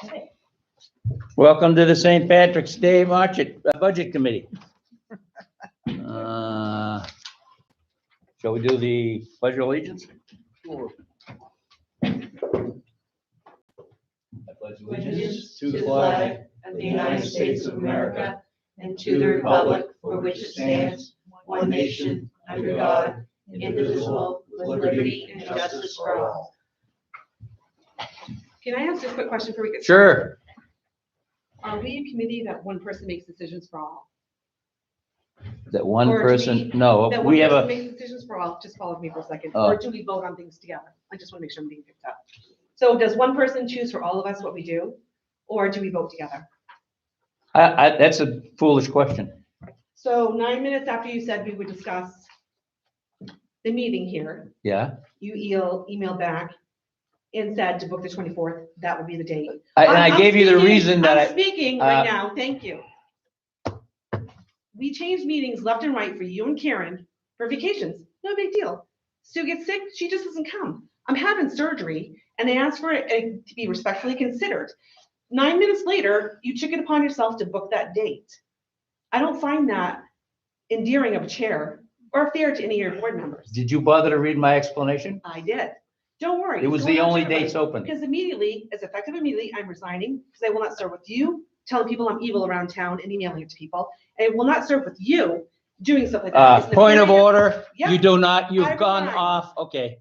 Okay. Welcome to the St. Patrick's Day Budget Committee. Shall we do the pledge of allegiance? Sure. I pledge Allegiance to the flag of the United States of America and to the republic for which it stands, one nation, under God, indivisible, with liberty and justice for all. Can I ask a quick question before we get? Sure. Are we a committee that one person makes decisions for all? That one Or do person, we- no, That we one have person a, makes decisions for all, just follow me for a second, Oh. or do we vote on things together? I just want to make sure I'm being picked up. So does one person choose for all of us what we do, or do we vote together? that's a foolish question. So 9 minutes after you said we would discuss the meeting here, Yeah. you emailed back and said to book the 24th, that would be the date. And I I'm gave you the speaking- reason that I'm speaking right uh, now, thank you. We changed meetings left and right for you and Karen for vacations, no big deal. Sue gets sick, she just doesn't come. I'm having surgery, and they asked for it to be respectfully considered. 9 minutes later, you took it upon yourself to book that date. I don't find that endearing of a chair or fair to any of your board members. did you bother to read my explanation? I did. Don't worry. It was the only dates open. Because immediately, as effective immediately, I'm resigning because I will not serve with you, telling people I'm evil around town and emailing it to people. And I will not serve with you doing stuff like that. It's Point of nefarious. order, Yep. you do not, you've I gone resign. off, okay.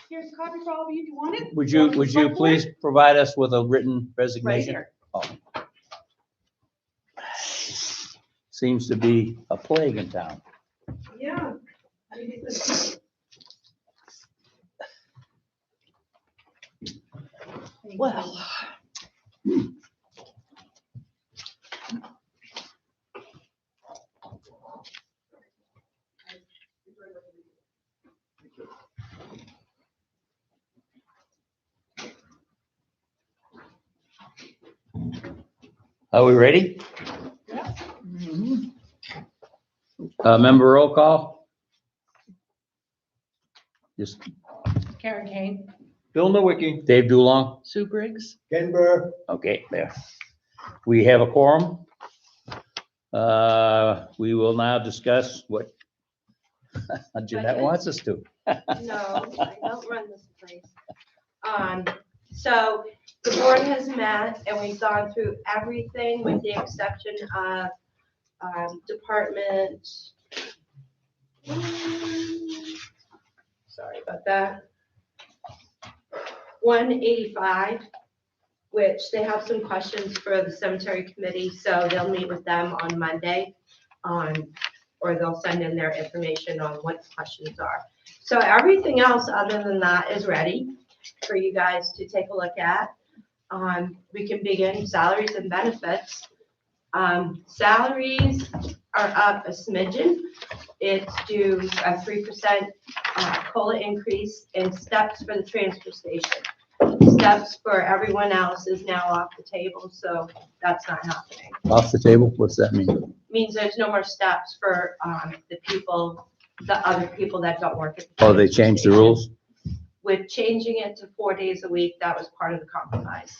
Here's a copy for all of you if you want it. Would you Select board. please provide us with a written Right resignation? here. Seems to be a plague in town. Yeah. Well. Are we ready? Member roll call? Just Karen Kane, Bill Nowicki. Dave Dulong? Sue Briggs. Ken Burr. Okay, there. We have a quorum. We will now discuss what Jeanette wants us to. No, I don't run this place. So the board has met and we've gone through everything with the exception of, department. Sorry about that. 185, which they have some questions for the cemetery committee, so they'll meet with them on Monday. Or they'll send in their information on what the questions are. So everything else other than that is ready for you guys to take a look at. We can begin salaries and benefits. Salaries are up a smidgen. It's due a 3% COLA increase in steps for the transfer station. Steps for everyone else is now off the table, so that's not happening. Off the table, what's that mean? Means there's no more steps for the other people that don't work at the. Oh, they changed the rules? With changing it to 4 days a week, that was part of the compromise.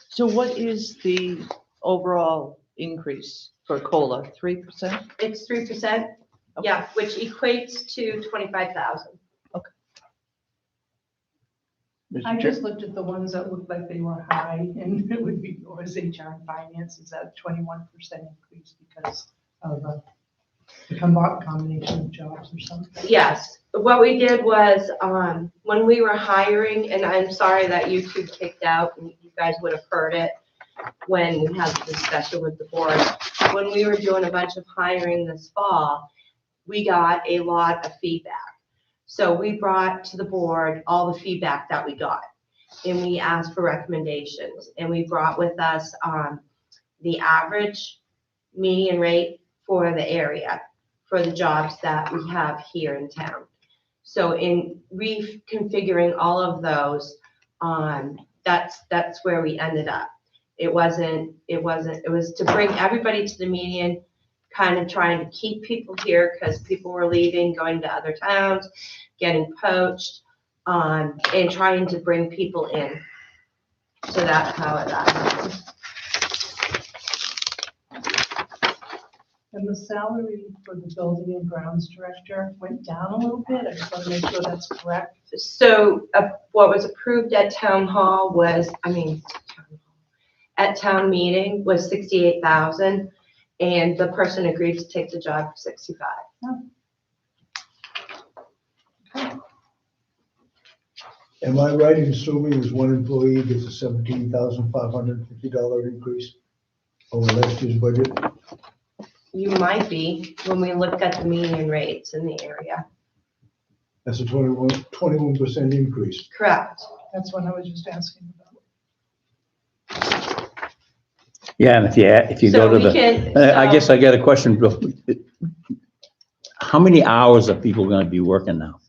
So what is the overall increase for COLA? 3%? It's 3%, yeah, which equates to 25,000. I just looked at the ones that looked like they were high, and it would be yours, HR and finance, is that 21% increase because of the combination of jobs or something? Yes, what we did was, when we were hiring, and I'm sorry that YouTube kicked out, and you guys would have heard it when we had the discussion with the board. When we were doing a bunch of hiring this fall, we got a lot of feedback. So we brought to the board all the feedback that we got, and we asked for recommendations, and we brought with us, the average median rate for the area, for the jobs that we have here in town. So in reconfiguring all of those, that's where we ended up. It was to bring everybody to the median, kind of trying to keep people here because people were leaving, going to other towns, getting poached, and trying to bring people in. So that's how that happened. And the salary for the building and grounds director went down a little bit. I just want to make sure that's correct. So what was approved at town hall was, at town meeting was 68,000, and the person agreed to take the job for 65. Am I right in assuming as one employee gets a $17,550 increase over last year's budget? You might be, when we looked at the median rates in the area. That's a 21% increase. Correct. That's what I was just asking about. Yeah, and if you So go to we can- I so- guess I got a question, Bill. How many hours are people gonna be working now?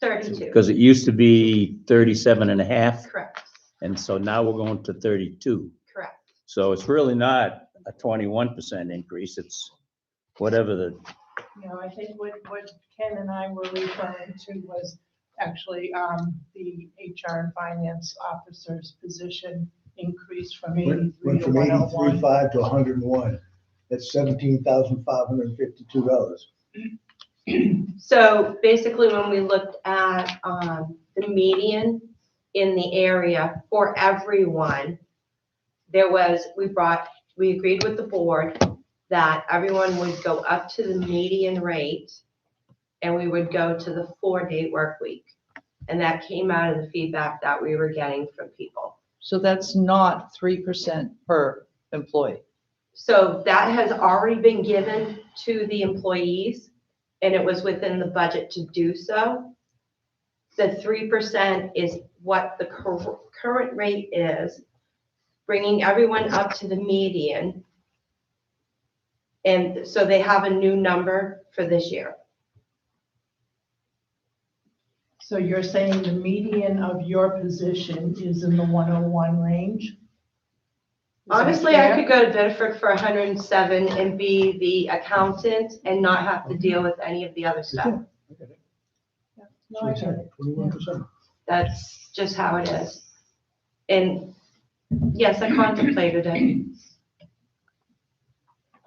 32, Because it used to be 37 and a half, correct, and so now we're going to 32. correct. So it's really not a 21% increase, it's whatever the, No, I think what Ken and I were referring to was actually the HR and finance officer's position increased from 83 Went to from 101. 83.5 to 101. That's $17,552. So basically, when we looked at the median in the area for everyone, we agreed with the board that everyone would go up to the median rate and we would go to the 4-day work week. And that came out of the feedback that we were getting from people. So that's not 3% per employee. So that has already been given to the employees, and it was within the budget to do so. The 3% is what the current rate is, bringing everyone up to the median. And so they have a new number for this year. So you're saying the median of your position is in the 101 range? Is that Honestly, I fair? could go to Bedford for 107 and be the accountant and not have to deal with any of the other stuff. No, I get it. 21%. That's just how it is. And yes, I contemplated it.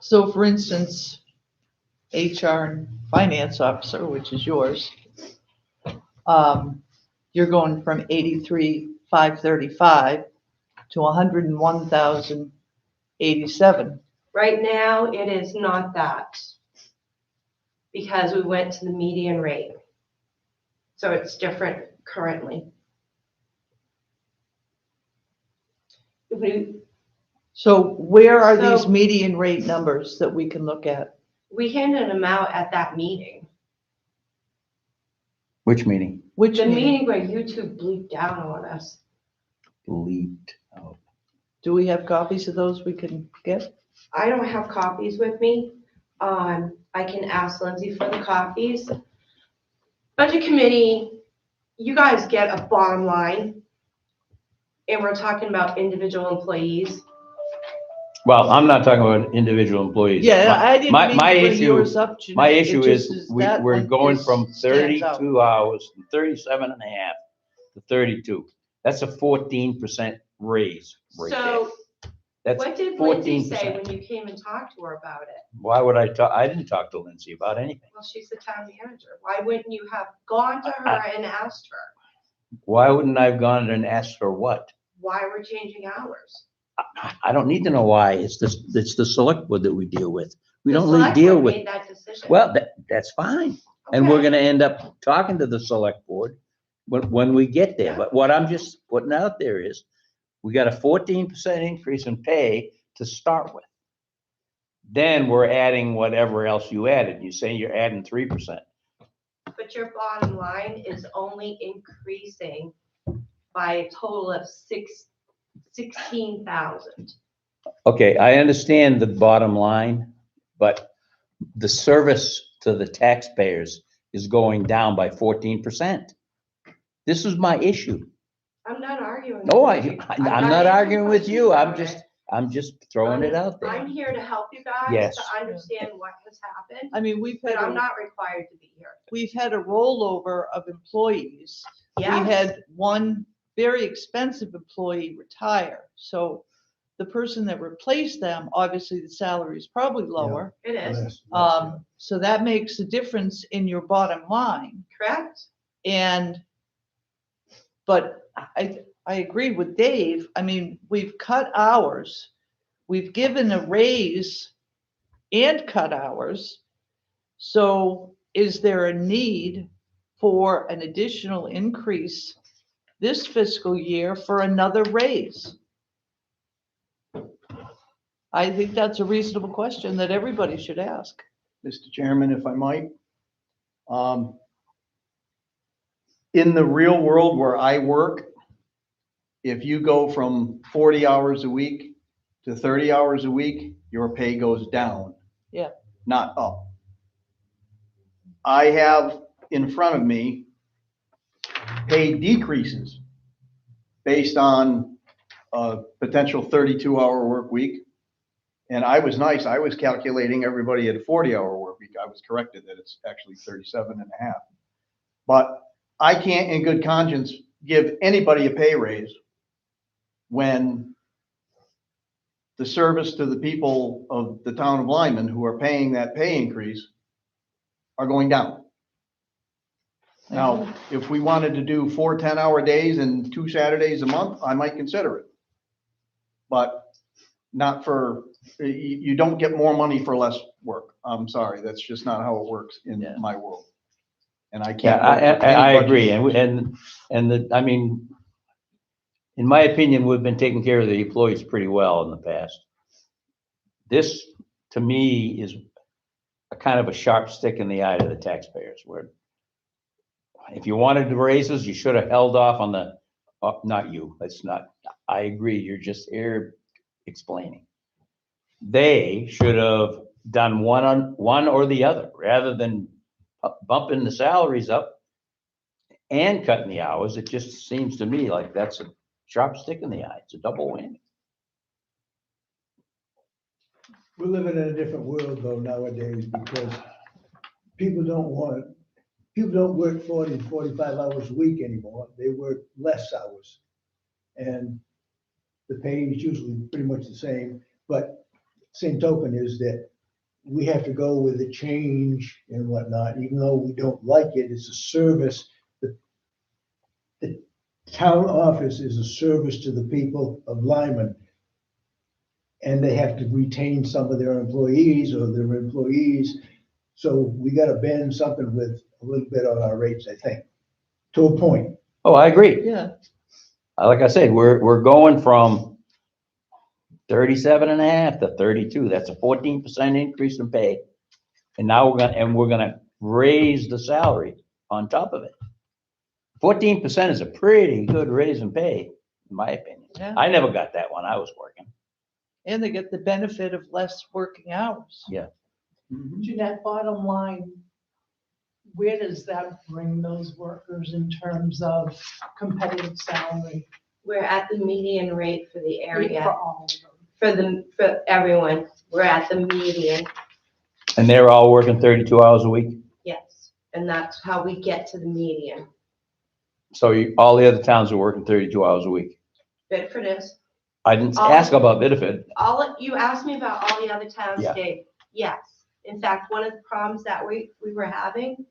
So for instance, HR and finance officer, which is yours, you're going from 83,535 to 101,087. Right now, it is not that because we went to the median rate. So it's different currently. So where are So- these median rate numbers that we can look at? We handed them out at that meeting. which meeting? Which The meeting? meeting where you two bleeped down on us. Leaked out. Do we have copies of those we can get? I don't have copies with me. I can ask Lindsay for the copies. Budget committee, you guys get a bottom line. And we're talking about individual employees. Well, I'm not talking about individual employees. Yeah, I didn't my- mean my to bring issue- yours up, Jeanette. My It issue just is, that we're one going is- from stands out. 32 hours, 37 and a half to 32. That's a 14% raise right there. So That's what did Lindsay 14%. say when you came and talked to her about it? Why would I talk? I didn't talk to Lindsay about anything. Well, she's the town manager. Why wouldn't you have gone to her and asked her Why wouldn't I have gone and asked her what? why we're changing hours? I don't need to know why. It's the select board that we deal with. We The don't really select deal board with, made that decision. well, that's fine. And we're Okay. gonna end up talking to the select board when we get there. Yeah. But what I'm just putting out there is, we got a 14% increase in pay to start with. Then we're adding whatever else you added. You say you're adding 3%. But your bottom line is only increasing by a total of 16,000. Okay, I understand the bottom line, but the service to the taxpayers is going down by 14%. This is my issue. I'm not arguing. No, with you. I'm not arguing with you. I'm just, I'm just throwing it out there. I'm here to help you guys Yes. to understand what has happened, I mean, we've but I'm had, not required to be here. we've had a rollover of employees. We Yes. had one very expensive employee retire. So the person that replaced them, obviously the salary is probably lower. It is, So that makes a difference in your bottom line. correct? But I agree with Dave. I mean, we've cut hours. We've given a raise and cut hours. So is there a need for an additional increase this fiscal year for another raise? I think that's a reasonable question that everybody should ask. Mr. Chairman, if I might. In the real world where I work, if you go from 40 hours a week to 30 hours a week, your pay goes down. Yeah. Not up. I have in front of me pay decreases based on a potential 32-hour work week. And I was nice. I was calculating everybody at a 40-hour work week. I was corrected that it's actually 37 and a half. But I can't in good conscience give anybody a pay raise when the service to the people of the town of Lyman who are paying that pay increase are going down. Now, if we wanted to do 4 10-hour days and 2 Saturdays a month, I might consider it. But not for, you don't get more money for less work. I'm sorry, that's just not how it works in my world. And I Yeah, can't. work for I anybody. agree. I mean, in my opinion, we've been taking care of the employees pretty well in the past. This, to me, is a kind of a sharp stick in the eye to the taxpayers, where if you wanted the raises, you should have held off on the, not you, that's not, I agree, you're just here explaining. They should have done one or the other, rather than bumping the salaries up and cutting the hours. It just seems to me like that's a sharp stick in the eye. It's a double whammy. We're living in a different world though nowadays because people don't work 40, 45 hours a week anymore. They work less hours. And the pay is usually pretty much the same, but same token is that we have to go with the change and whatnot, even though we don't like it, it's a service. The town office is a service to the people of Lyman. And they have to retain some of their employees or their employees. So we gotta bend something with a little bit on our rates, I think, to a point. Oh, I agree. Yeah. Like I said, we're going from 37 and a half to 32. That's a 14% increase in pay. And now we're gonna raise the salary on top of it. 14% is a pretty good raise in pay, in my opinion. Yeah. I never got that when I was working. And they get the benefit of less working hours. Yeah. Jeanette, bottom line, where does that bring those workers in terms of competitive salary? We're at the median rate for the For area, all of them. for everyone. We're at the median, And they're all working 32 hours a week. yes. And that's how we get to the median. So all the other towns are working 32 hours a week. Bedford is. I didn't All- ask about Biddeford. You asked me about all the other towns, Yeah. Dave. Yes. In fact, one of the problems that we were having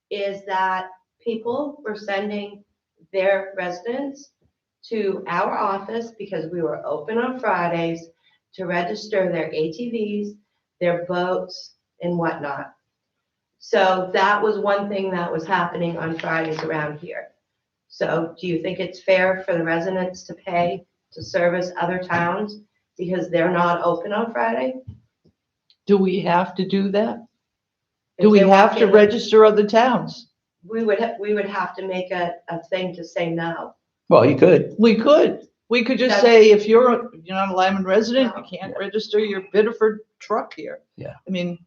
is that people were sending their residents to our office because we were open on Fridays to register their ATVs, their boats and whatnot. So that was one thing that was happening on Fridays around here. So do you think it's fair for the residents to pay to service other towns because they're not open on Friday? Do we have to do that? If Do we they have walk to in, register other towns? We would have to make a thing to say no. Well, you could. We could just That's- say, if you're not a Lyman resident, you can't register your Biddeford truck here. Yeah. I mean,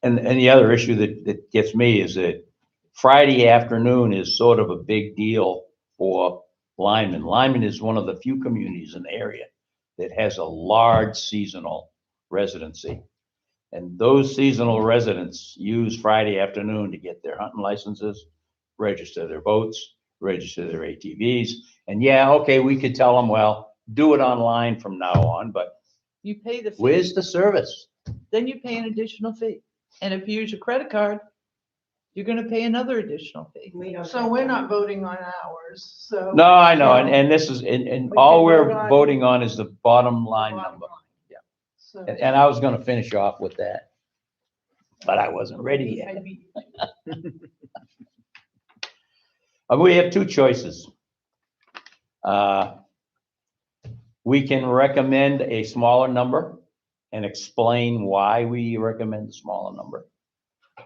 And the other issue that gets me is that Friday afternoon is sort of a big deal for Lyman. Lyman is one of the few communities in the area that has a large seasonal residency. And those seasonal residents use Friday afternoon to get their hunting licenses, register their boats, register their ATVs. And yeah, okay, we could tell them, well, do it online from now on, but You pay the fee, where's the service? then you pay an additional fee. And if you use your credit card, you're gonna pay another additional fee. We don't So get we're that. not voting on ours, so. No, I know, and this is, and We all can we're vote on- voting on is the bottom line Bottom number. line. Yeah. So. And I was gonna finish off with that, but I wasn't ready yet. I beat you. We have two choices. We can recommend a smaller number and explain why we recommend the smaller number.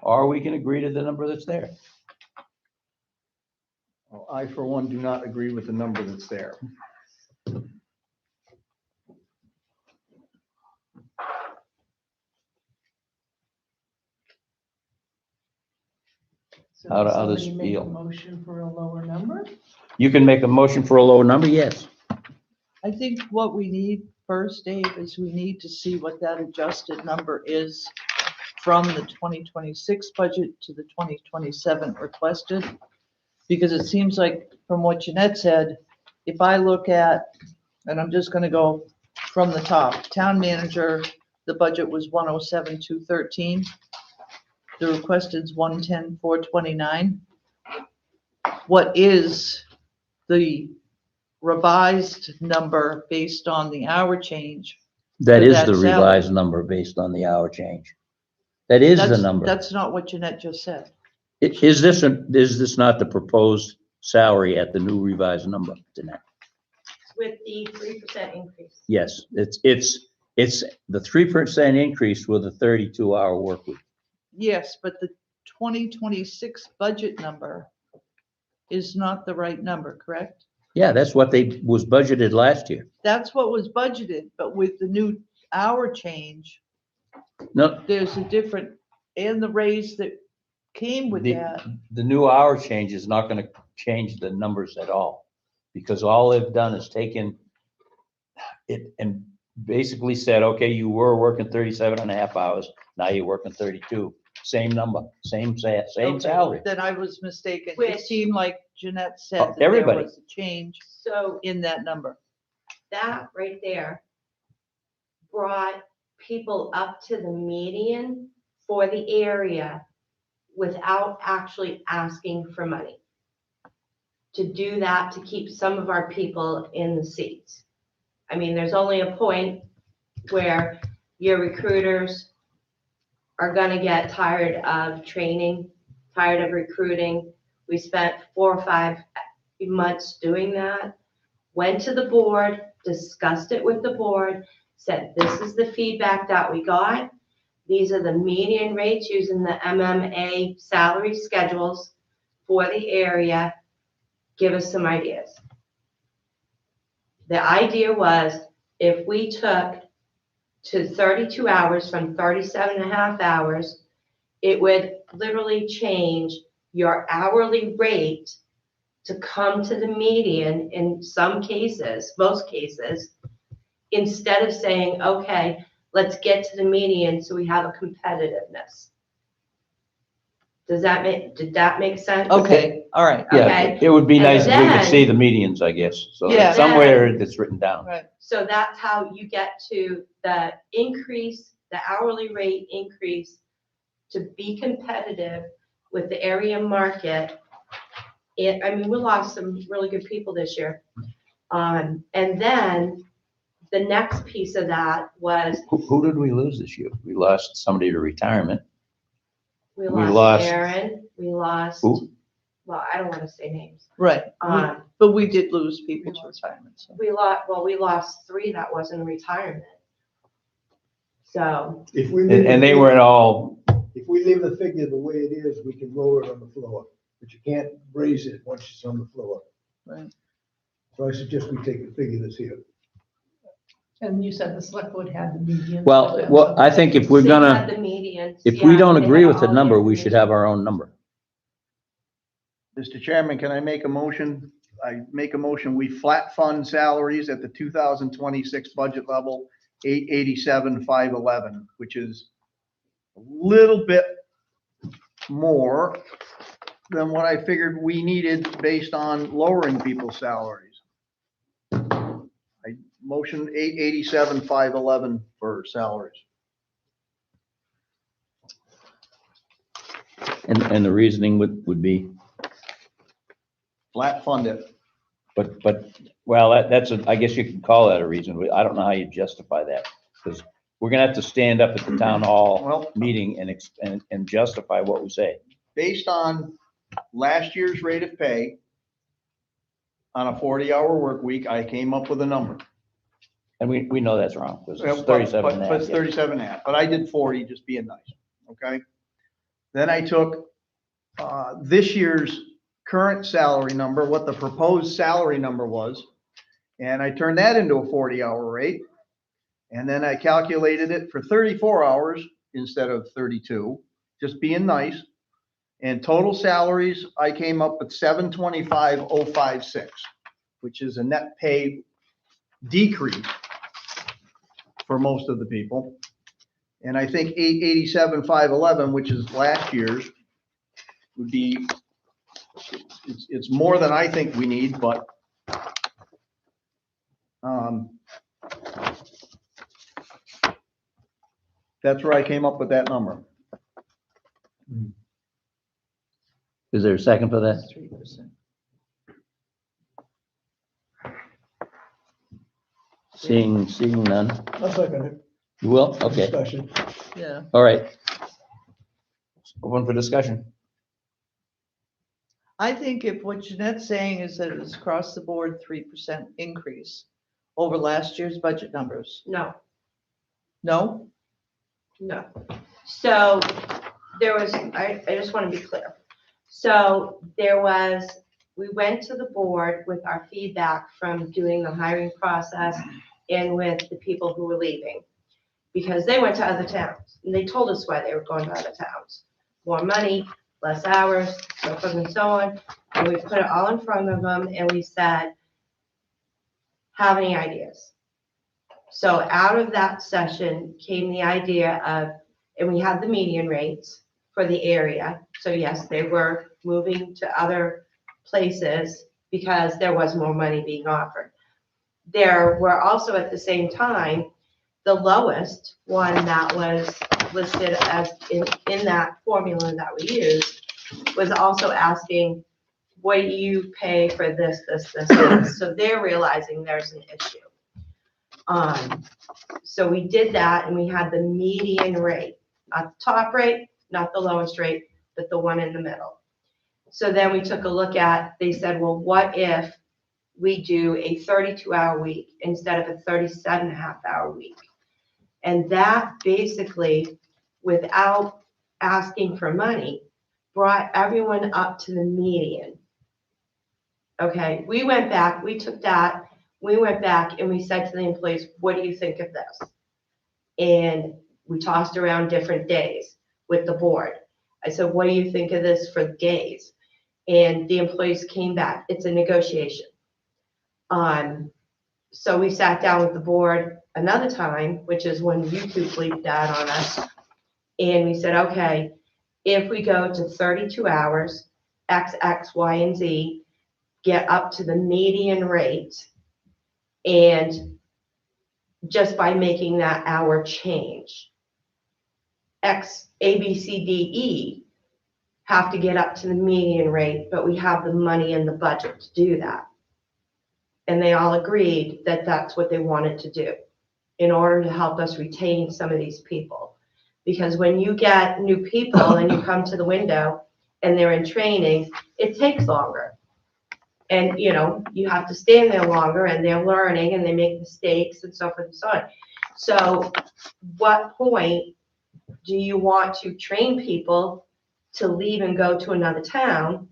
Or we can agree to the number that's there. Well, I, for one, do not agree with the number that's there. So How do does others somebody make a feel? motion for a lower number? You can make a motion for a lower number, yes. I think what we need first, Dave, is we need to see what that adjusted number is from the 2026 budget to the 2027 requested. Because it seems like from what Jeanette said, if I look at, and I'm just gonna go from the top, town manager, the budget was 107,213. The requested's 110,429. What is the revised number based on the hour change? That For is that the salary. revised number based on the hour change. That is the That's- number. That's not what Jeanette just said. Is this not the proposed salary at the new revised number, Jeanette? With the 3% increase. Yes, it's the 3% increase with a 32-hour work week. Yes, but the 2026 budget number is not the right number, correct? Yeah, that's what was budgeted last year. That's what was budgeted, but with the new hour change, No, there's a different, and the raise that came with The- that. the new hour change is not gonna change the numbers at all. Because all they've done is taken it and basically said, okay, you were working 37 and a half hours, now you're working 32. Same number, same Okay, salary. Then I was mistaken. It Which- seemed like Jeanette said that there everybody. was a change So in that number. that right there brought people up to the median for the area without actually asking for money. To do that, to keep some of our people in the seats. I mean, there's only a point where your recruiters are gonna get tired of training, tired of recruiting. We spent 4 or 5 months doing that. Went to the board, discussed it with the board, said, this is the feedback that we got. These are the median rates using the MMA salary schedules for the area. Give us some ideas. The idea was if we took to 32 hours from 37 and a half hours, it would literally change your hourly rate to come to the median in some cases, most cases, instead of saying, okay, let's get to the median so we have a competitiveness. Did that make sense? Okay, all right. Yeah, Okay. it would be And nice if we could then- see the medians, I guess. So Yeah. somewhere that's written down. Right. So that's how you get to the increase, the hourly rate increase to be competitive with the area market. I mean, we lost some really good people this year. And then the next piece of that was Who did we lose this year? We lost somebody to retirement. we We lost lost- Aaron, we lost, Who? well, I don't want to say names. Right. But we did lose people to retirement, so. We lost 3 that wasn't retirement. So, If we leave And the they figure- weren't all, If we leave the figure the way it is, we can lower it on the floor, but you can't raise it once it's on the floor. Right. So I suggest we take the figure that's here. And you said the select board had the median. well, I think if we're Same gonna, at the median. if we Yeah, don't they agree had with the all number, the we should information. have our own number. Mr. Chairman, can I make a motion I make a motion, we flat fund salaries at the 2026 budget level, 887,511, which is a little bit more than what I figured we needed based on lowering people's salaries. I motion 887,511 for salaries. And the reasoning would be, Flat fund it. but, well, that's I guess you could call that a reason. I don't know how you justify that, because we're gonna have to stand up at the town hall Well, meeting and justify what we say. based on last year's rate of pay on a 40-hour work week, I came up with a number. And we know that's wrong, because But- it's 37 and a But it's half. 37 and a half, but I did 40, just being nice, okay? Then I took this year's current salary number, what the proposed salary number was, and I turned that into a 40-hour rate. And then I calculated it for 34 hours instead of 32, just being nice. And total salaries, I came up with 725,056, which is a net pay decrease for most of the people. And I think 887,511, which is last year's, would be, it's more than I think we need, but that's where I came up with that number. Is there a second for that? 3%. Seeing none? I'll second it. You will? Okay, Discussion. Yeah, all right. Open for discussion. I think if what Jeanette's saying is that it's across the board 3% increase over last year's budget numbers. No, No? no. So there was, I just want to be clear. So there was, we went to the board with our feedback from doing the hiring process and with the people who were leaving. Because they went to other towns and they told us why they were going to other towns. More money, less hours, so forth and so on. And we put it all in front of them and we said, have any ideas? So out of that session came the idea of, and we had the median rates for the area. So yes, they were moving to other places because there was more money being offered. There were also at the same time, the lowest one that was listed as in that formula that we used was also asking, what do you pay for this? So they're realizing there's an issue. So we did that and we had the median rate, not the top rate, not the lowest rate, but the one in the middle. So then we took a look at, they said, well, what if we do a 32-hour week instead of a 37.5-hour week? And that basically, without asking for money, brought everyone up to the median. Okay, we went back, we took that, we went back and we said to the employees, what do you think of this? And we tossed around different days with the board. I said, what do you think of this for days? And the employees came back, it's a negotiation. So we sat down with the board another time, which is when YouTube leaped out on us. And we said, okay, if we go to 32 hours, X, X, Y, and Z, get up to the median rate, and just by making that hour change, X, A, B, C, D, E have to get up to the median rate, but we have the money in the budget to do that. And they all agreed that that's what they wanted to do in order to help us retain some of these people. Because when you get new people and you come to the window and they're in training, it takes longer. And, you know, you have to stand there longer and they're learning and they make mistakes and so forth and so on. So what point do you want to train people to leave and go to another town?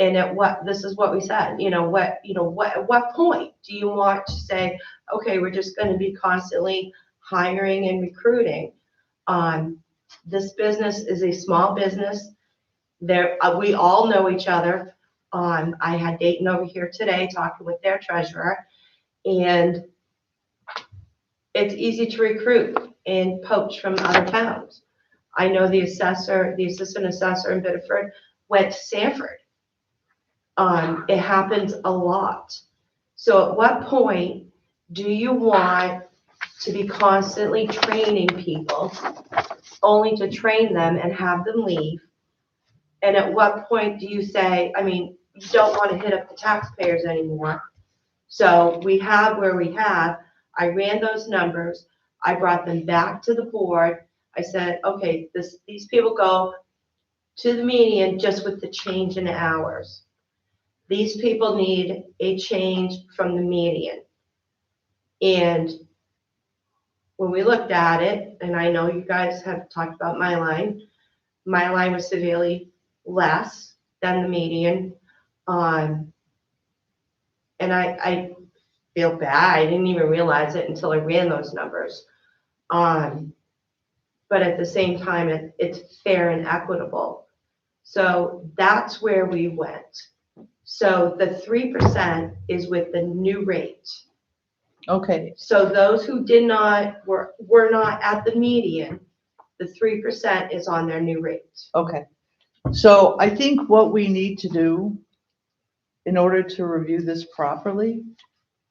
And at what, this is what we said, at what point do you want to say, okay, we're just going to be constantly hiring and recruiting? This business is a small business. We all know each other. I had Dayton over here today talking with their treasurer, and it's easy to recruit and poach from other towns. I know the assessor, the assistant assessor in Biddeford went to Sanford. It happens a lot. So at what point do you want to be constantly training people, only to train them and have them leave? And at what point do you say, I mean, you don't want to hit up the taxpayers anymore. So we have where we have. I ran those numbers. I brought them back to the board. I said, okay, these people go to the median just with the change in hours. These people need a change from the median. And when we looked at it, and I know you guys have talked about my line was severely less than the median. And I feel bad. I didn't even realize it until I ran those numbers. But at the same time, it's fair and equitable. So that's where we went. So the 3% is with the new rate. Okay, So those who were not at the median, the 3% is on their new rate. okay. So I think what we need to do in order to review this properly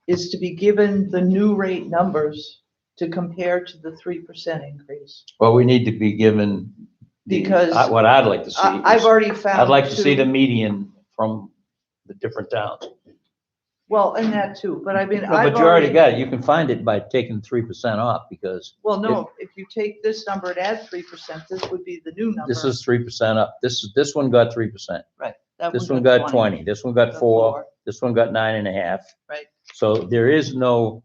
is to be given the new rate numbers to compare to the 3% increase. Well, we need to be given. Because What I'd like to see. I've is- already found. I'd like to see two- the median from the different towns. Well, and that too, but I mean, No, I've but you already already, got it. You can find it by taking 3% off because well, no, if you take this number and add 3%, this would be the new number. this is 3% up. This one got 3%. That This one got 20. This one got Got 4. four. This one got 9.5. Right. So there is no,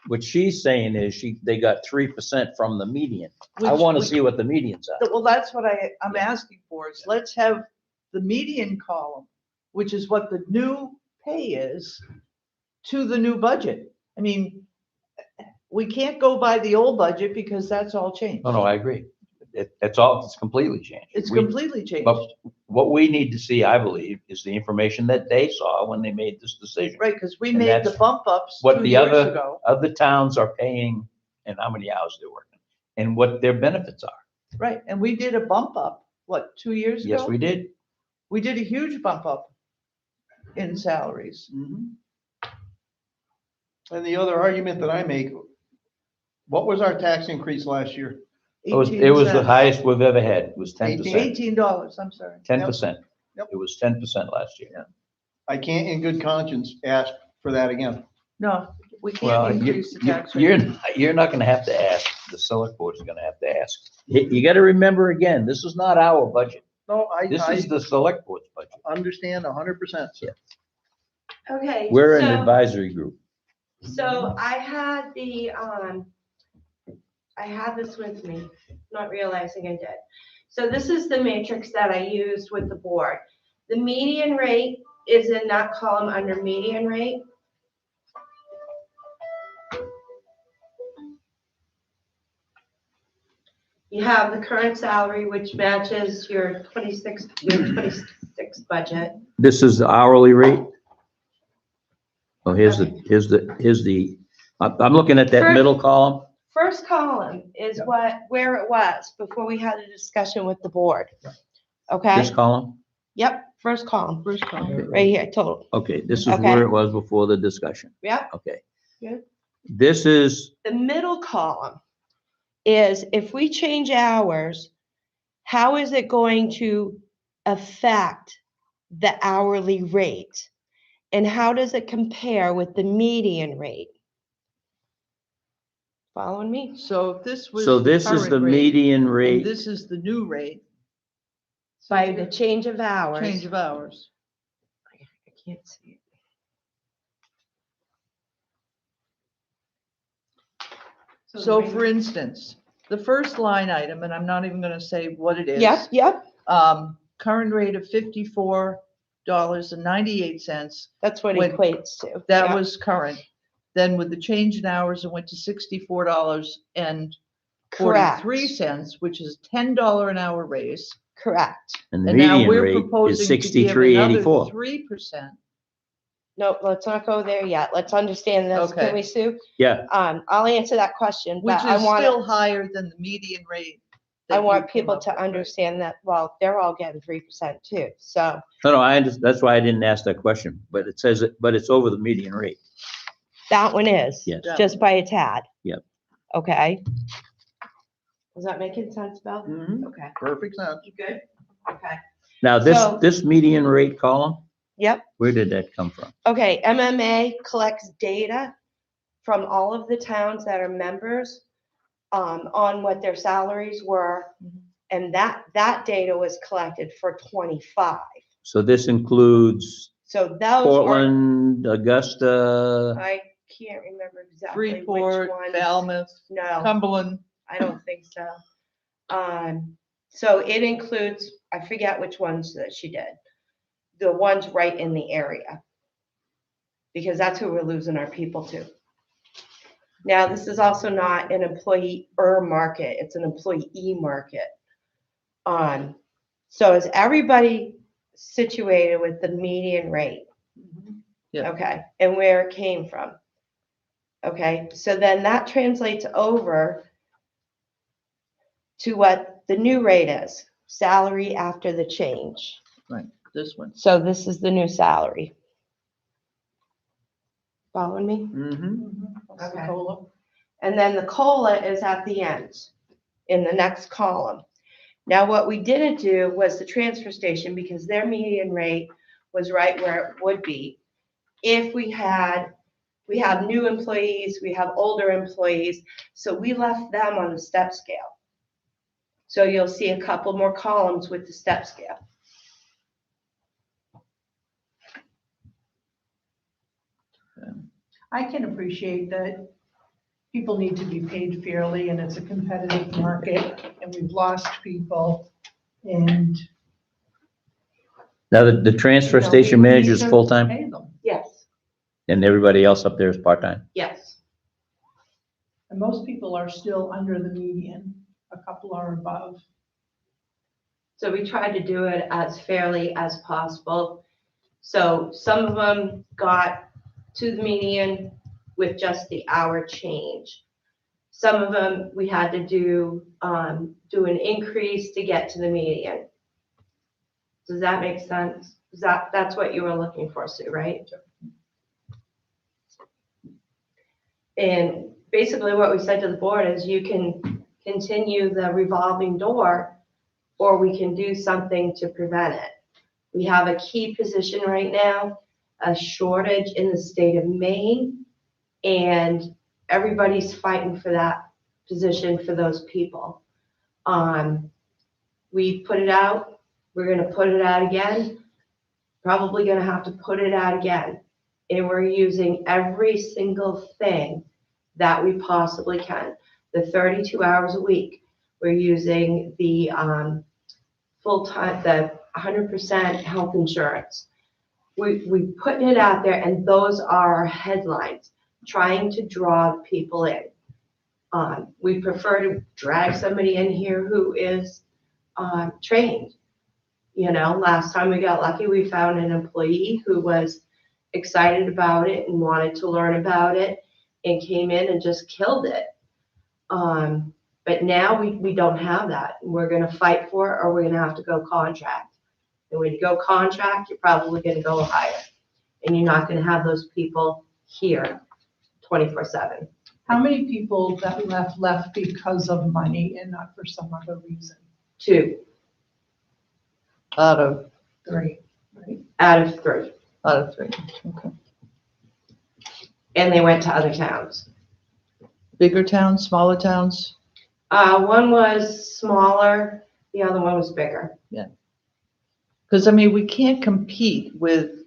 what she's saying is they got 3% from the median. I Which- want to which- see what the median's at. Well, that's what I'm asking for, is let's have the median column, which is what the new pay is, to the new budget. I mean, we can't go by the old budget because that's all changed. No, I agree. It's completely changed. It's We- completely changed. But what we need to see, I believe, is the information that they saw when they made this decision. Right, because we And made the that's bump ups what 2 the years other- ago. Other towns are paying and how many hours they're working and what their benefits are. Right, and we did a bump up, what, 2 years ago? Yes, we did. We did a huge bump up in salaries. And the other argument that I make, what was our tax increase last year? It was 18 the cents. highest we've ever had. It was 10%. $18, I'm sorry. 10%. Yep. It was 10% last year. I can't in good conscience ask for that again. No, we Well, can't increase the tax you're, rate. you're not gonna have to ask. The select board's gonna have to ask. You gotta remember again, this is not our budget. No, This I is the select board's budget. understand 100%. Yeah. Okay. We're an so- advisory group. So I had I had this with me, not realizing I did. So this is the matrix that I used with the board. The median rate is in that column under median rate. You have the current salary, which matches your 26 budget. This is the hourly rate. Oh, here's I'm looking at that First- middle column. First column is where it was before we had a discussion with the board. Okay? This column? Yep, first column, First column. right here, total. Okay, this is Okay. where it was before the discussion. Yep. Okay. Good. This is, The middle column is if we change hours, how is it going to affect the hourly rate? And how does it compare with the median rate? Following me? So if this was. so this is current the rate, median and rate. this is the new rate, By the change of hours. change of hours. I can't see it. So for instance, the first line item, and I'm not even gonna say what it is. Yep, Current rate of $54.98. that's what When- it equates to. That Yep. was current. Then with the change in hours, it went to $64.43, Correct. which is $10 an hour raise. Correct. And the And now median we're rate is proposing to give 63.84. 3%. No, let's not go there yet. Let's understand this. Okay. Can we, Sue? Yeah, I'll answer that question, Which but I is want, still higher than the median rate. I that you want came people up to with, right? understand that, well, they're all getting 3% too. So no, I understand, that's why I didn't ask that question, but it says, but it's over the median rate. that one is. Yes. Yeah. Just by a tad. Yep. Okay. Is that making sense, Bill? Mhm. Okay. Perfect sense. You good? Okay. Now, So- this median rate column, Yep. where did that come from? Okay, MMA collects data from all of the towns that are members on what their salaries were. Mhm. And that data was collected for 25. So this includes So those are, Portland, Augusta, I can't remember exactly which Freeport, ones. Falmouth, No, Cumberland. I don't think so. So it includes, I forget which ones that she did. The ones right in the area. Because that's who we're losing our people to. Now, this is also not an employer market, it's an employee market. So is everybody situated with the median rate? Yeah. Okay, and where it came from? Okay, so then that translates over to what the new rate is, salary after the change. This one. So this is the new salary. Following me? Mm-hmm. That's the Okay. COLA. And then the COLA is at the end, in the next column. Now, what we didn't do was the transfer station, because their median rate was right where it would be. If we have new employees, we have older employees, so we left them on the step scale. So you'll see a couple more columns with the step scale. I can appreciate that people need to be paid fairly and it's a competitive market and we've lost people. And now the transfer you know, station we need manager is to full-time pay them. Yes, and everybody else up there is part-time? yes. And most people are still under the median. A couple are above. So we tried to do it as fairly as possible. So some of them got to the median with just the hour change. Some of them, we had to do an increase to get to the median. Does that make sense? That's what you were looking for, Sue, right? And basically what we said to the board is you can continue the revolving door or we can do something to prevent it. We have a key position right now, a shortage in the state of Maine, and everybody's fighting for that position for those people. We put it out, we're gonna put it out again, probably gonna have to put it out again. And we're using every single thing that we possibly can. The 32 hours a week, we're using the full-time, the 100% health insurance. We putting it out there and those are our headlines, trying to draw people in. We prefer to drag somebody in here who is trained. You know, last time we got lucky, we found an employee who was excited about it and wanted to learn about it and came in and just killed it. But now we don't have that. We're gonna fight for it or we're gonna have to go contract. And when you go contract, you're probably gonna go higher. And you're not gonna have those people here 24/7. How many people that left because of money and not for some other reason? 2 Out of 3, right? out of 3. Out of 3. Okay. And they went to other towns. Bigger towns, smaller towns? One was smaller, the other one was bigger. Because, I mean, we can't compete with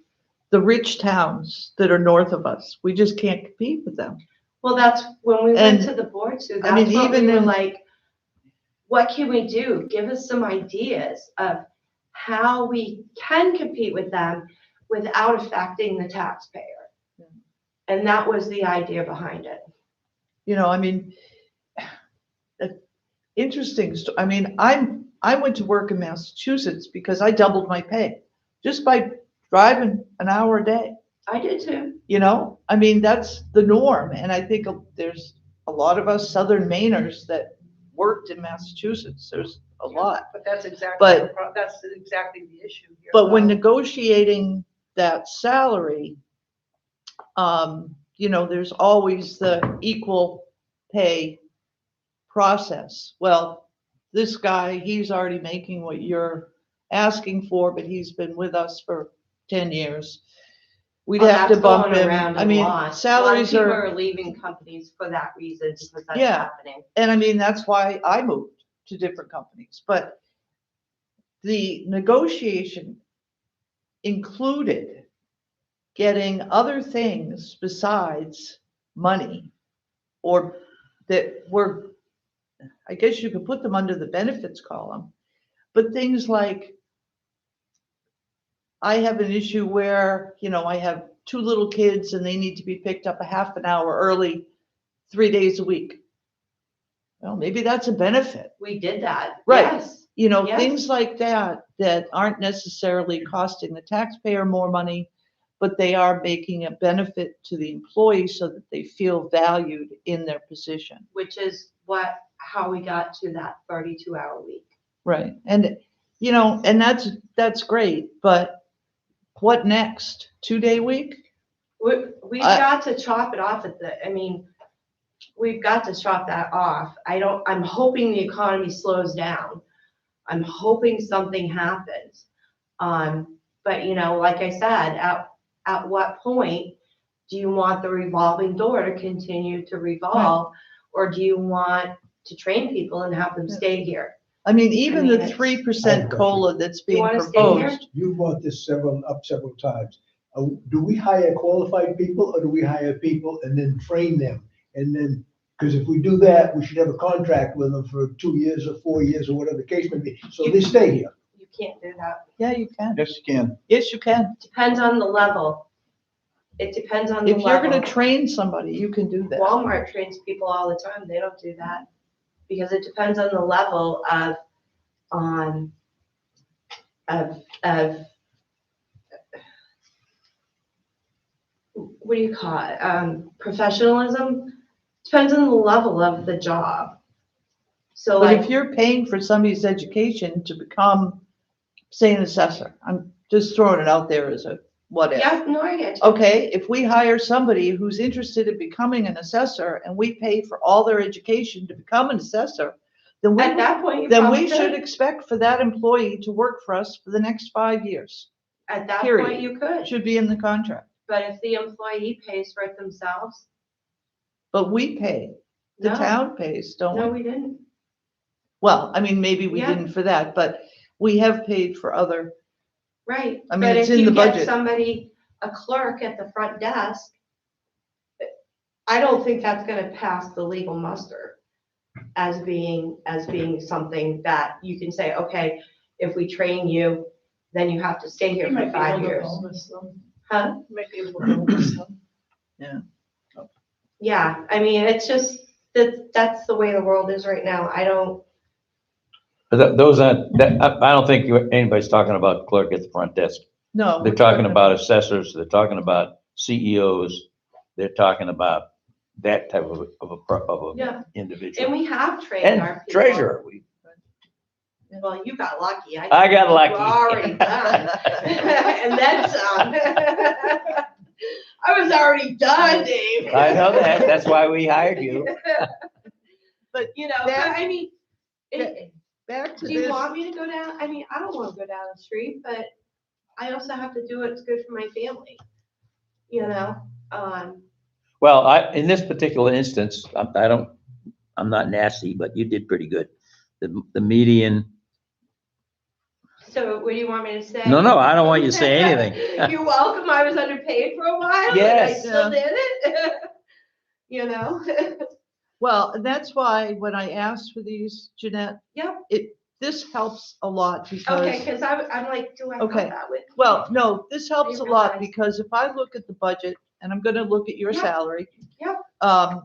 the rich towns that are north of us. We just can't compete with them. Well, that's when we went And, to the board, Sue, I mean, that's what we even were in- like, what can we do? Give us some ideas of how we can compete with them without affecting the taxpayer. And that was the idea behind it. You know, I mean, interesting. I mean, I'm I went to work in Massachusetts because I doubled my pay just by driving an hour a day. I did too. You know, I mean, that's the norm. And I think there's a lot of us Southern Mainers that worked in Massachusetts. There's a lot. But that's exactly, But- that's exactly the issue here. But when negotiating that salary, you know, there's always the equal pay process. Well, this guy, he's already making what you're asking for, but he's been with us for 10 years. We'd Well, have to that's bump going him. around I a mean, lot. salaries A lot of are, people are leaving companies for that reason because that's Yeah. happening. and I mean, that's why I moved to different companies. But the negotiation included getting other things besides money, or that were, I guess you could put them under the benefits column, but things like, I have an issue where, you know, I have 2 little kids and they need to be picked up a half an hour early, 3 days a week. Well, maybe that's a benefit. We did that. Right. Yes. You know, Yes. things like that, that aren't necessarily costing the taxpayer more money, but they are making a benefit to the employee so that they feel valued in their position. Which is how we got to that 32-hour week. Right. And, you know, and that's great, but what next? 2-day week? We've got to chop it off we've got to chop that off. I'm hoping the economy slows down. I'm hoping something happens. But you know, like I said, at what point do you want the revolving door to continue to revolve? Or do you want to train people and have them stay here? I mean, even mean, the it's- 3% COLA that's being wanna stay here? proposed. You brought this several times. Do we hire qualified people or do we hire people and then train them? And then, because if we do that, we should have a contract with them for 2 years or 4 years or whatever the case may be, so they stay here. You can't do that. Yeah, you can. Yes, you can. Yes, you can. Depends on the level. It depends on the If level. you're gonna train somebody, you can do that. Walmart trains people all the time. They don't do that. Because it depends on the level of what do you call it? Professionalism. Depends on the level of the job. So But like, if you're paying for somebody's education to become, say, an assessor, I'm just throwing it out there as a what if. yeah, no, I get you. Okay, if we hire somebody who's interested in becoming an assessor and we pay for all their education to become an assessor, then At that point, you then probably we should could. expect for that employee to work for us for the next 5 years. At that period. point, you could. Should be in the contract. But if the employee pays for it themselves, But we pay. The no, town pays, don't no, we? we didn't. Well, I mean, maybe we Yeah. didn't for that, but we have paid for other, Right. I mean, But it's if in the you get budget. somebody, a clerk at the front desk, I don't think that's gonna pass the legal muster as being something that you can say, okay, if we train you, then you have to stay here You might for be 5 able to years. bonus them. Huh? You might be able to bonus them. Yeah, I mean, it's just, that's the way the world is right now. I don't, But those aren't, I don't think anybody's talking about clerk at the front desk. no. They're we're talking about assessors, they're talking about CEOs, they're talking about that type of yeah, and individual. we have trained And our people. treasurer, Well, you got lucky. I got You lucky. were already done. And then some. I was already done, Dave. I know that, that's why we hired you. But You know, that- but I mean, Back to do you this, want me to go down? I mean, I don't want to go down the street, but I also have to do what's good for my family. You know, Well, in this particular instance, I'm not nasty, but you did pretty good. The median, so what do you want me to say? no, I don't want you to say anything. You're welcome. I was underpaid for a while. Yes. And I still did it. You know? well, and that's why when I asked for these, Jeanette. Yep. This helps a lot Okay, because, because I'm like, do I have Okay. that with? well, no, this helps a lot realize. because if I look at the budget and I'm gonna look at your Yep. salary. Yep.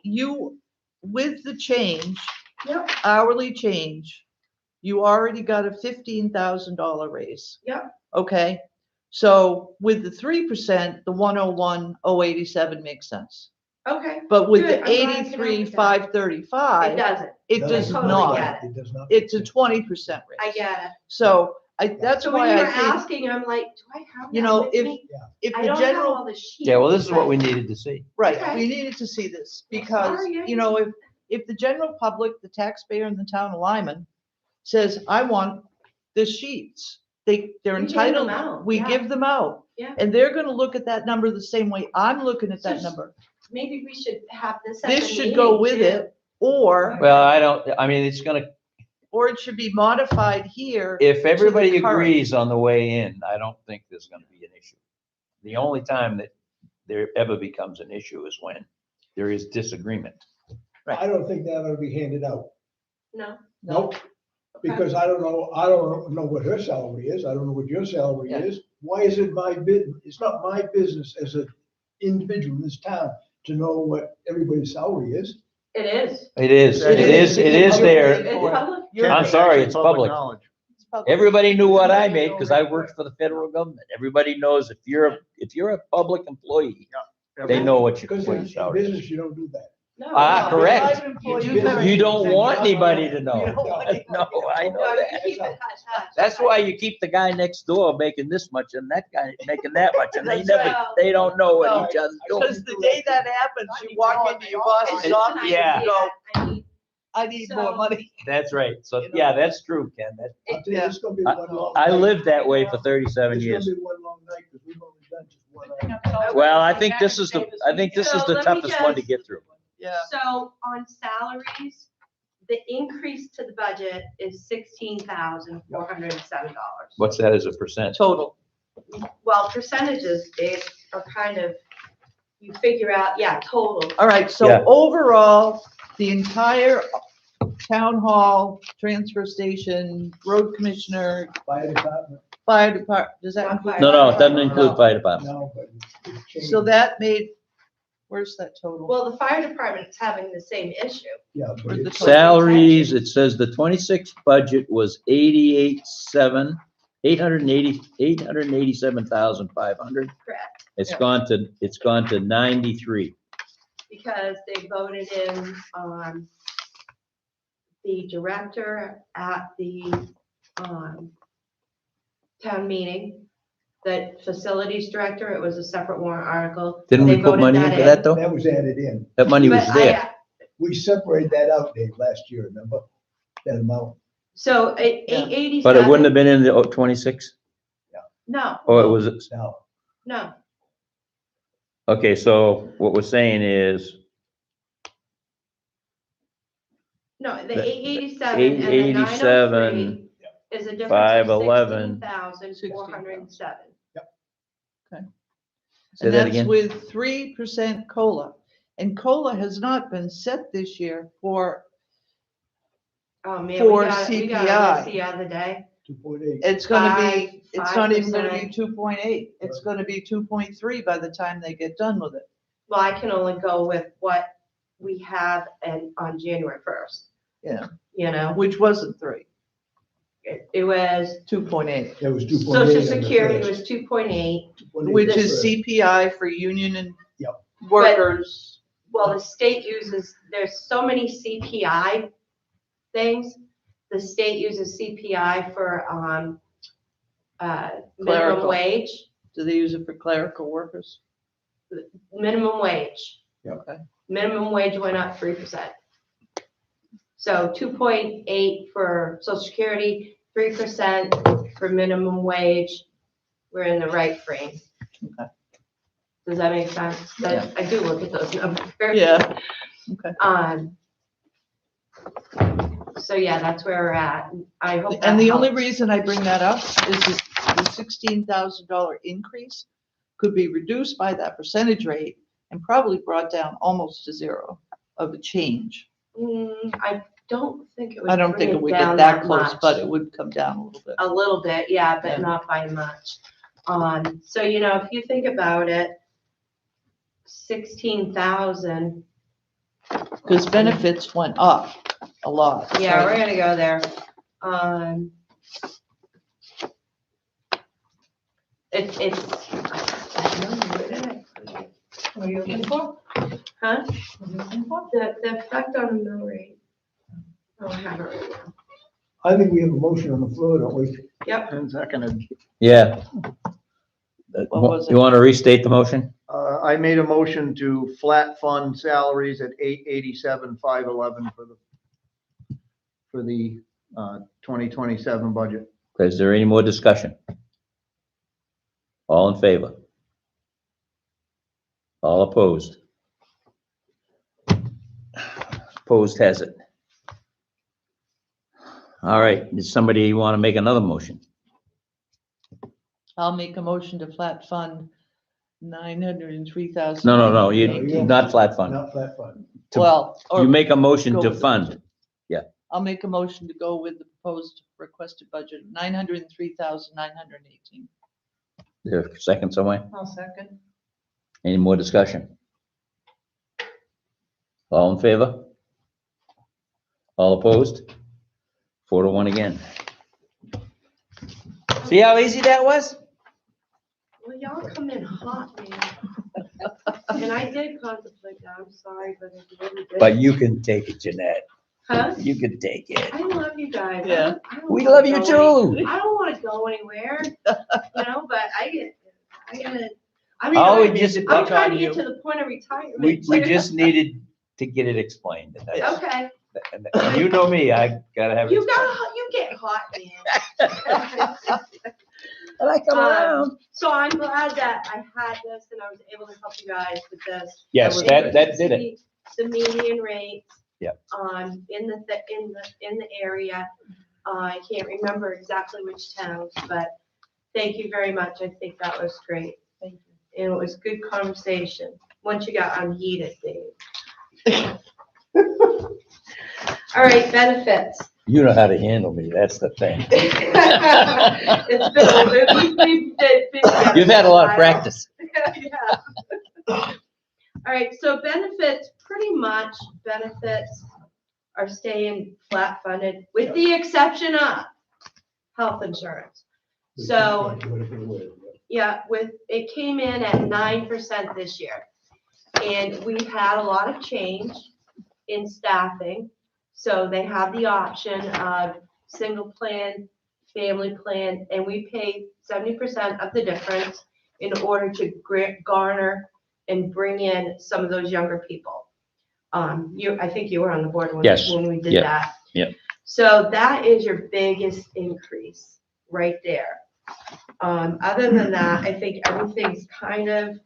You, with the change, Yep. hourly change, you already got a $15,000 raise. Yep. Okay, so with the 3%, the 101,087 makes sense. Okay, But with Good, the I'm glad I can help with that. 83,535, it doesn't. it No, does totally not. get It does not. It's a 20% raise. I get it. So that's So when why you were I think, asking, I'm like, do I have you that know, with if, me? if I the don't have general, all the sheets. Yeah, well, this is what but- we needed to see. right, Okay. we needed to see this Well, because, sorry, I you know, if the general public, the taxpayer in the town of Lyman says, I want the sheets, they're We give them entitled, out, we yeah. give them out. Yeah. And they're gonna look at that number the same way I'm looking at that So- number. Maybe we should have this at This the should go meeting, with too. it, or, Well, I mean, it's gonna, or it should be modified here. if everybody current. agrees on the way in, I don't think there's gonna be an issue. The only time that there ever becomes an issue is when there is disagreement. I don't think that ought to be handed out. No, No, Because I don't know what her salary is. I don't know what your salary Yeah. is. Why is it my business? It's not my business as an individual in this town to know what everybody's salary is. it is. It is there. It's public. You're- I'm sorry, it's public. knowledge. it's public. Everybody knew what I made because I worked for the federal government. Everybody knows if you're a public employee, they know what your Because what your in salary is. business, you don't do that. No, Ah, no. correct. Private employees You are- You don't want anybody to You know. don't want anybody No, I No, know you that. keep it hush hush. That's why you keep the guy next door making this much and that guy making that much, and they That's never, right. they don't know what each other's doing. Because the day that happens, you walk into your boss's And- office and yeah. you go, I need- I need So- more money. That's right. So, You know? yeah, that's true, Ken. That, I'll tell you, it's gonna be I- one long. I night. lived that way for 37 It's years. gonna be one long night because we've only done just one item. Well, I think this is the So let me toughest one to just- get through. Yeah. So on salaries, the increase to the budget is $16,407. What's that as a percent? Total. Well, percentages, Dave, are kind of, you figure out, yeah, total. All right, so Yeah. overall, the entire town hall, transfer station, road commissioner, Fire department, fire department, does that Not include? fire No, it doesn't include fire department. no, but it's changed. So that made, where's that total? Well, the fire department's having the same issue. Yeah, but Where's the it's- total? Salaries, it says the 26 budget was 887,500. Correct. It's Yeah. gone to 93. Because they voted in on the director at the, town meeting, the facilities director, it was a separate warrant article. Didn't They we put voted money that into in. that though? That was added in. That money was But there. We separated that out, Dave, last year, remember? That amount. So at Yeah. 887. But it wouldn't have been in the 26? No, Or it was, Now, no, okay, so what we're saying is no, the The 887 and the 887, 903 is a difference of 511. 16,407. say And that that's again? with 3% COLA. And COLA has not been set this year for, Oh, man, For we got a CPI. list the other day. 2.8. it's gonna be, Five- it's not even gonna be 5%. 2.8. It's gonna be 2.3 by the time they get done with it. Well, I can only go with what we have on January 1st. Yeah. You know, Which wasn't 3, it was, 2.8, That was 2.8. Social on the Security first. was 2.8. 2.8 which on the is first. CPI for union and Yep. workers. Well, the state uses, there's so many CPI things. The state uses CPI for, minimum Clerical. wage, Do they use it for clerical workers? minimum wage. Okay. Minimum wage went up 3%. So 2.8 for social security, 3% for minimum wage. We're in the right frame. Okay. Does that make sense? Yeah. I do look at those numbers. Yeah. So yeah, that's where we're at. I hope that And the only helps. reason I bring that up is that the $16,000 increase could be reduced by that percentage rate and probably brought down almost to zero of a change. I don't think it would. I don't bring think it would down get that close, much. but it would come down a little bit. A little bit, yeah, but Yeah. not by much. So, you know, if you think about it, 16,000, Because benefits went up a lot. yeah, we're gonna go there. It's, I don't know, where did I put it? What are you looking for? Huh? What are you looking for? The effect on the mill rate. Oh, I have it right now. I think we have a motion on the floor, don't we? Yep, And seconded. Yeah. What was You it? want to restate the motion? I made a motion to flat fund salaries at 887, 511 for the 2027 budget. Is there any more discussion? All in favor? All opposed? Opposed has it. All right, does somebody want to make another motion? I'll make a motion to flat fund 903,000. No, you, not flat fund. Not flat fund. To- Well, You or make a motion go to with the fund. budget. I'll make a motion to go with the proposed requested budget, 903,918. There a second somewhere? I'll second. Any more discussion? All in favor? All opposed? 4-1 again. See how easy that was? well, y'all come in hot, man. And I did contemplate that, I'm sorry, but it really did. But you can take it, Jeanette. Huh? You can take it. I love you guys. Yeah. I don't We wanna love you go too. I don't wanna go anywhere, but I gotta, I Oh, we mean, just, I'm trying to get to the point of retirement. we too. just needed to get it explained. And that's- Okay, and you know me, I gotta have it. you get hot, man. And I come around. So I'm glad that I had this and I was able to help you guys with this. Yes, I was that able did to it. see The median rates. Yep. In the area. I can't remember exactly which towns, but thank you very much. I think that was great. Thank you. And it was good conversation, once you got unheated, Dave. All right, benefits. You know how to handle me, that's the thing. It's been. You've had a lot of practice. Yeah. All right, so benefits, pretty much benefits are staying flat funded with the exception of health insurance. So, yeah, it came in at 9% this year. And we've had a lot of change in staffing. So they have the option of single plan, family plan, and we pay 70% of the difference in order to garner and bring in some of those younger people. I think you were on the board Yes. when we did Yep. that. Yep. So that is your biggest increase right there. Other than that, I think everything's kind of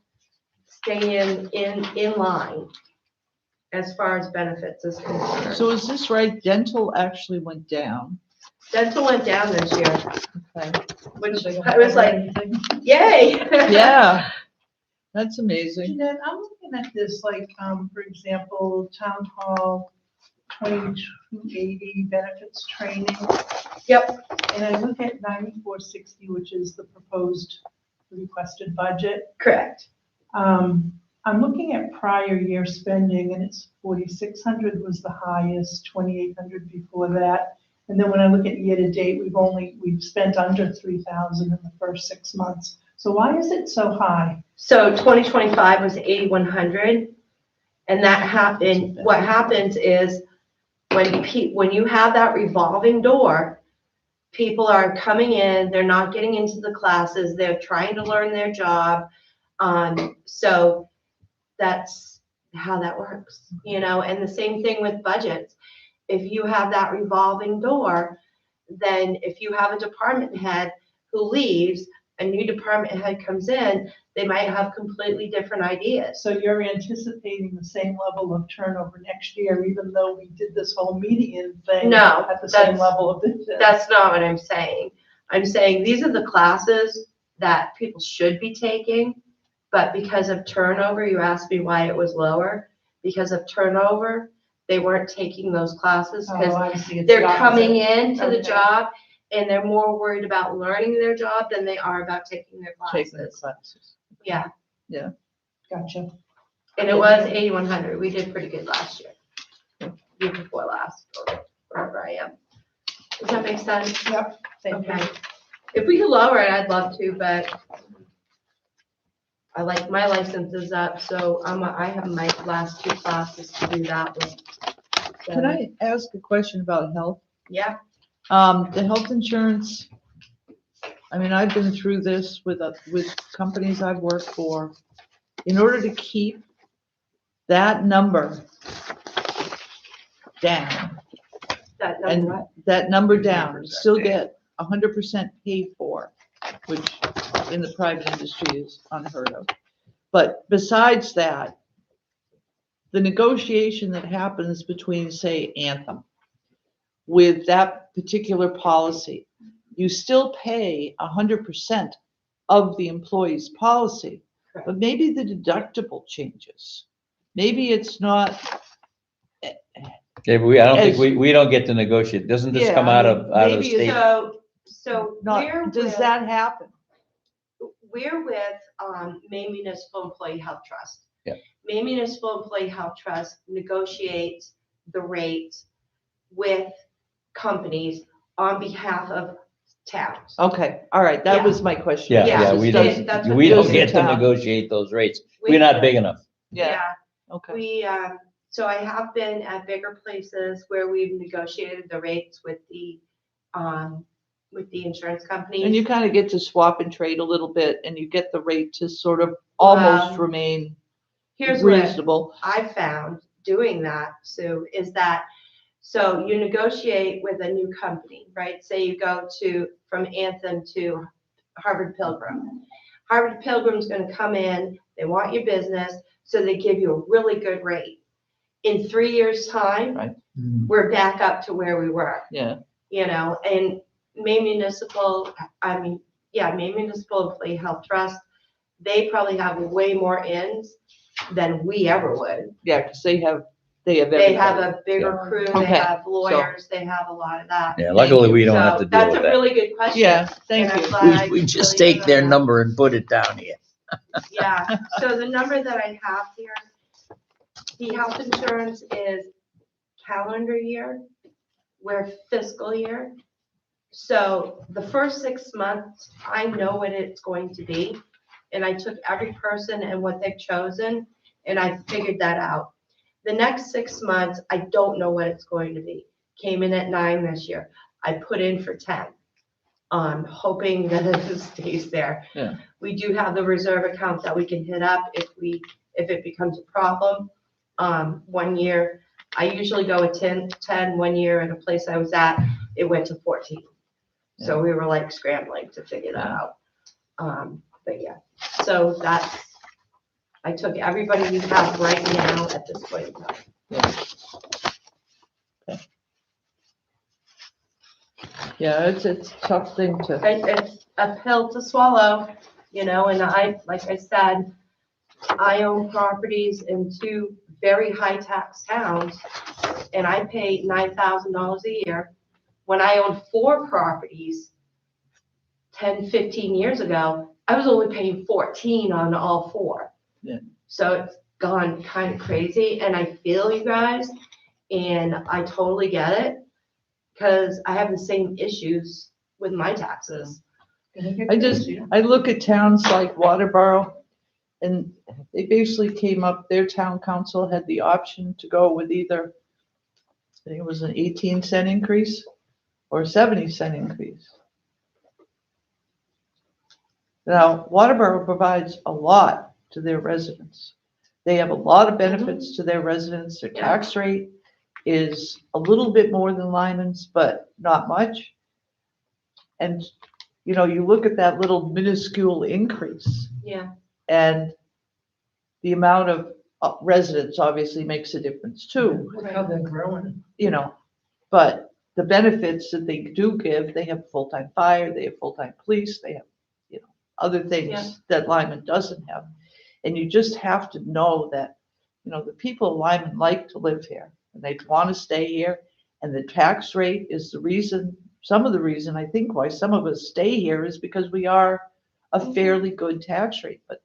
staying in line as far as benefits is concerned. So is this right? Dental actually went down. Dental went down this year, Okay. which I was like, yay. Yeah, that's amazing. Jeanette, I'm looking at this, like, for example, town hall 2280 benefits training. Yep. And I look at 9460, which is the proposed requested budget. Correct. I'm looking at prior year spending and it's 4,600 was the highest, 2,800 before that. And then when I look at year to date, we've spent under 3,000 in the first 6 months. So why is it so high? So 2025 was 8,100. And that happened, what happens is when you have that revolving door, people are coming in, they're not getting into the classes, they're trying to learn their job. So that's how that works, and the same thing with budgets. If you have that revolving door, then if you have a department head who leaves, a new department head comes in, they might have completely different ideas. So you're anticipating the same level of turnover next year, even though we did this whole median thing? No, At the same that's- level of this? That's not what I'm saying. I'm saying these are the classes that people should be taking, but because of turnover, you asked me why it was lower. Because of turnover, they weren't taking those classes Oh, because I see. It's they're the opposite. coming into the Okay. job and they're more worried about learning their job than they are about taking their Taking the classes. classes. Yeah, Gotcha. and it was 8,100. We did pretty good last year. Year before last, or wherever I am. Does that make sense? Yep. Okay. If we could lower it, I'd love to, but I like, my license is up, so I have my last 2 classes to do that with. So, Can I ask a question about health? Yeah, The health insurance, I mean, I've been through this with companies I've worked for. In order to keep that number down, that and number, that number down, 100% still paid. get 100% paid for, which in the private industry is unheard of. But besides that, the negotiation that happens between, say, Anthem with that particular policy, you still pay 100% of the employee's policy, but maybe the deductible changes. Maybe it's not. Okay, but I don't think As- we don't get to negotiate. Doesn't this Yeah, come I out mean, of maybe state? it's so we're not, does with, that happen? we're with, Maine Municipal Employee Health Trust. Yeah. Maine Municipal Employee Health Trust negotiates the rates with companies on behalf of towns. Okay, all right, that Yeah. was my question. Yeah, Yeah, yeah, Just we does- don't- that's what we it don't is. get to Town. negotiate those rates. We- We're not big enough. Yeah, okay. We, so I have been at bigger places where we've negotiated the rates with the insurance companies. And you kind of get to swap and trade a little bit, and you get the rate to sort of almost Well, remain Here's what reasonable. I found doing that, Sue, is that, so you negotiate with a new company, right? Say you go from Anthem to Harvard Pilgrim. Harvard Pilgrim's gonna come in, they want your business, so they give you a really good rate. In 3 years' time, Right. we're back up to where we were. Yeah, And Maine Municipal Employee Health Trust, they probably have way more ins than we ever would. yeah, because they have They everything. have a bigger crew, they Okay, have lawyers, they have a lot of that. Yeah, luckily we don't have to So deal that's with a that. really good question. Yeah, thank and I'm you. glad I We could just fill you take in their on that. number and put it down here. Yeah, so the number that I have here, the health insurance is calendar year, we're fiscal year. So the first 6 months, I know what it's going to be. And I took every person and what they've chosen, and I figured that out. The next 6 months, I don't know what it's going to be. Came in at 9 this year. I put in for 10. Hoping that it stays there. Yeah. We do have the reserve account that we can hit up if it becomes a problem. 1 year, I usually go with 10. 1 year in a place I was at, it went to 14. So we were like scrambling to figure that out. But yeah, so I took everybody we have right now at this point in time. Yeah, it's a tough thing to, It's a pill to swallow, and like I said, I own properties in 2 very high tax towns, and I pay $9,000 a year. When I owned 4 properties 10, 15 years ago, I was only paying 14 on all 4. Yeah. So it's gone kind of crazy, and I feel you guys, and I totally get it, because I have the same issues with my taxes. I look at towns like Waterboro, and they basically came up, their town council had the option to go with either, I think it was an 18-cent increase or a 70-cent increase. Now, Waterboro provides a lot to their residents. They have a lot of benefits to their residents. Their tax rate is a little bit more than Lyman's, but not much. And, you look at that little minuscule increase, Yeah, and the amount of residents obviously makes a difference too, Look how they're growing. but the benefits that they do give, they have full-time fire, they have full-time police, they have, other Yeah. things that Lyman doesn't have. And you just have to know that, the people of Lyman like to live here, and they want to stay here, and the tax rate is some of the reason I think why some of us stay here is because we are a fairly good tax rate, but,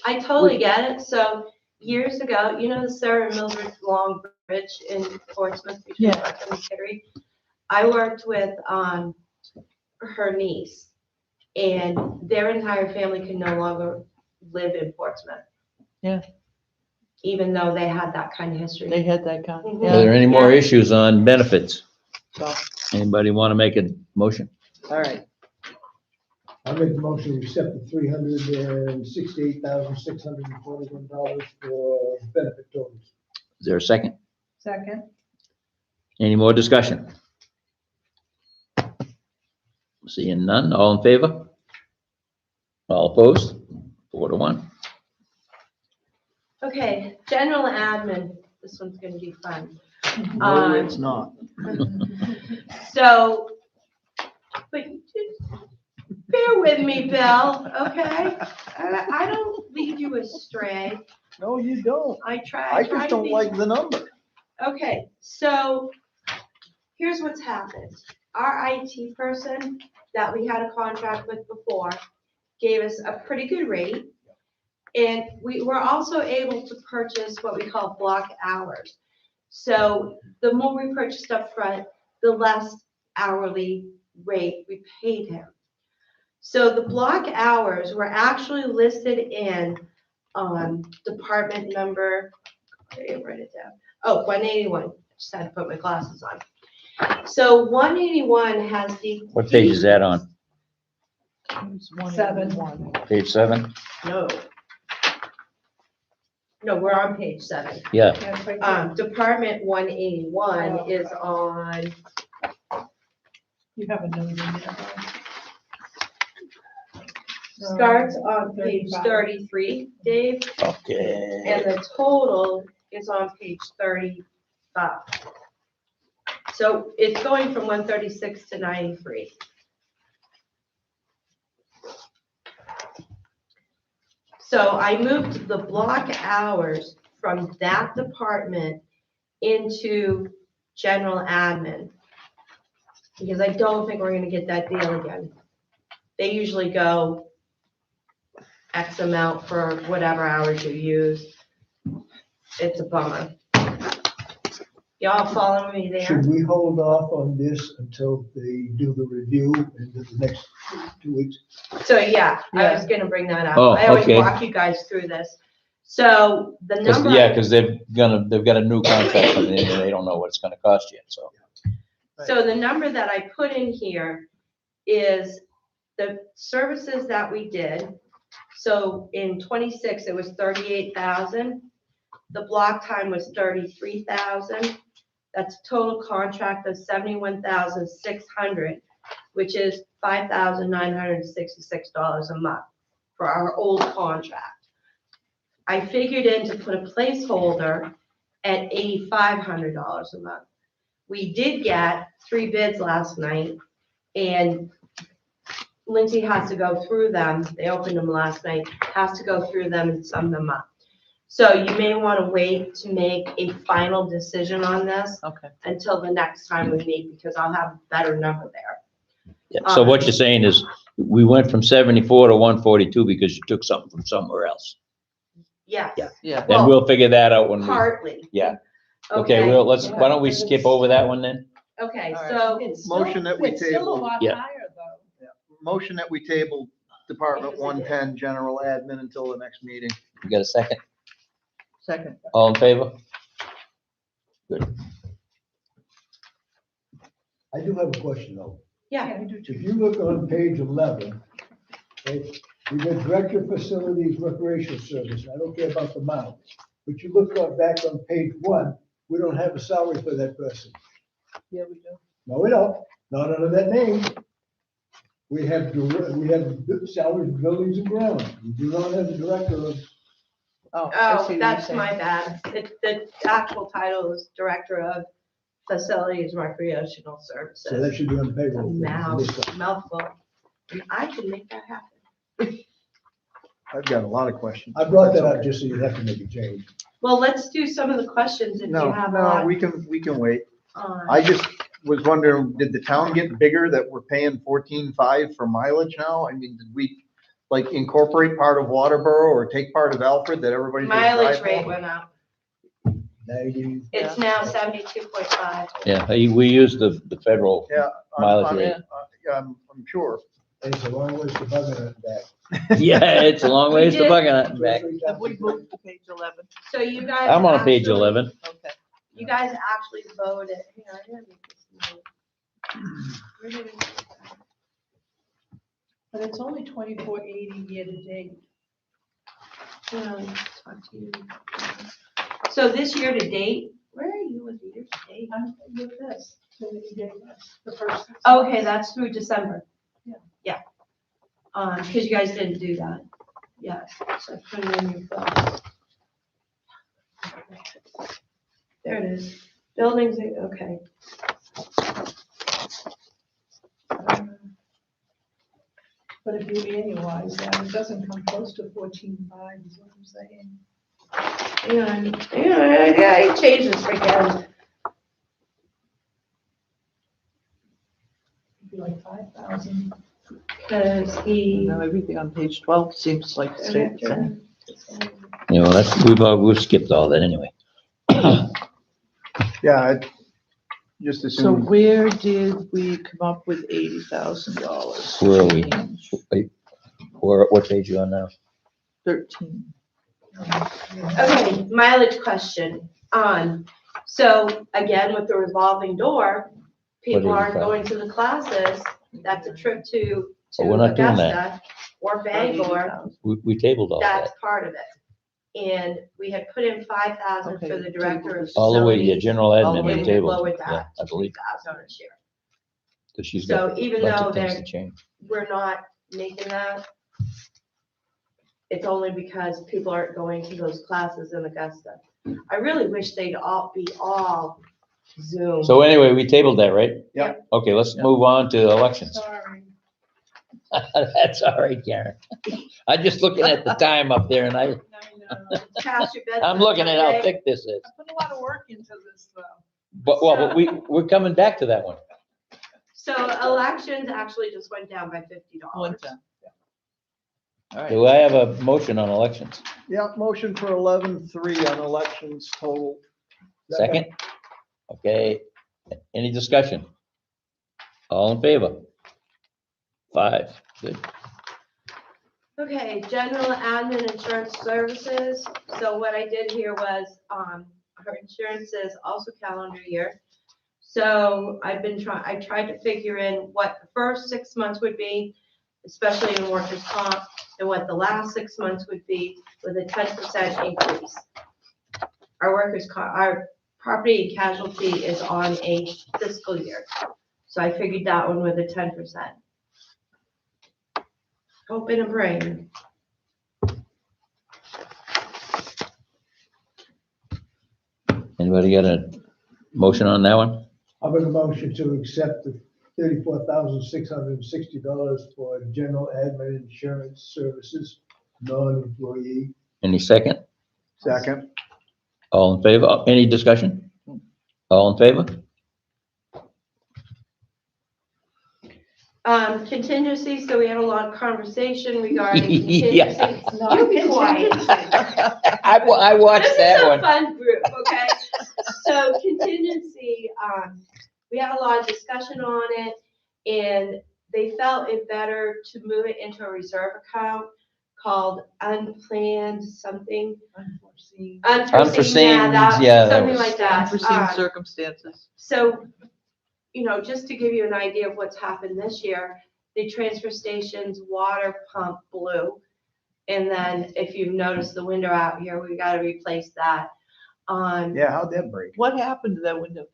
I totally get it. So years ago, the Sarah Mildred Long Bridge in Portsmouth between Yeah. Buckham and Kittery. I worked with, her niece, and their entire family can no longer live in Portsmouth. Yeah. Even though they had that kind of history. They had that kind, Mhm. Are yeah, there any more Yeah. issues on benefits? so, Anybody want to make a motion? all right. I make the motion to accept the $368,641 for benefit totals. Is there a second? Second. Any more discussion? Seeing none, all in favor? All opposed? 4-1. Okay, general admin, this one's gonna be fun. No, it's not. So, but just bear with me, Bill, okay? I don't lead you astray. No, you don't. I try. I try just to don't be- like the number. Okay, so here's what's happened. Our IT person that we had a contract with before gave us a pretty good rate. And we were also able to purchase what we call block hours. So the more we purchased up front, the less hourly rate we paid him. So the block hours were actually listed in department number, I didn't write it down. Oh, 181. Just had to put my glasses on. So 181 has the. What page is that on? It's 7. 181. Page 7? No. No, we're on page 7. Yeah, Yeah, it's right there. Department 181 Oh, is okay. on, You have a note in there. starts on page 35. 33, Dave, okay. and the total is on page 35. So it's going from 136 to 93. So I moved the block hours from that department into general admin. Because I don't think we're gonna get that deal again. They usually go X amount for whatever hours you use. It's a bummer. Y'all following me there? Should we hold off on this until they do the review in the next 2 weeks? So, yeah, I was gonna bring that up. Oh, I always okay. walk you guys through this. So the number. Yeah, because they've got a new contract coming in and they don't know what it's gonna cost yet, so. So the number that I put in here is the services that we did. So in 26, it was 38,000. The block time was 33,000. That's a total contract of 71,600, which is $5,966 a month for our old contract. I figured in to put a placeholder at $8,500 a month. We did get 3 bids last night, and Lindsay has to go through them. They opened them last night, has to go through them and sum them up. So you may want to wait to make a final decision on this Okay. until the next time we meet, because I'll have a better number there. Yeah, so what you're saying is, we went from 74 to 142 because you took something from somewhere else. Yes, Yeah. And we'll figure that out when we, partly. yeah. Okay, well, why don't we skip over that one then? Okay, All right. so, It's Motion that we it's still a table. lot Yeah. higher, though. Motion that we table Department 110, general admin until the next meeting. You got a second? Second. All in favor? Good. I do have a question though. yeah, I do too. If you look on page 11, okay, we got Director of Facilities Recreation Service. I don't care about the amount. But you look back on page 1, we don't have a salary for that person. Yeah, we do. No, we don't. Not under that name. We have salaries, buildings and grounds. We do not have the director of, Oh, I see oh, what you're that's saying. my bad. The actual title is Director of Facilities Recreational so Services. that should be on the It's a payroll. for this one. mouthful. I can make that happen. I've got a lot of questions. I brought that up just so you have to make a change. Well, let's do some of the questions if you No, have a no, lot. we can wait. on. I just was wondering, did the town get bigger that we're paying 14.5 for mileage now? I mean, did we like incorporate part of Waterboro or take part of Alfred that everybody's. gonna Mileage drive rate more? went up. 90. It's now 72.5. Yeah, we use the federal, Yeah. Mileage I'm- rate. Yeah, I'm sure. It's a long ways to Bucking it back. yeah, it's a long ways to did- Bucking it back. Have we moved to page 11? So you guys. I'm on page actually- 11. Okay. You guys actually voted, hang on, I gotta make this note. Where did it go? But it's only 2480 year to date. Talk to you. So this year to date, where are you with year to date? I'm with this, so that you gave us the first. 6 Okay, months. that's through December. Yeah. Yeah. Because you guys didn't do that. Yeah, so I put it in your phone. There it is. Buildings, okay. But if you annualize that, it doesn't come close to 14.5, is what I'm saying. Yeah, I changed this again. It'd be like 5,000. Because he. Now everything on page 12 seems like the same thing. You know, we've skipped all that anyway. Yeah, just So assume, where did we come up with $80,000? Where are we? Wait, what page you on now? 13. Okay, mileage question. So again, with the revolving door, people What aren't 85? going to the classes. That's a trip to But we're not doing that. Augusta or Bangor. We tabled all That's that. part of it. And we had put in 5,000 for Okay, the director of All the way, yeah, facilities. general All the admin, way we And we tabled. lowered Yeah, that I to believe, 2,000 this year. because she's So got even lots though of things they're, to change. we're not making that, it's only because people aren't going to those classes in Augusta. I really wish they'd all be Zoom. So anyway, we tabled that, right? Yep. Okay, let's Yep. move on to elections. Sorry. That's all right, Karen. I'm just looking at the time up there and I know. Past your bedtime, I'm looking at how okay? thick this is. I put a lot of work into this, though. But we're coming back to that one. So elections actually just went down by $50. One time. All right. Do I have a motion on elections? yeah, motion for 11-3 on elections total. Second? Okay, any discussion? All in favor? 5, good. Okay, general admin insurance services. So what I did here was, her insurance is also calendar year. So I tried to figure in what the first 6 months would be, especially in workers' comp, and what the last 6 months would be with a 10% increase. Our property and casualty is on a fiscal year. So I figured that one with a 10%. Hoping and praying. Anybody got a motion on that one? I'll make a motion to accept the $34,660 for general admin insurance services, non-employee. Any second? Second, All in favor? Any discussion? All in favor? Contingency, so we had a lot of conversation regarding Yeah. contingency. You be quiet. I watched that This is a one. fun group, okay? So contingency, we had a lot of discussion on it, and they felt it better to move it into a reserve account called unplanned something. Unforeseen. Unforeseen, That something was- like that. Unforeseen circumstances. So, just to give you an idea of what's happened this year, the transfer station's water pump blew. And then if you've noticed the window out here, we gotta replace that. yeah, how'd that break? What happened to that window?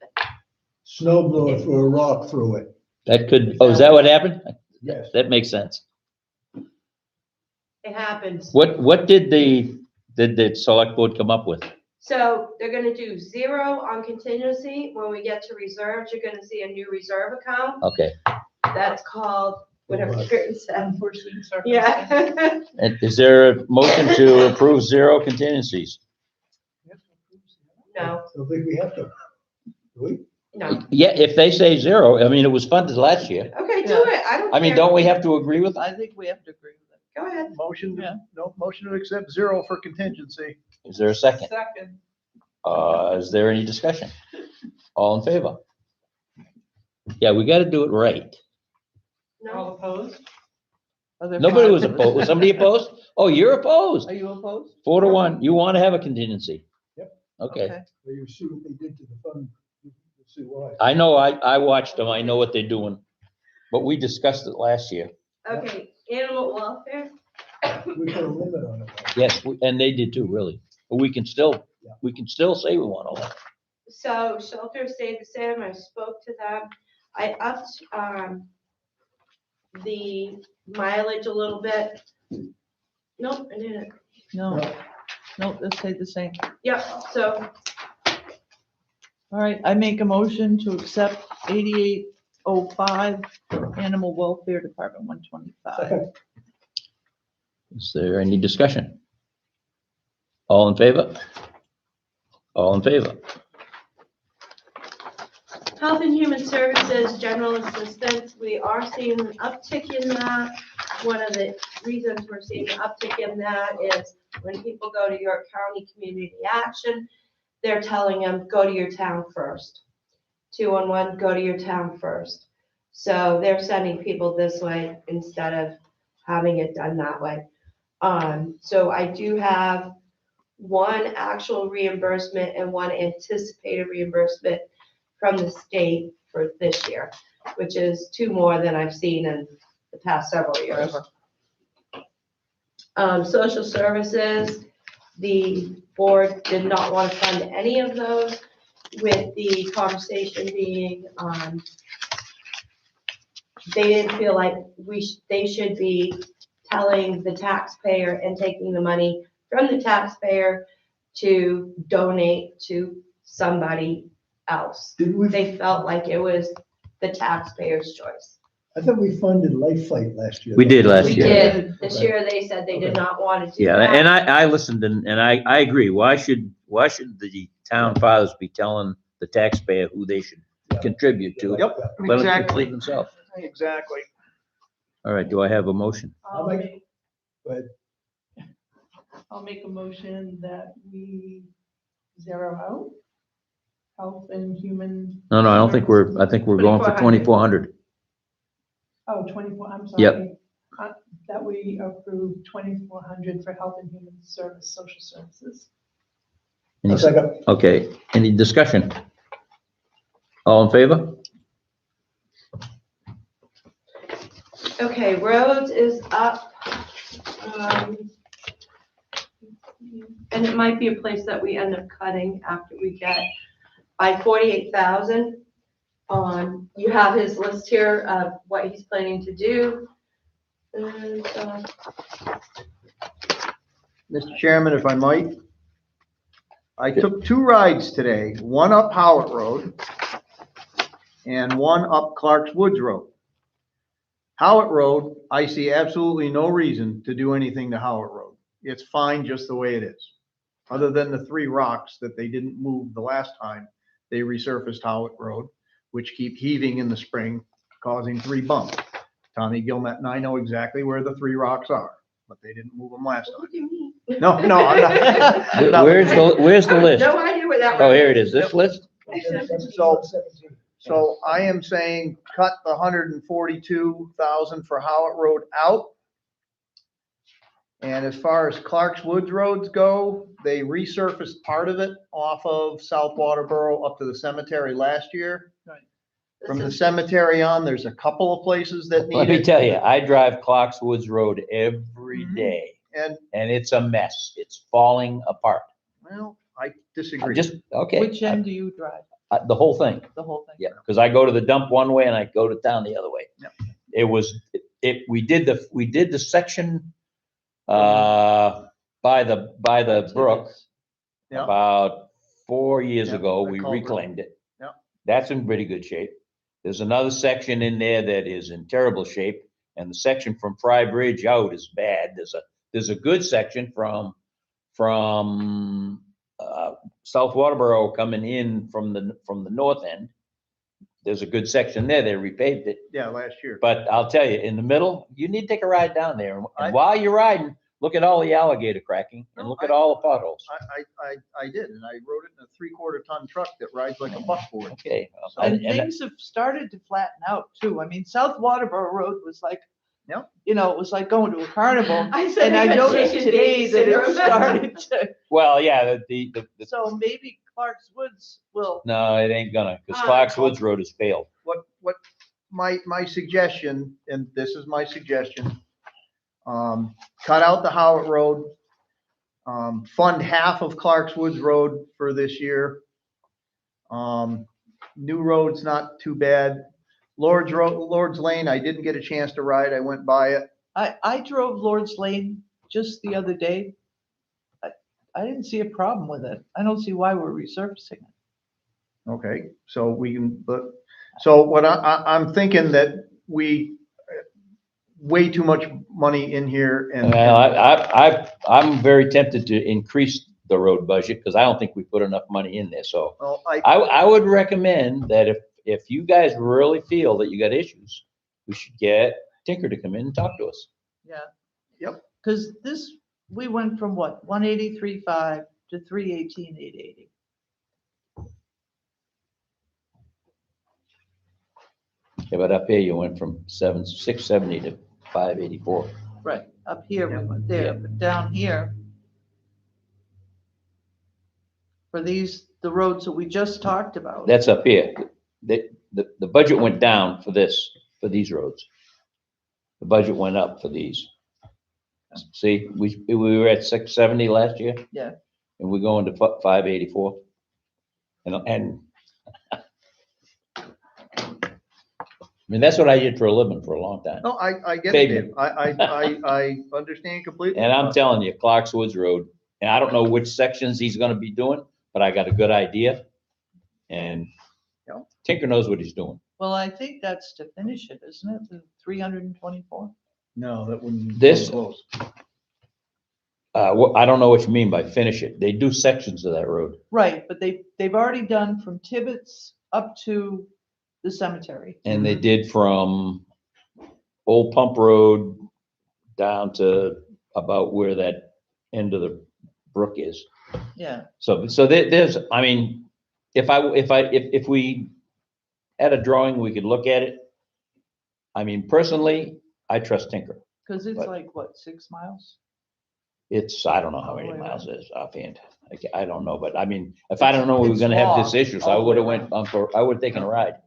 Snow blower threw a rock through it. That could, oh, is that what happened? Yes. That makes sense. It happens. What did the select board come up with? So they're gonna do 0 on contingency. When we get to reserves, you're gonna see a new reserve account. Okay, That's called whatever Karen said. Unforeseen circumstances. Yeah. and is there a motion to approve 0 contingencies? No, Don't think we have to. Do we? no. Yeah, if they say 0, I mean, it was funded last year. Okay, do it. I don't I mean, care. don't we have to agree with that? I think we have to agree with it. Go ahead. Motion, Yeah. no, motion to accept 0 for contingency. Is there a second? Second. Is there any discussion? All in favor? Yeah, we gotta do it right. No, opposed? Are there Nobody five? was opposed. Was somebody opposed? Oh, you're opposed. Are you opposed? 4-1. You want to have a contingency? Yep. Okay. Well, you see what they did to the fund, you see why. I know, I watched them. I know what they're doing. But we discussed it last year. okay, animal welfare, We put a limit on it. Yes, and they did too, really. But we can still say we want to. so shelter stayed the same, I spoke to them. I upped, the mileage a little bit. Nope, I didn't. No, no, they stayed the same. Yep, so, All right, I make a motion to accept 8805, Animal Welfare Department 125. Is there any discussion? All in favor? All in favor? Health and Human Services, General Assistance, we are seeing an uptick in that. One of the reasons we're seeing an uptick in that is when people go to York County Community Action, they're telling them, go to your town first. 211, go to your town first. So they're sending people this way instead of having it done that way. So I do have one actual reimbursement and one anticipated reimbursement from the state for this year, which is 2 more than I've seen in the past several years. Social services, the board did not want to fund any of those, with the conversation being, they didn't feel like they should be telling the taxpayer and taking the money from the taxpayer to donate to somebody else. Didn't we, They felt like it was the taxpayer's choice. I thought we funded Life Flight last year. We did last We year. did. This year, they said they did not want to do Yeah, that. and I listened and I agree. Why should the town fathers be telling the taxpayer who they should contribute to? Yep, Let them exactly, complete themselves. exactly. All right, do I have a motion? I'll make, But I'll make a motion that we zero out health and human. No, I don't think I think we're going for 2,400. Oh, 24, I'm sorry. Yep. That we approve 2,400 for health and human service, social services. Any- a second, Okay, any discussion? All in favor? Okay, roads is up. And it might be a place that we end up cutting after we get by 48,000. You have his list here of what he's planning to do. And, Mr. Chairman, if I might, I took 2 rides today, one up Howard Road and one up Clark's Woods Road. Howard Road, I see absolutely no reason to do anything to Howard Road. It's fine just the way it is. Other than the 3 rocks that they didn't move the last time they resurfaced Howard Road, which keep heaving in the spring, causing 3 bumps. Tommy Gilmet and I know exactly where the 3 rocks are, but they didn't move them last time. what do you mean? No, I'm not. Where's the list? No idea where that. Oh, here it is, this list? So I am saying cut the 142,000 for Howard Road out. And as far as Clark's Woods roads go, they resurfaced part of it off of South Waterboro up to the cemetery last year. From the cemetery on, there's a couple of places that Let need me it. tell you, I drive Clark's Woods Road every Mhm. day And, and it's a mess. It's falling apart. well, I I disagree. just, okay. Which end do you drive? The whole thing. The whole thing? Yeah, because I go to the dump one way and I go to town the other way. Yep. We did the section, by the brook Yeah. about 4 years Yep, ago. the We culvert. reclaimed it. Yep. That's in pretty good shape. There's another section in there that is in terrible shape, and the section from Fry Bridge out is bad. There's a good section from South Waterboro coming in from the north end. There's a good section there. They repaved it. Yeah, last year. But I'll tell you, in the middle, you need to take a ride down there. I- And while you're riding, look at all the alligator cracking and No, look at all the potholes. I did, and I rode it in a 3/4 ton truck that rides like a buckboard. Okay. So- And and- things have started to flatten out too. I mean, South Waterboro Road was like, Yep. you know, it was like going to a carnival. I said And I I got noticed Jason today Davis that it syndrome. started to, Well, yeah, so maybe Clark's Woods will, no, it ain't gonna, because Uh, Clark's Woods Road has failed. What my suggestion, and this is my suggestion, cut out the Howard Road, fund half of Clark's Woods Road for this year. New road's not too bad. Lord's Lane, I didn't get a chance to ride. I went by it. I drove Lord's Lane just the other day. I didn't see a problem with it. I don't see why we're resurfacing it. Okay, so we can, but, so what I'm thinking that we, way too much money in here and. Well, I'm very tempted to increase the road budget because I don't think we put enough money in there. So Well, I would recommend that if you guys really feel that you got issues, we should get Tinker to come in and talk to us. Yeah. Yep. Because this, we went from what, 183.5 to 318,880. Yeah, but up here you went from 670 to 584. Right, up here we Yeah. went there, but down here, for these, the roads that we just talked about. That's up here. The budget went down for for these roads. The budget went up for these. See, we were at 670 last year. Yeah. And we're going to 584. And I mean, that's what I did for a living for a long time. No, I get it, Pavement. Dave. I understand completely. And I'm telling you, Clark's Woods Road, and I don't know which sections he's gonna be doing, but I got a good idea. And Yeah. Tinker knows what he's doing. Well, I think that's to finish it, isn't it? The 324? No, that wouldn't. come This- close. I don't know what you mean by finish it. They do sections of that road. Right, but they've already done from Tibbetts up to the cemetery. And they did from Old Pump Road down to about where that end of the brook is. Yeah, So there's, I mean, if we had a drawing, we could look at it. I mean, personally, I trust Tinker. because it's But- like, what, 6 miles? I don't know how All the many way miles around. it is offhand. I don't know, but I mean, if I don't know we were It's gonna have this long, issue, so I all the would have way went I would have taken a ride.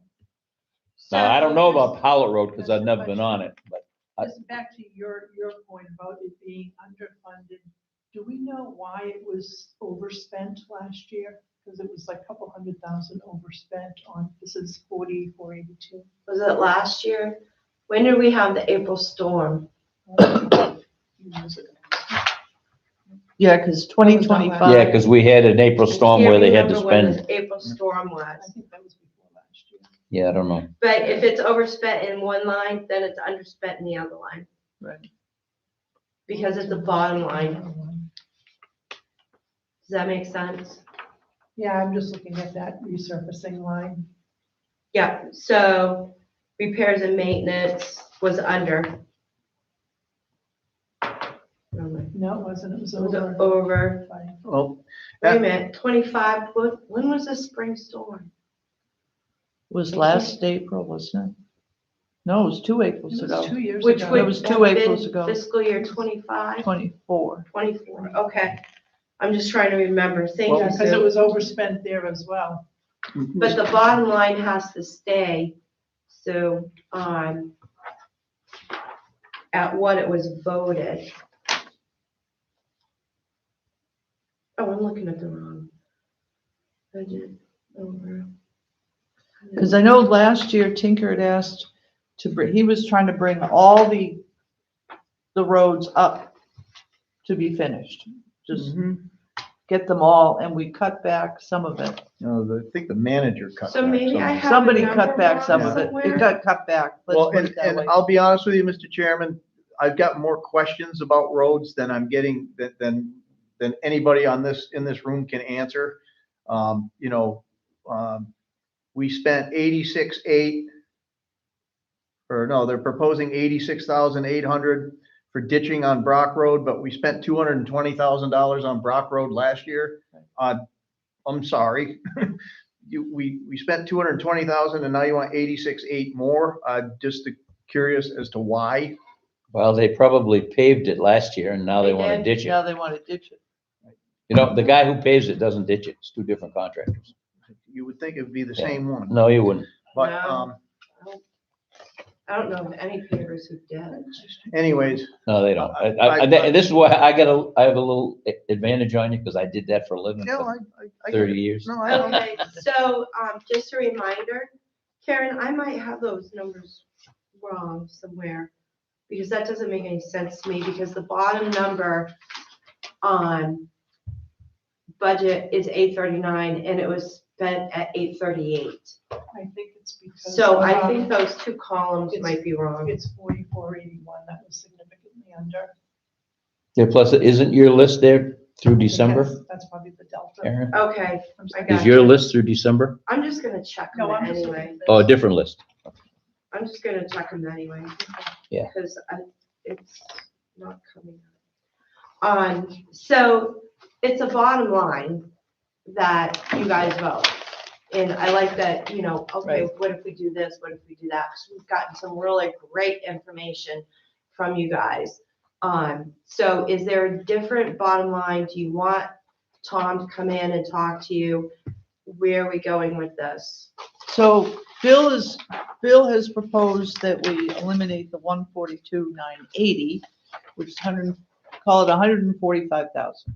Now, I don't know about Howlett Road because I've never been on it, but Just back to your point about it being underfunded, do we know why it was overspent last year? Because it was like a couple 100,000 overspent on, this is 482. Was it last year? When did we have the April storm? Yeah, because 2025. yeah, because we had an April storm Can't where they had to remember when spend, the April storm I was. think that was before last year. yeah, I don't know. But if it's overspent in one line, then it's underspent in the other line, Right. because it's the bottom line. Does that make sense? Yeah, I'm just looking at that resurfacing line. Yeah, so repairs and maintenance was under. No, it wasn't, it was Was it over. over? Well, Wait a minute, 25, when was the spring storm? Was last April, wasn't it? No, it was 2 Aprils It ago. was 2 years Which ago. would It was 2 have been Aprils ago. Fiscal year 25, 24. 24, okay. I'm just trying to remember, thank Well, you, Yeah, because it Sue. was overspent there as well. But the bottom line has to stay, so, at what it was voted. Oh, I'm looking at the wrong budget over. Because I know last year Tinker had asked he was trying to bring all the roads up to be finished. Just get them all, and we cut back some of it. No, I think the manager cut. So back maybe some of I it. have. Somebody a cut number back some of it. somewhere. It got cut back. Well, Let's put it that and way. I'll be honest with you, Mr. Chairman, I've got more questions about roads than I'm getting, than anybody in this room can answer. We spent 86.8, or no, they're proposing 86,800 for ditching on Brock Road, but we spent $220,000 on Brock Road last year. I'm sorry. We spent 220,000 and now you want 86.8 more. Just curious as to why. Well, they probably paved it last year and now they They want to did? ditch it. Now they want to ditch it. You know, the guy who paves it doesn't ditch it. It's two different contractors. You would think it would be the Yeah. same one, No, you wouldn't. but, No. I don't know of any pavers who did. anyways, No, they don't. I- This is why I have a little advantage on you because I did that for a living no, for I 30 years. No, I don't. Okay, so, just a reminder, Karen, I might have those numbers wrong somewhere, because that doesn't make any sense to me, because the bottom number on budget is 839, and it was spent at 838. I think it's because. So I think those two columns It's- might be wrong. It's 4481, that was significantly under. Yeah, plus, isn't your list there through December, That's probably the delta. Aaron? Okay, I'm I sorry. got Is your you. list through December? I'm just gonna check them No, I'm just looking anyway. at this. Oh, a different list. I'm just gonna check them anyway. Yeah. Because it's not coming up. So it's a bottom line that you guys vote. And I like that, okay, what if we do this, what if we do that? Because we've gotten some really great information from you guys. So is there a different bottom line? Do you want Tom to come in and talk to you? Where are we going with this? So Bill has proposed that we eliminate the 142,980, which is call it 145,000.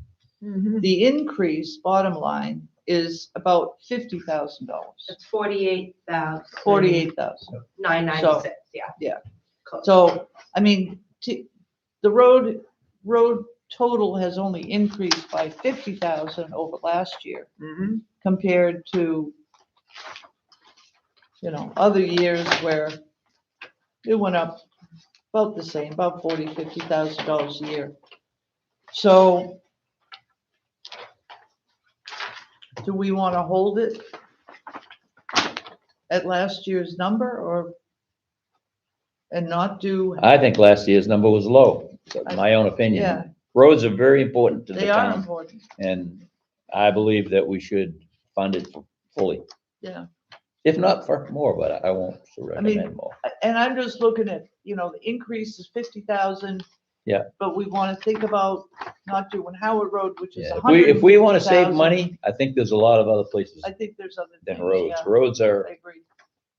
The increase, bottom line, is about $50,000, It's 48,000. 48,000. 996, yeah. Yeah. Close. So, I mean, the road total has only increased by 50,000 over last year Mhm. compared to, other years where it went up about the same, about $40,000-50,000 a year. So do we want to hold it at last year's number and not do? I think last year's number was low, my own opinion. Yeah, Roads are very important to the they are town, important. and I believe that we should fund it fully. Yeah. If not for more, but I won't recommend more. And I'm just looking at, the increase is 50,000. Yeah. But we want to think about not doing Howard Road, which is Yeah, if we want to save 150,000. money, I think there's a lot of other places I think there's other than things, roads. yeah, Roads I are agree.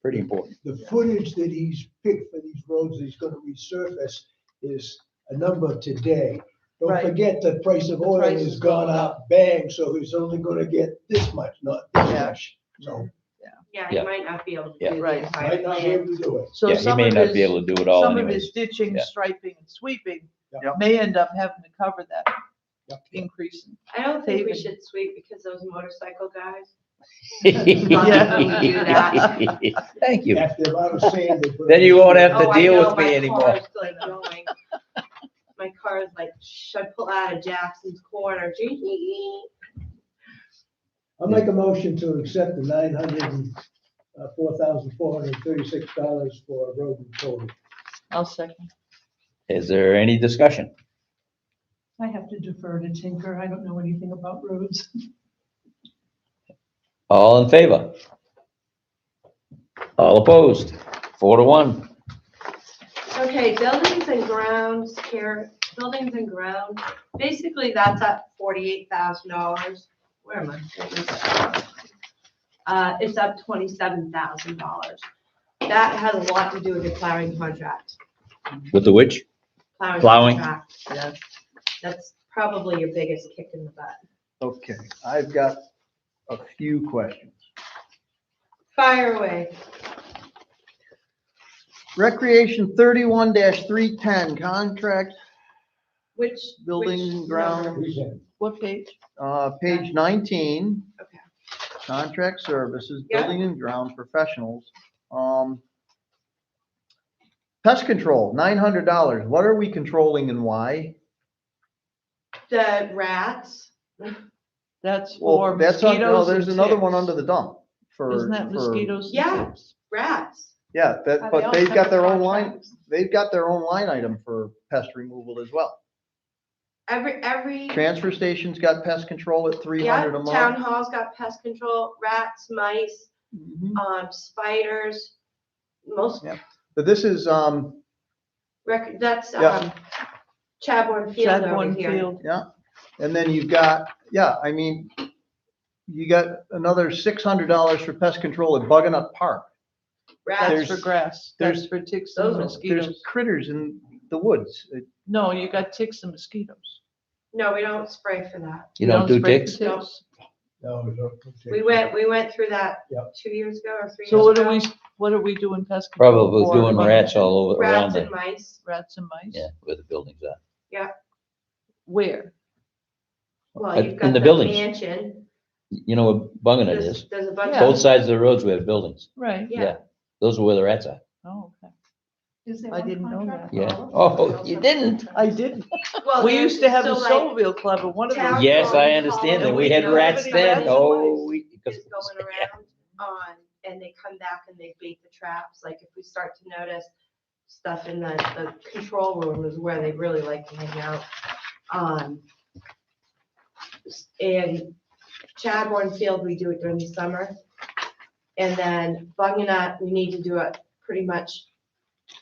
pretty important. The footage that he's picked for these roads he's gonna resurface is a number today. Don't Right. forget the price of oil price has has gone gone up, bang, so he's only gonna get this much, not this Yeah. much. So, Yeah, Yeah. you might not be able to Yeah. do the Right. entire might not be plan. able to do it. So Yeah, he some may of not his- be able to do it all Some of anyways. his ditching, Yeah. striping, and sweeping Yep. may end up having to cover that Yep. increase. I don't think we Paving. should sweep because those motorcycle guys. Thank you. After the amount of sand they put. Then you won't have to Oh, I deal know, with me my anymore. car's like going. My car is like, should pull out of Jackson's Corner. I'll make a motion to accept the $4,436 for road and total. I'll second. Is there any discussion? I have to defer to Tinker. I don't know anything about roads. All in favor? All opposed? 4-1. Okay, buildings and grounds, basically that's at $48,000. Where am I? It's up $27,000. That has a lot to do with the plowing contract. With the which? Plowing. Contract. Yeah. That's probably your biggest kick in the butt. Okay, I've got a few questions. Fire away. Recreation 31-310, contract, Which? building which and grounds. number? What page? Page 19. Okay. Contract services, Yeah. building and grounds professionals. Pest control, $900. What are we controlling and why? The rats. That's Well, for that's on, no, mosquitoes there's and another one ticks. under the dump for. Isn't that for- mosquitoes? and Yeah. ticks? Rats. Yeah, that, Are they but all they've got their separate own line, contracts? they've got their own line item for pest removal as well. Every, Transfer station's got pest control at 300 a yeah, town month. hall's got pest control, rats, mice, Mhm. spiders, most, Yeah. But this is, that's, Yeah. Chadbourne Field over Chadbourne here. Field. and then you've got, yeah, I mean, you got another $600 for pest control at Bugging Park. Rats, That's for grass. That's for ticks and those are- There's mosquitoes. critters in the woods. No, you got ticks and mosquitoes. no, we don't spray for that. You don't do spray for ticks? No. No, no, We went through that Yeah. 2 years ago or 3 years So ago. what are we doing pest control Probably for? doing rats all over, around Rats and the, mice. Rats and mice? yeah, where the buildings are. Where? Well, But you've in got the the buildings. mansion. You know what Bungin it There's is? there's a bunch Yeah. of. Both sides of the roads we have buildings. Right. Yeah. Those are where the rats are. Oh, okay. Is there I one didn't know contract that. for Yeah. all of them? Oh, you didn't? I didn't. Well, We there's- used to have the so, like, Soulville Club and one of town those. Yes, hall, I we understand call that. it, We had know, rats everybody then. rats Oh, is because. going around and they come back and they bait the traps. Like if we start to notice stuff in the control room is where they really like to hang out. In Chadbourne Field, we do it during the summer. And then Bunganut, we need to do it pretty much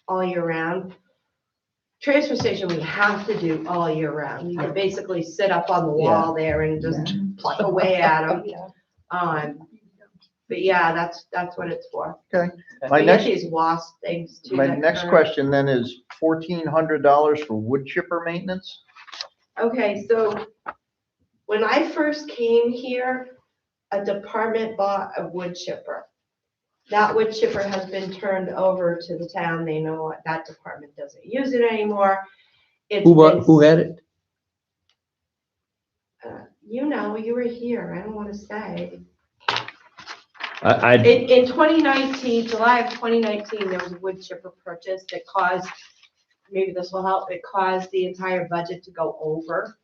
all year round. Transfer station, we have to do all year round. You can basically sit up on the wall there and just pluck away at them. But yeah, that's what it's for. My We get next, these wasp things too. my that next come. question then is $1,400 for wood chipper maintenance? Okay, so when I first came here, a department bought a wood chipper. That wood chipper has been turned over to the town. They know what that department doesn't use it anymore. It's been- Who had it? You know, you were here. I don't want to say. I, In 2019, July of 2019, there was a wood chipper purchase that caused, maybe this will help, it caused the entire budget to go over.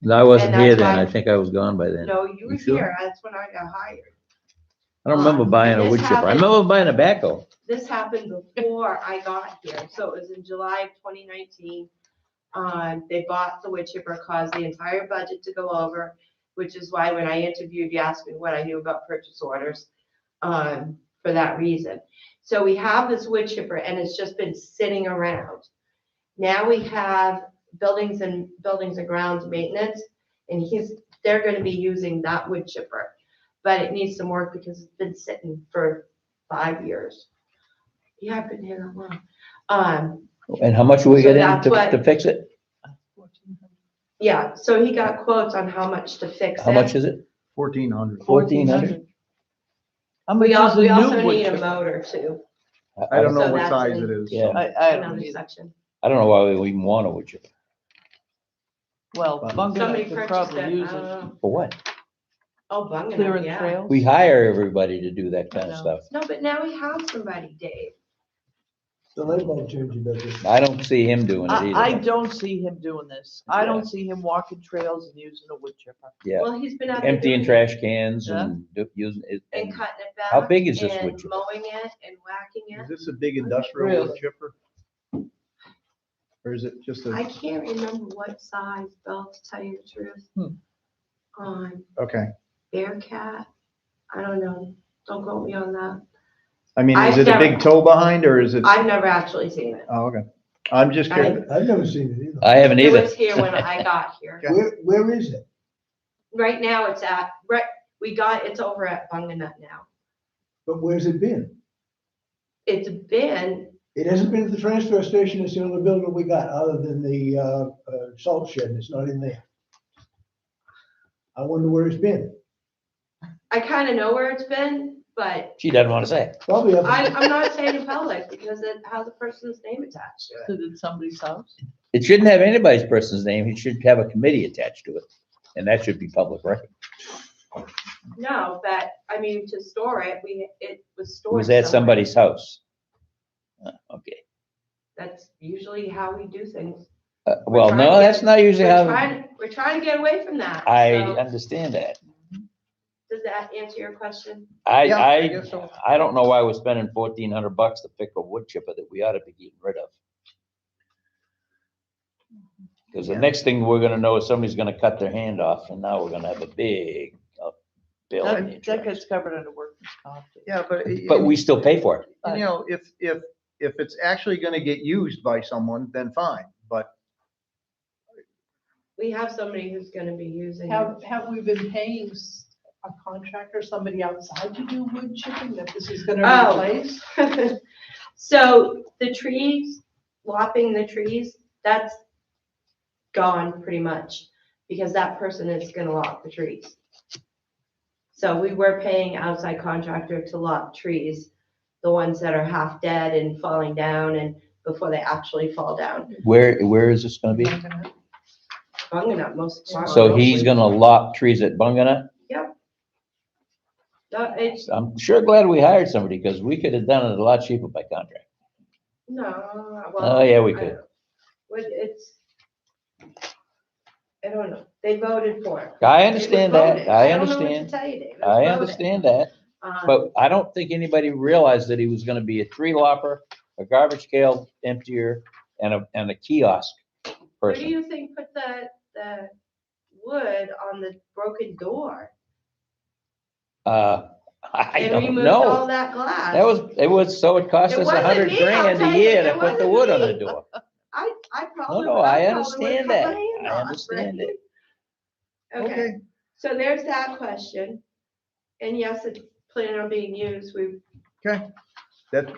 wasn't And here that's then. why- I think I was gone by then. No, you were You sure? here. That's when I got hired. I don't remember buying and a this wood chipper. I happened- remember buying a backhoe. This happened before I got here, so it was in July of 2019. They bought the wood chipper, caused the entire budget to go over, which is why when I interviewed, you asked me what I knew about purchase orders, for that reason. So we have this wood chipper and it's just been sitting around. Now we have buildings and grounds maintenance, and they're gonna be using that wood chipper. But it needs some work because it's been sitting for 5 years. Yeah, I've been here that long. And how much will we So get in that's what- to fix it? Yeah, so he got quotes on how much to fix it. How much is it? 1,400. 1,400? How much We is also, we a also new wood need a chipper? motor too, I don't know So what that's size in- it is. Yeah. so. I don't another either. section. I don't know why we even want a wood chipper. Well, Somebody Bunganut could purchased probably it, use I don't it. know. For what? Oh, Bunganut, Clearing yeah. trails. We hire everybody to do that kind of I know. stuff. No, but now we have somebody, Dave. The light bulb changer does it. I don't see him doing it I either. don't see him doing this. I don't see him walking trails and using a wood chipper. Yeah, Well, he's been out there emptying doing trash cans Yeah. and using it. and and- cutting it back. How big is this and wood chipper? Mowing it and whacking Is it. this a big industrial wood Really? chipper? Or is it just I a, can't remember what size, Bill, to tell you the truth. okay. Bearcat, I don't know. Don't quote me on that. I mean, is I've it a never- big toe behind or is it? I've never actually seen it. Oh, okay. I'm just curious. I've never seen it either. I haven't It either. was here when I got here. Where is it? Right now it's it's over at Bunganut now. But where's it been? It's been, It hasn't been at the transfer station. It's the only building we got, other than the salt shed. It's not in there. I wonder where it's been. I kind of know where it's been, but She doesn't want to say. Probably up. I'm not saying in public because it has a person's name attached to it. Is it somebody's house? It shouldn't have anybody's person's name. It should have a committee attached to it. And that should be public record. No, but I mean, to store it, it was It stored. was at somewhere. somebody's house. Okay. That's usually how we do things. Well, trying no, to get- that's not usually how, We're trying to get away from that. I So understand that. Does that answer your question? Yeah, I I guess so. don't know why we're spending $1,400 to pick a wood chipper that we ought to be getting rid of. Because the Yeah. next thing we're gonna know is somebody's gonna cut their hand off, and now we're gonna have a big bill. in the That insurance. gets covered under workman's comp. Yeah, but. But we still pay for it. You know, if it's actually gonna get used by someone, then fine, but We have somebody who's gonna be using it. Have we been paying a contractor, somebody outside to do wood chipping that this is gonna Oh. replace? So the trees, lopping the trees, that's gone pretty much, because that person is gonna lop the trees. So we were paying outside contractor to lop trees, the ones that are half dead and falling down and before they actually fall down. Where is this gonna be? Bunging up most. So he's gonna lop trees at Bunganut? No, it's, I'm sure glad we hired somebody, because we could have done it a lot cheaper by contract. no, well. Oh, yeah, we could. It's, I don't know, they voted for it. I It was understand voted. that, I don't know what to understand, tell you, Dave. It was I voted. understand that, Um, but I don't think anybody realized that he was gonna be a tree lopper, a garbage pail emptier, and a kiosk Who do person. you think put the wood on the broken door? I And don't removed all know. that glass? It cost It us wasn't $100 me, I'll grand tell a you, year it to put the wasn't wood on me. the door. I No, probably. no, would- I probably understand would've cut that. my hand I off, understand right? it. Okay, so there's that question. And yes, it's planning on being used. We, okay.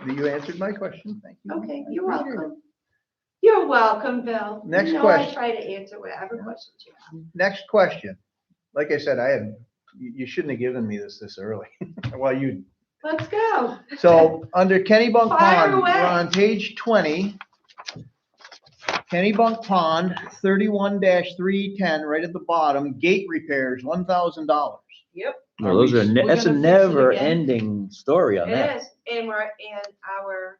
You answered my question, thank you. okay, I you're appreciate it. welcome. You're welcome, Bill. You Next know question. I try to answer whatever questions you have. Next question. Like I said, you shouldn't have given me this early. Well, Let's go. so under Kennybunk Fire Pond, we're away. on page 20. Kennybunk Pond, 31-310, right at the bottom, gate repairs, $1,000. Yep, No, those are, We're that's a gonna fix it again? never ending story on it that. is. And our,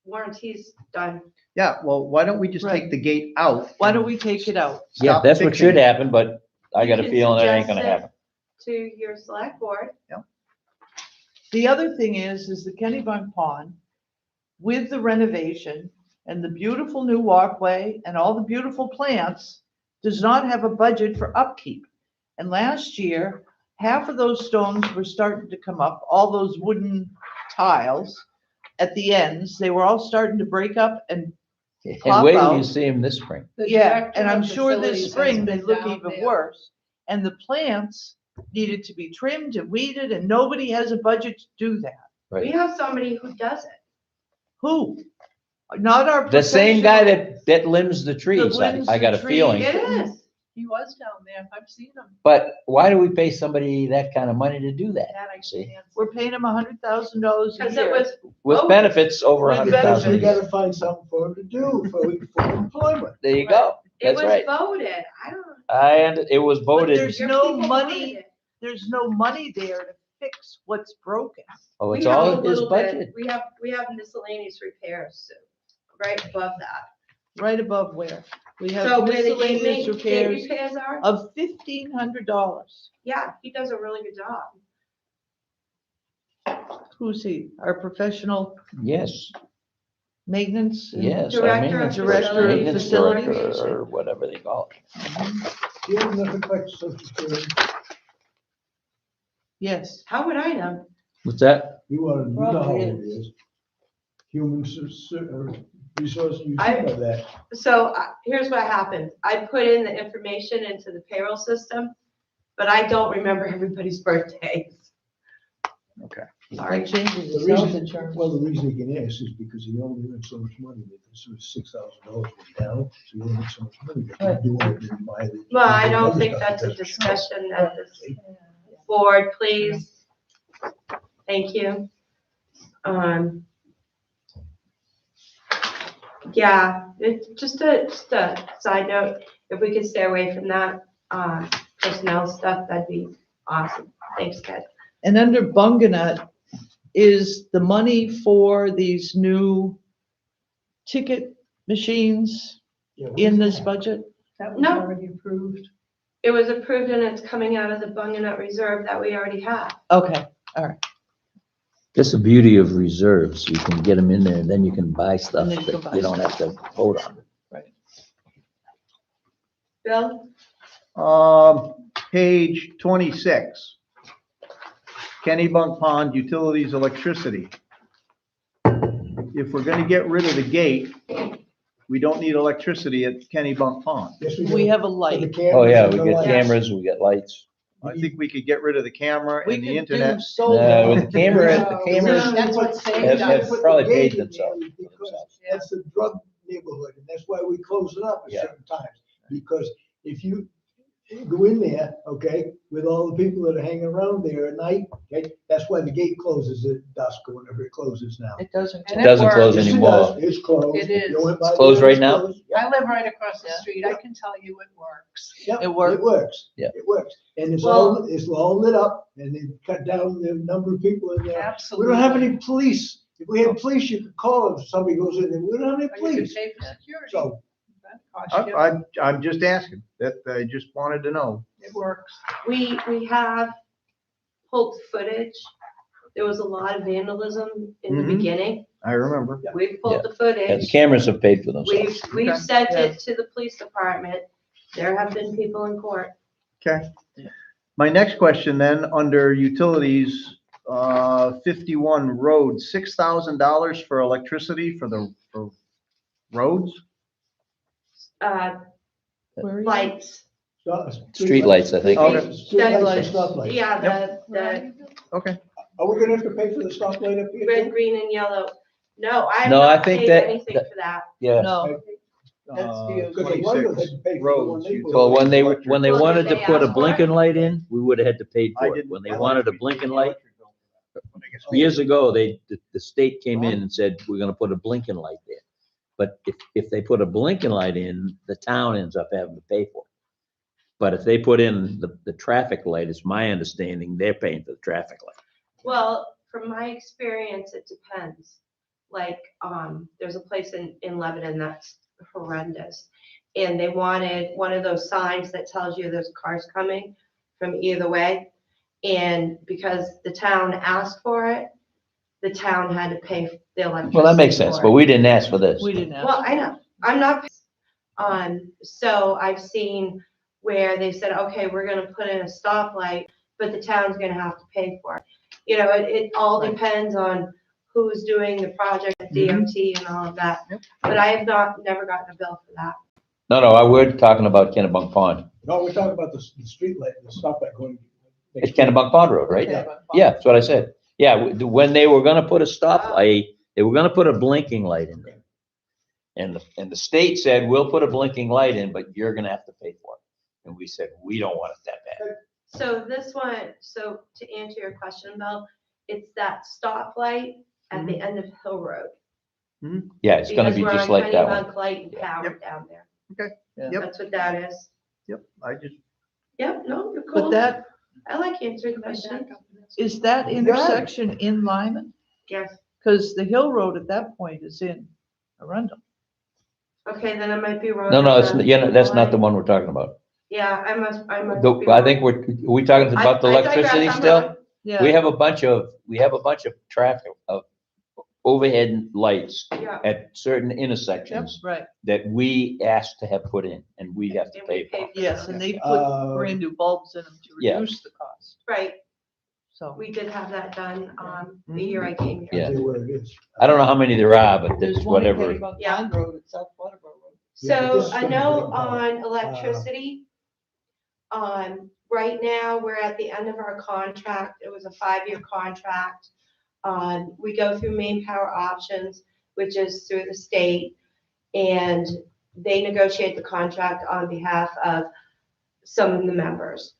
warranty's done. Yeah, well, why don't we just take Right. the gate out? Why don't we take it out? Yeah, Stop that's what fixing should it. happen, but I got a You can feeling that ain't suggest gonna it. happen. To your select board. The other thing is the Kennybunk Pond, with the renovation and the beautiful new walkway and all the beautiful plants, does not have a budget for upkeep. And last year, half of those stones were starting to come up, all those wooden tiles at the ends, they were all starting to break up and, And Pop wait till you out. see him this spring. The yeah, director and I'm of sure this facilities has spring they been look down even there. worse. And the plants needed to be trimmed and weeded, and nobody has a budget to do that. We Right. have somebody who does it. Who? Not our. The same guy professional- that limbs the trees, limbs I got the a feeling. trees. It is. He was down there, I've seen him. But why do we pay somebody that kind of money to do that? That I See. can't answer. We're paying him $100,000 a Because it year. was, With Oh, benefits over with 100,000. We benefits. gotta find something for him to do for employment. There you go. it That's was right. voted. I don't. It was voted. there's Your no people money. wanted it. There's no money there to fix what's broken. Oh, it's We have a all in his little bit. budget. We have miscellaneous repairs, Sue, right above that. Right above where? We have So where the miscellaneous gate repairs repairs are, of $1,500. yeah, he does a really good job. Who's he? Our professional Yes, maintenance? and- yes. Director of Maintenance facilities. director, or whatever they call it. You have nothing like social security. Yes. How would I know? What's that? You are, you know how Probably it is. Human resource, you I- should know that. So here's what happened. I put in the information into the payroll system, but I don't remember everybody's birthdays. Okay. Sorry. That changes The his health reason, insurance. well, the reason he can ask is because he only earned so much money, that this was $6,000 down, so he only earned so much money. They can do it in mileage. Well, I don't Other think stuff that's a doesn't show. discussion that this board, please. Thank you. Yeah, it's just a side note, if we could stay away from that, personnel stuff, that'd be awesome. Thanks, Ted. And under Bunganut is the money for these new ticket machines Yeah, in this budget? That was No. already approved. It was approved and it's coming out of the Bunganut Reserve that we already have. Okay, That's the beauty of reserves. You can get them in there and then you can buy stuff And then you can that buy you don't have to vote on. Bill? Page 26. Kennybunk Pond Utilities Electricity. If we're gonna get rid of the gate, we don't need electricity at Kennybunk Pond. Yes, do. we have a For the light. cameras Oh, yeah, and we the get lights. cameras, we get lights. I think we could get rid of the camera We and the could do internet. solar. With the camera, the cameras That's what Sam have does. probably paid Put the gate in there themselves. because That's a drug neighborhood, and that's why we close it up at Yeah. certain times. Because if you go in there, okay, with all the people that are hanging around there at night, okay, that's why the gate closes at dusk or whenever it closes now. It doesn't. And It doesn't close Yes, it anymore. does. It's closed. It is. You went by It's closed there, right now? closed. Yep. I live right across the Yeah. street. I can tell you it works. Yep, It works? It works. Yeah. It works. And Well- it's all lit up and they cut down the number of people in there. We Absolutely. don't have any police. If we had police, you could call if somebody goes in there. We don't have any Or you could police. pay for security. So That costs you. I'm just asking, that, I just wanted to know. It works. We have pulled footage. There was a lot of vandalism in the Mhm. beginning. I remember. We've pulled the Yeah, the footage. cameras have paid for We've, themselves. we've Okay. sent Yeah. it to the police department. There have been people in court. Okay. My next question then, under utilities, 51 roads, $6,000 for electricity for roads? Where are you? Lights. Streetlights, I think. Okay. Streetlights and stoplights. Yeah, the Okay. Are we gonna have to pay for the stoplight up here? red, too? green and yellow. No, I have No, I not think paid that- anything that- for that. Yeah. No, Because the London had to pay for the one roads. they put Well, in. when they Well, wanted did to they put a ask for it? blinking light in, we would have had to pay I for it. didn't- When they I wanted a like blinking the light, electric bill. years ago, the state came in and said, we're gonna put a blinking light there. But if they put a blinking light in, the town ends up having to pay for it. But if they put in the traffic light, it's my understanding, they're paying for the traffic light. Well, from my experience, it depends. Like, there's a place in Lebanon that's horrendous. And they wanted one of those signs that tells you there's cars coming from either way. And because the town asked for it, the town had to pay the electricity. Well, that makes sense, for but it. we didn't ask for this. we didn't have. Well, I know, I'm not, so I've seen where they said, okay, we're gonna put in a stoplight, but the town's gonna have to pay for it. You know, it all depends on who's doing the project, DOT and all of that. But I have never gotten a bill for that. No, we're talking about Kennebunk Pond. No, we're talking about the streetlight, the stoplight going. It's Kennebunk Pond Road, right? Yeah. Yeah, that's what I said. Yeah, when they were gonna put a stoplight, they were gonna put a blinking light in there. And the state said, we'll put a blinking light in, but you're gonna have to pay for it. And we said, we don't want it that bad. So this one, so to answer your question, Bill, it's that stoplight at the end of Hill Road. Yeah, it's gonna be Because we're just on like that one. Kennebunk Light and Power down there. Okay. Yeah. Yep. That's what that is. Yep, I just, Yep, no, you're cool. But that, I like answering questions. is that intersection in Lyman? Yes. Because the Hill Road at that point is in Arundel. Okay, then I might be wrong. No, on it's, the that's not the line. one we're talking about. Yeah, I must be I think wrong. are we talking about the I digress, electricity I'm still? wrong. Yeah. We have a bunch of traffic, of overhead lights Yeah. at certain Yep, intersections right, that we asked to have put in, and we have to And we pay for. pay for yes, them. and they put Uh, brand new bulbs in them to Yeah. reduce the cost, Right, so. we did have that done, the year I came here. Yeah. Tell you where it is. I don't know how many there are, but There's it's one in whatever. Kennebunk Yeah. Pond Road at South Waterboro Road. Yeah, but So this is I gonna know be about, on electricity, right now, we're at the end of our contract. It was a 5-year contract. We go through Maine Power Options, which is through the state, and they negotiate the contract on behalf of some of the members.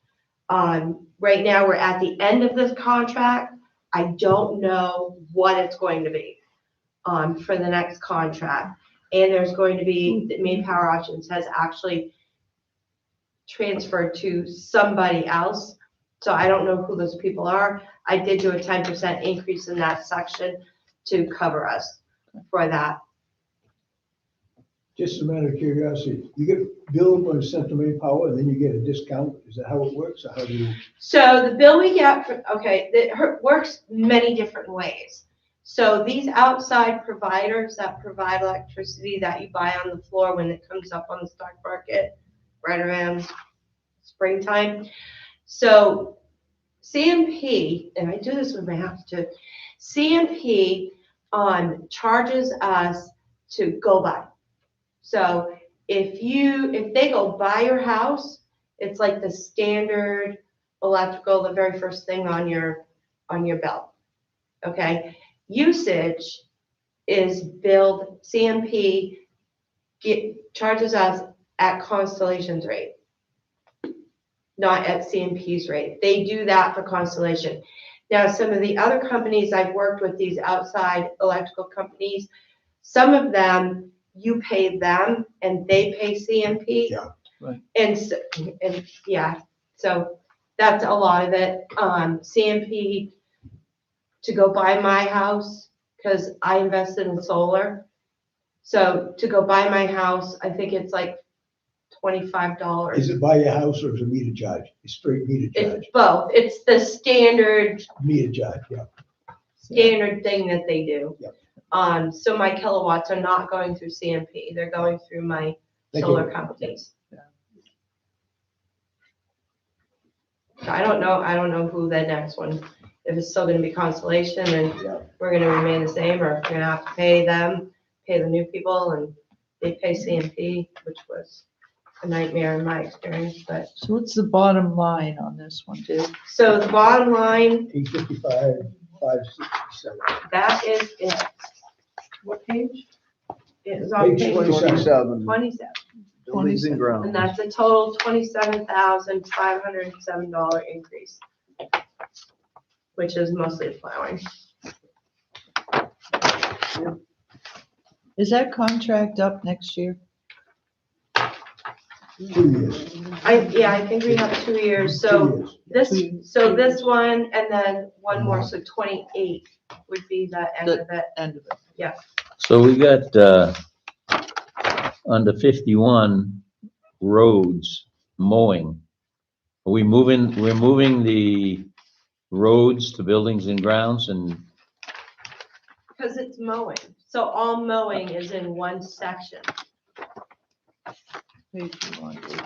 Right now, we're at the end of this contract. I don't know what it's going to be, for the next contract. And there's going to be, the Maine Power Options has actually transferred to somebody else. So I don't know who those people are. I did do a 10% increase in that section to cover us for that. Just a matter of curiosity, you get billed by Central Maine Power and then you get a discount? Is that how it works, or how do you? So the bill we get, okay, works many different ways. So these outside providers that provide electricity that you buy on the floor when it comes up on the stock market, right around springtime. So CMP, and I do this with my house too, CMP charges us to go by. So if they go by your house, it's like the standard electrical, the very first thing on your bill. Okay, usage is billed, CMP charges us at Constellation's rate, not at CMP's rate. They do that for Constellation. Now, some of the other companies I've worked with, these outside electrical companies, some of them, you pay them and they pay CMP. Yeah. Right. And yeah, so that's a lot of it. CMP to go buy my house, because I invested in solar. So to go buy my house, I think it's like $25. Is it by your house or is it meter charge? It's straight meter charge, It's both. It's the standard meter charge, yeah. thing that they do. Yep. So my kilowatts are not going through CMP. They're going through my Thank solar you. companies. So I don't know who the next one, if it's still gonna be Constellation and Yeah. we're gonna remain the same, or if we're gonna have to pay them, pay the new people, and they pay CMP, which was a nightmare in my experience, but. So what's the bottom line on this one, Dave? So the bottom line, 855, 567. that is it. What page? It was on Page page 27, 27, buildings and grounds. and that's a total $27,507 increase, which is mostly plowing. Is that contract up next year? 2 years. I think we have 2 years, 2 so years. this one, and then one more, so 28 would be the end of it. End of it. So we got, under 51, roads, mowing. We're moving the roads to buildings and grounds, and Because it's mowing, so all mowing is in one section. Page you want, Dave?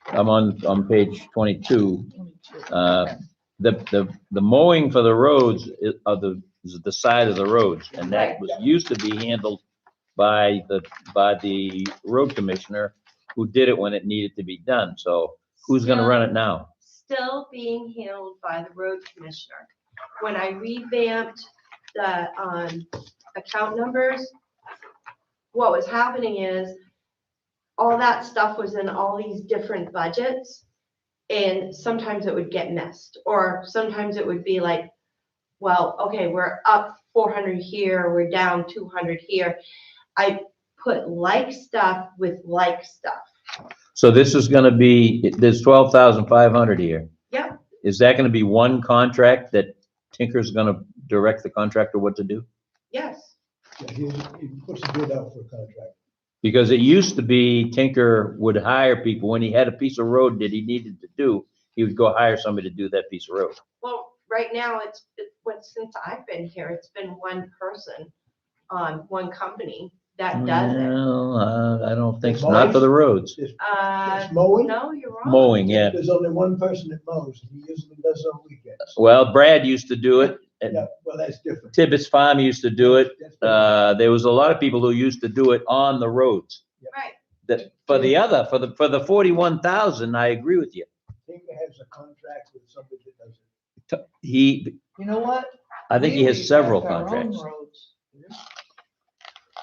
I'm on page 22. 22. The mowing for the roads is the side of the roads, and that Right. was used to be handled by the road commissioner, who did it when it needed to be done. So who's gonna run it now? Still being handled by the road commissioner. When I revamped the account numbers, what was happening is all that stuff was in all these different budgets, and sometimes it would get missed, or sometimes it would be like, well, okay, we're up 400 here, we're down 200 here. I put like stuff with like stuff. So this is gonna be, there's 12,500 here. Yep. Is that gonna be one contract that Tinker's gonna direct the contractor what to do? Yes, Yeah, he puts a bid out for a contract. Because it used to be Tinker would hire people, when he had a piece of road that he needed to do, he would go hire somebody to do that piece of road. well, right now, since I've been here, it's been one person, one company that does it. Well, I don't think so, not for the roads. It's mowing? No, you're wrong. Mowing, yeah. There's only one person that mows, and he usually does it on weekends. Well, Brad used to do it, and Yeah, well, that's different. Tibbetts Farm used to do it. That's different. There was a lot of people who used to do it on the roads. Right, That, for the 41,000, I agree with you. Tinker has a contract with somebody that does it. He, You know what? I think he We has several reject our own contracts, roads.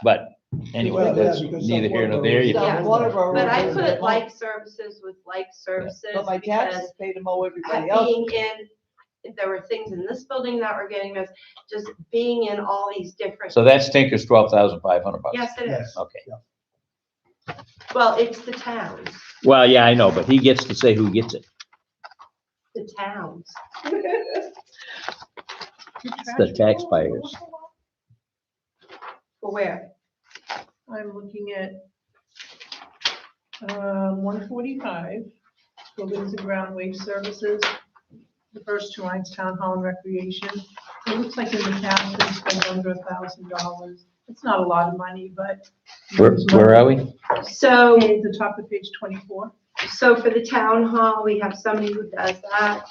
but anyway, Well, yeah, that's because neither here nor some there. You- roads- Yeah. One of our but I roads put is like services with like services But my because taxes pay to mow at everybody else. being in, there were things in this building that were getting missed, just being in all these different. So that's Tinker's 12,500 bucks. Yes, it is. Yes. Okay. Well, it's the towns, Well, yeah, I know, but he gets to say who gets it. the towns. It's the taxpayers. For where? I'm looking at 145, buildings and ground waste services. The first two lines, town hall and recreation. It looks like in the past, we spent under $1,000. It's not a lot of money, but. Where are we? So, Okay, the top of page 24. so for the town hall, we have somebody who does that.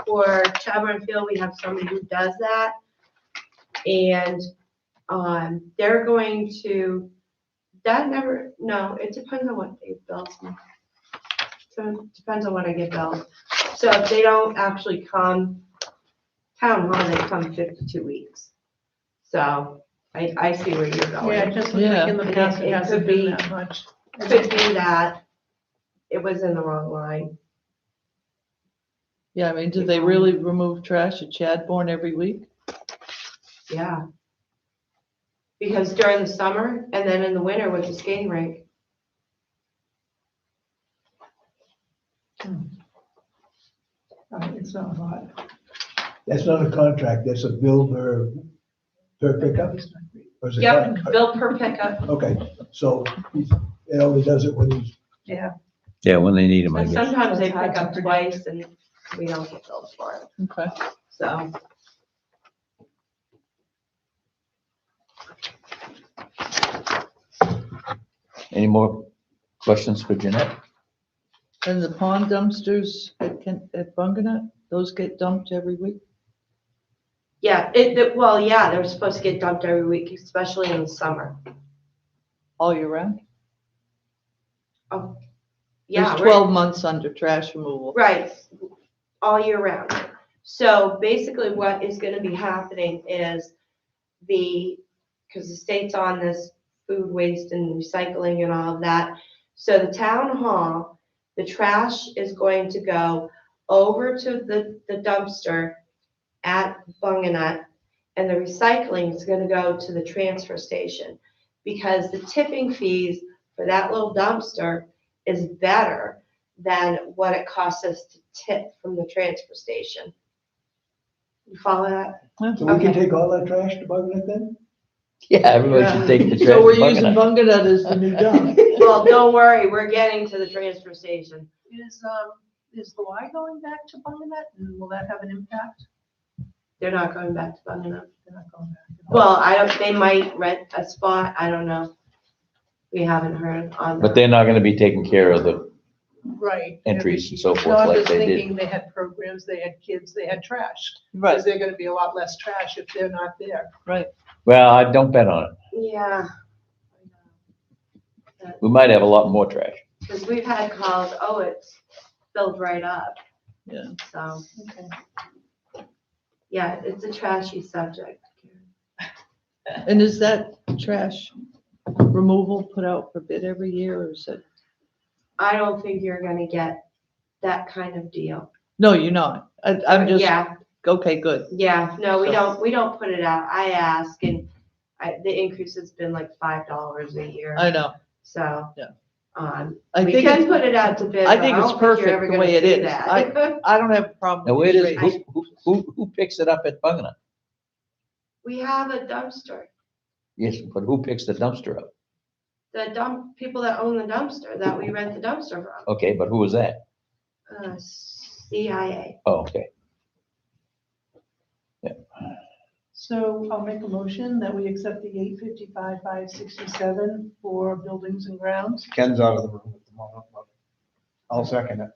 For Chadbourne Field, we have somebody who does that. And, they're going to, no, it depends on what Dave bills me. So it depends on what I get billed. So if they don't actually come, town hall, they come 52 weeks. So I see where you're going. Yeah, it just looks like in the Yeah. past, it It hasn't could been be- that much. Could be that it was in the wrong line. Yeah, I mean, do they really remove trash at Chadbourne every week? Yeah. Because during the summer and then in the winter with the skating rink. It's not a lot. That's not a contract, that's a bill per pickup? Or is it Yep, contract? bill per pickup. Okay, so it only does it when he's, Yeah. Yeah, when they need them, I And guess. sometimes they It's hard pick to up predict. twice and we don't get billed for it. Okay. So, Any more questions for Jeanette? And the pond dumpsters at Bunganut, those get dumped every week? yeah, yeah, they're supposed to get dumped every week, especially in the summer. All year round? Yeah, There's we're- 12 months under trash removal. Right, all year round. So basically what is gonna be happening is because the state's on this food waste and recycling and all of that. So the town hall, the trash is going to go over to the dumpster at Bunganut, and the recycling is gonna go to the transfer station. Because the tipping fees for that little dumpster is better than what it costs us to tip from the transfer station. You follow that? so we can Okay. take all that trash to Bugnut then? Yeah, everybody should take the trash. So we're to using Bunganut. Bunganut as the new dump. Well, don't worry, we're getting to the transfer station. Is the Y going back to Bunganut, and will that have an impact? They're not going back to Bunganut. They're not going back. Well, they might rent a spot, I don't know. We haven't heard on But that. they're not gonna be taking care of the Right. entries and so No, forth I'm like just they did. thinking they had programs, they had kids, they had trash. Right, Is there gonna be a lot less trash if they're not there? right. Well, I don't bet on it. Yeah. We might have a lot more trash. Because we've had calls, oh, it's filled right up. Yeah. So, Okay. yeah, it's a trashy subject. And is that trash removal put out for bid every year, or is it? I don't think you're gonna get that kind of deal. No, you're not. I'm just, Yeah, okay, good. yeah, no, we don't put it out. I ask and the increase has been like $5 a year, I know. so. Yeah. We think can it's- put it out to bid, I but think I it's don't think you're perfect ever the gonna way it see is. that. I don't have a problem. Now, with where these does, rates. who picks it up at Bunganut? We have a dumpster. Yes, but who picks the dumpster up? The people that own the dumpster, that we rent the dumpster from, Okay, but who was that? CIA. Oh, okay. So I'll make a motion that we accept the 855,567 for buildings and grounds. Ken's out of the room at the moment, but I'll second it.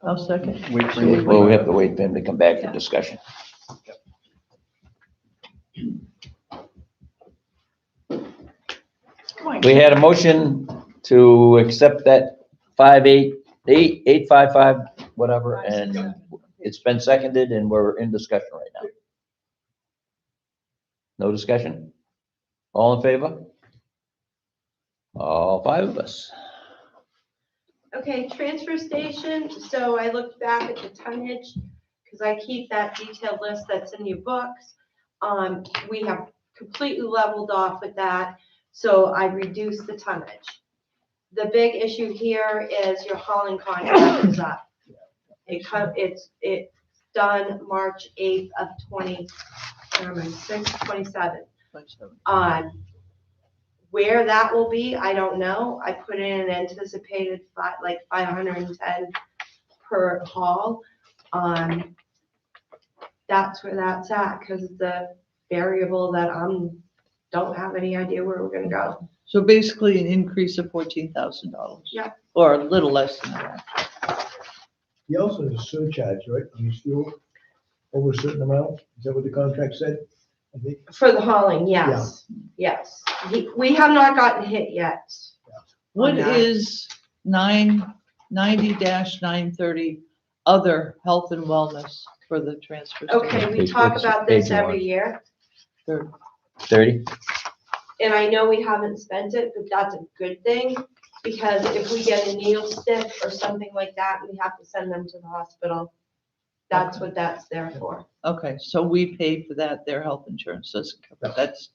I'll second. Wait for you. Well, we have to wait for him to come back for discussion. We had a motion to accept that 855, whatever, and it's been seconded and we're in discussion right now. No discussion? All in favor? All five of us. Okay, transfer station, so I looked back at the tonnage, because I keep that detailed list that's in your books. We have completely leveled off with that, so I reduced the tonnage. The big issue here is your hauling contract is up. It's done March 8th of 27. Where that will be, I don't know. I put in an anticipated 510 per hall. That's where that's at, because it's a variable that don't have any idea where we're gonna go. So basically an increase of $14,000. Yeah. Or a little less than that. You also have a surcharge, right, on your fuel over a certain amount? Is that what the contract said? I think. For the hauling, yes, yes. We have not gotten hit yet. What on that. is 990-930 other health and wellness for the transfer station? Okay, we Page- talk page- about this page one. every year, 30? and I know we haven't spent it, but that's a good thing, because if we get a needle stick or something like that, we have to send them to the hospital. That's what that's there for. Okay, so we pay for that, their health insurance doesn't cover, that's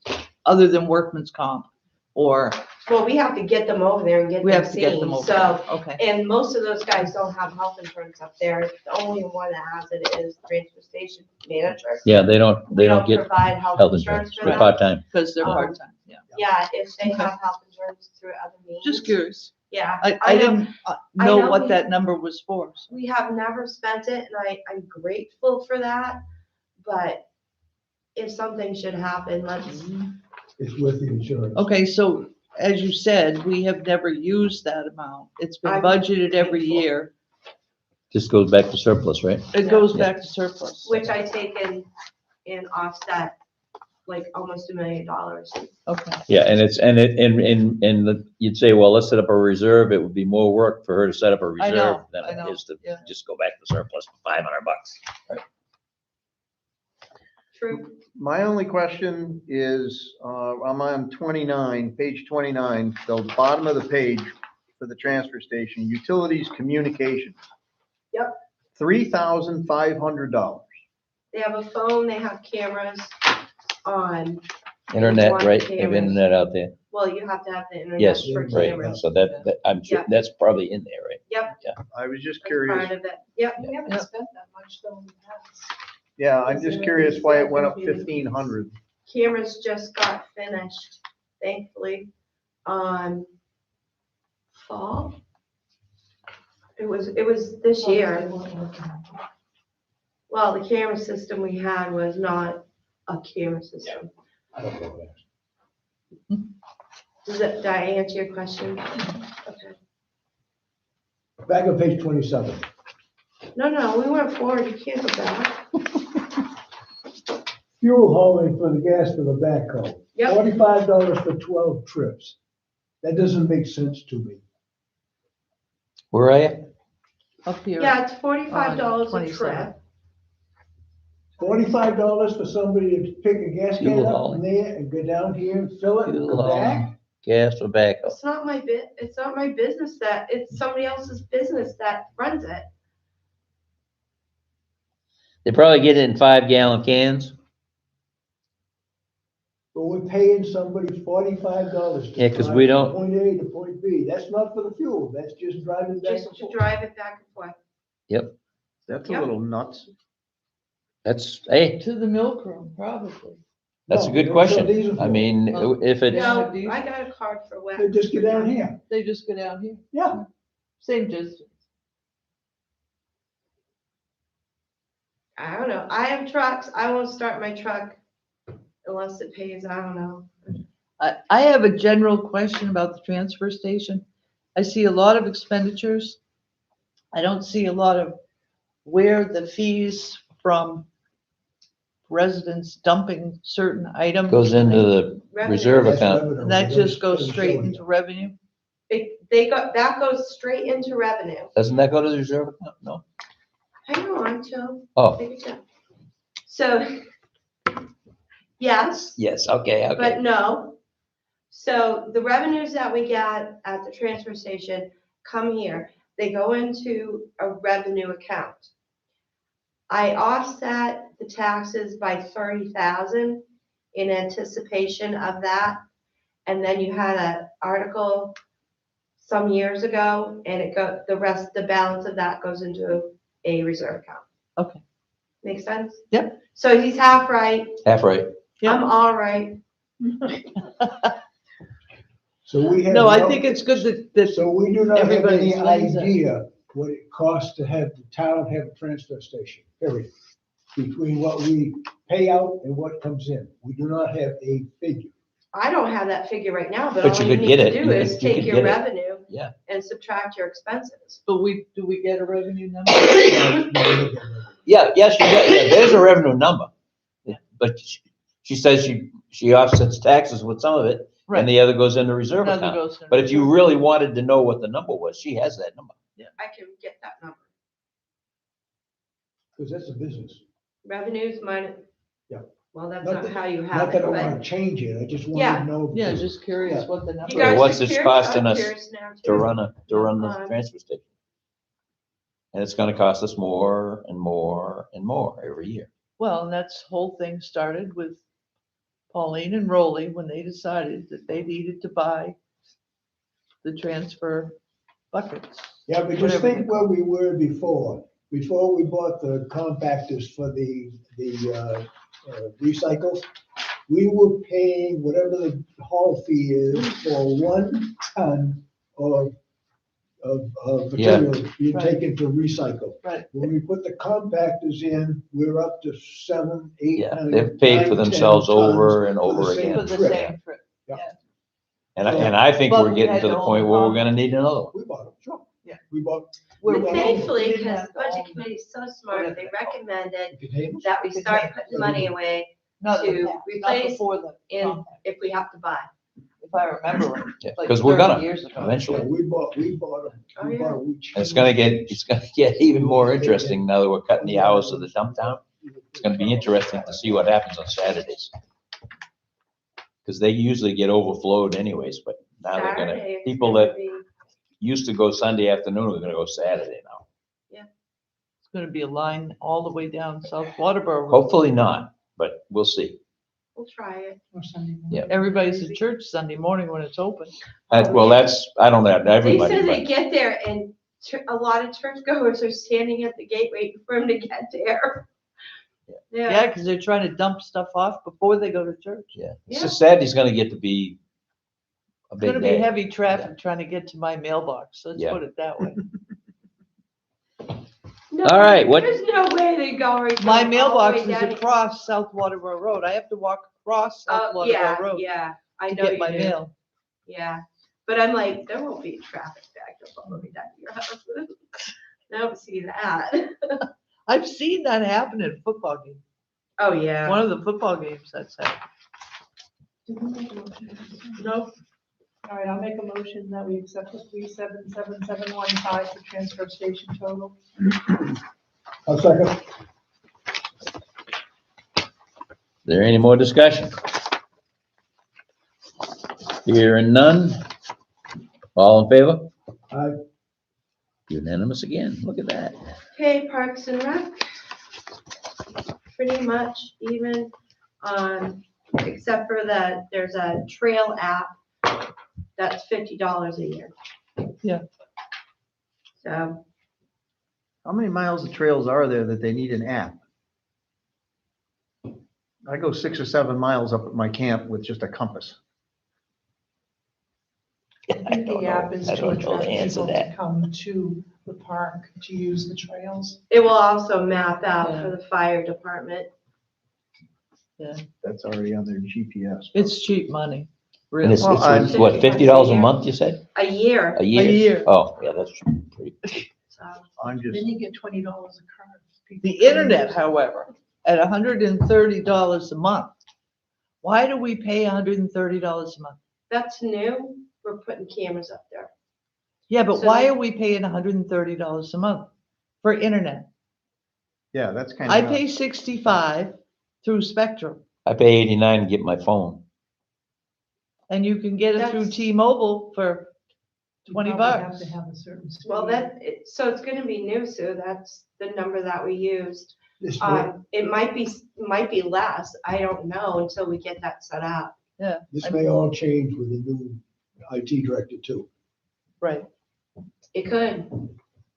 other than workman's comp, or Well, we have to get them over there and get we them have to get them seen, over. so. Okay, And most of those guys don't have health insurance up there. The only one that has it is the transfer station manager. Yeah, they don't We get provide health insurance, for they're them. part-time. because they're Um, part-time, yeah. Yeah, if they Okay. have health insurance through other means. Just curious. Yeah. I I know. didn't I know know what we- that number was for. so. We have never spent it, and I'm grateful for that, but if something should happen, let's, It's worth the insurance. Okay, so as you said, we have never used that amount. It's been I'm budgeted every thankful. year. Just goes back to surplus, right? It Yeah. goes back to surplus. which I take in offset, like almost $1 million. Okay, Yeah, and you'd say, well, let's set up a reserve. It would be more work for her to set up a I know, reserve than I it know, is to yeah. just go back to surplus for $500. True. My only question is, I'm on 29, page 29, the bottom of the page for the transfer station, utilities communications. Yep. $3,500. They have a phone, they have cameras on, Internet, want right? Have cameras. internet out there. well, you have to have the internet Yes, for right. cameras. So that, I'm sure, Yeah. that's probably in there, right? Yep, I was just that's curious. part of it. Yep, We haven't Yep. spent that much though in the past. Yeah, I'm just curious why it went up 1,500. cameras just got finished, thankfully, on fall. It was this year. They weren't working. Well, the camera system we had was not a camera system. Did I answer your question? Okay. Back on page 27. No, we went forward, you can't go back. Fuel hauling for the gas for the backhoe. Yep, $45 for 12 trips. That doesn't make sense to me. Where are you? up here. yeah, it's $45 a 27. trip. $45 for somebody to pick a gas can Fuel up hauling. from there and go down here and fill it and Fuel go back? hauling, gas or backhoe. It's not my business it's somebody else's business that runs it. They probably get it in 5-gallon cans. But we're paying somebody $45. to Yeah, 'cause drive we from don't- Point A to point B. That's not for the fuel. That's just driving back Just and to forth. drive it back and forth. That's a Yep. little nuts. That's, hey, To the milk room, probably. that's a No, good they don't question. sell diesel I fuel. mean, Oh. if it's, No, have these? I got a card for wet. They just get down here. They just go down here, Yeah. same distance. I don't know. I have trucks. I won't start my truck unless it pays. I don't know. I have a general question about the transfer station. I see a lot of expenditures. I don't see a lot of where the fees from residents dumping certain items. goes into the Revenue. reserve That's account. revenue. And that just goes Doesn't straight show you. into revenue? That goes straight into revenue. Doesn't that go to the reserve account? No? Hang on, Joe. Oh, Take it down. So, yes, yes, okay. but no. So the revenues that we get at the transfer station come here. They go into a revenue account. I offset the taxes by 30,000 in anticipation of that. And then you had an article some years ago, and the balance of that goes into a reserve account. Okay. Make sense? Yep. So he's half right. Half right. Yep. I'm all right. So we have. No, I think it's good that So we do not have everybody any explains it. idea what it costs to have the town have a transfer station, period. Between what we pay out and what comes in. We do not have a figure. I don't have that figure right now, but But all you you could need get to it. do You is could- you take could your get it. revenue Yeah. and subtract your expenses. but do we get a revenue number? Yeah, yes, you got, yeah, there's a revenue number. But she says she offsets taxes with some of it, and Right. the other goes in the reserve Another account. goes in But if you reserve. really wanted to know what the number was, she has that number. I can get that number. Because that's a business. Revenues minus. Yeah. Well, that's Not not that- how you Not have that it, I want but to change it, I just want Yeah. to know. Yeah, because- just curious Yeah. what the number you Yeah, guys is. what's are this curious, costing I'm us curious now to too. run the Um, transfer station. And it's gonna cost us more and more and more every year. Well, and that's whole thing started with Pauline and Rowley when they decided that they needed to buy the transfer buckets. Yeah, but just whatever they think where we were before we bought the compactors for the recycles. We were paying whatever the haul fee is for 1 ton of Yeah. material being Right. taken to recycle. Right. When we put the compactors in, we're up to 7, 8, Yeah, 9, they've paid for 10 themselves over tons and for the over same again. For the trip. same trip. And I think But we're we getting had to the to own point the where we're pump. gonna need another one. We bought them, sure. Yeah. We bought. We're- we But bought all of them. thankfully, didn't because have the to own budget them. committee's so smart, they recommended Containers? that we The start containers. putting money away Not the to pack, not replace before the in compact, if we have to buy. if I remember right. Yeah, like because we're 30 gonna years ago. Yeah, eventually. we bought them. Oh, We yeah. bought them. And it's gonna get even more interesting now that we're cutting the hours of the dump down. It's gonna be interesting to see what happens on Saturdays. Because they usually get overflowed anyways, but now they're gonna, Saturday, it's people gonna that be- used to go Sunday afternoon are gonna go Saturday now. It's gonna be a line all the way down South Waterboro. Hopefully not, but we'll see. We'll try it. Or Sunday morning. Yeah. Everybody's at church Sunday morning when it's open. Well, that's, I don't know, They everybody, said they but get there and a lot of churchgoers are standing at the gate waiting for him to get there. Yeah, Yeah, because they're trying to dump stuff off before they go to church. yeah. Yeah. So Saturday's gonna get to be a It's big gonna be day. heavy traffic trying to get to my mailbox, let's Yeah. put it that way. No, All right, what- There's no way they go right. My all the mailbox way is down. across South Waterboro Road. I have to walk across South Oh, yeah, Waterboro Road yeah, I to know get you my do. mail. Yeah, but I'm like, there won't be traffic back up all the way down to your house. I don't see that. I've seen that happen in football games. Oh, yeah. One of the football games that's happened. Nope. All right, I'll make a motion that we accept the 377715 for transfer station total. I'll second. Is there any more discussion? Hearing none. All in favor? Aye. Unanimous again. Look at that. Okay, Parks and Rec. Pretty much even, except for that, there's a trail app that's $50 a year. Yeah. So, How many miles of trails are there that they need an app? I go 6 or 7 miles up at my camp with just a compass. I think the app is I to don't know the attract answer people to to that. come to the park to use the trails. it will also map out Yeah. for the fire department. That's already on their GPS. It's cheap money, And really. it's, Well, it's what, $50 a month, you said? A year, A year? year. Oh, yeah, that's pretty. so. I'm just, Then you get $20 a card. People The come internet, use it. however, at $130 a month. Why do we pay $130 a month? That's new. We're putting cameras up there. Yeah, but So why they- are we paying $130 a month for internet? yeah, that's kind I of. pay 65 through Spectrum, I pay 89 to get my phone. and you can get it through That's- T-Mobile for You 20 probably bucks. Have to have a certain. Well, speed. so it's gonna be new, Sue. That's the number that we used. This may, It might be less. I don't know until we get that set up. this may all change with the new IT director too. Right, It could.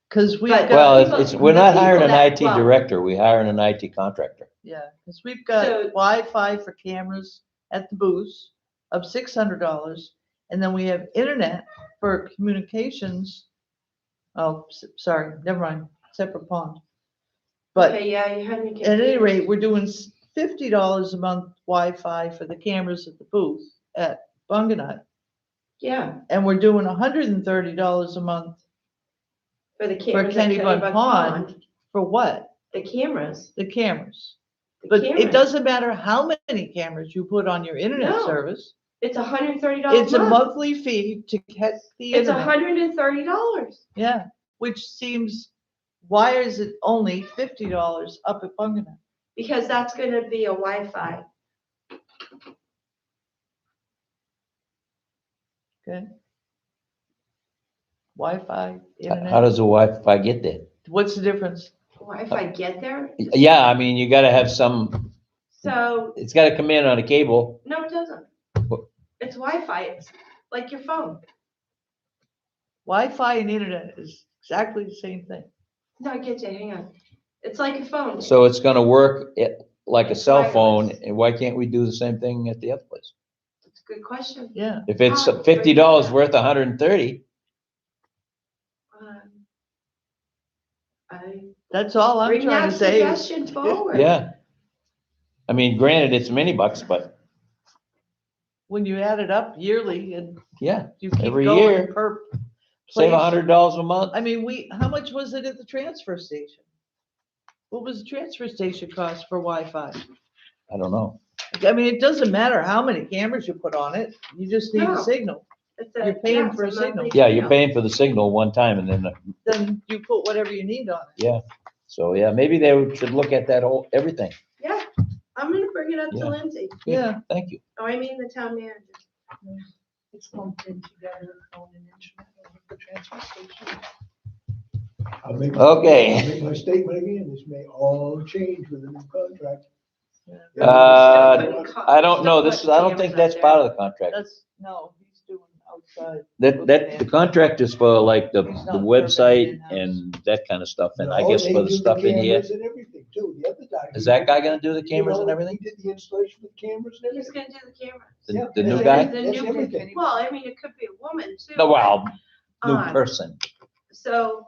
because we've But- got, Well, people- we're not the hiring an people that- IT well- director, we're hiring an IT contractor. yeah, because we've got So- Wi-Fi for cameras at the booths of $600, And then we have internet for communications. Oh, sorry, never mind, separate pond. But Okay, yeah, you had me confused. at any rate, we're doing $50 a month Wi-Fi for the cameras at the booth at Bunganut. Yeah, And we're doing $130 a month for the cameras at Kennybunk Kennybunk Pond. Pond, for what? the cameras, The cameres. the But it cameras. doesn't matter how many cameras you put on your internet No. service. It's $130 It's a a month. monthly fee to catch the It's internet. $130. Yeah, which seems, why is it only $50 up at Bunganut? Because that's gonna be a Wi-Fi. Okay. Wi-Fi, How internet, does the Wi-Fi get there? what's the difference? Wi-Fi get there? Yeah, I mean, you gotta have some, So, it's gotta come in on a cable. no, it doesn't. What? It's Wi-Fi. It's like your phone. Wi-Fi and internet is exactly the same thing. No, I get you. Hang on. It's like a phone. So it's gonna work like a cell phone, Wireless. and why can't we do the same thing at the other place? It's a good question. Yeah, If it's Ah, $50 worth 130, Um, I that's all I'm bring trying that to say. is- suggestion forward. yeah. I mean, granted, it's many bucks, but When you add it up yearly and yeah, you keep Every going year. per save place. $100 a month. I mean, how much was it at the transfer station? What was the transfer station cost for Wi-Fi? I don't know. I mean, it doesn't matter how many cameras you put on it, you just need a No. signal. It's You're paying it's for a monthly signal. Yeah, you're fee. paying for the signal one time and then, Then you put whatever you need on it. yeah. So, yeah, maybe they should look at that whole, everything. Yeah, I'm gonna bring it up Yeah. to Lindsay. Good, Yeah. Thank you. Oh, I mean the town manager. It's lumped in together, phone and internet over the transfer station. Okay. I'll make my statement again, this may all change with the new contract. I don't know, I don't think that's part of the contract. No, he's doing outside. The contract is for like the It's not website in-house. and that kind of stuff, and I No, guess they for the do stuff in here. cameras and everything too. The other guy. Is that guy gonna do the cameras and You know, everything? He did the installation with cameras and Who's everything. gonna do the camera? Yeah, The new that's guy? The That's new- everything. Well, I mean, it could be a woman too. No, well, new Um, person. So,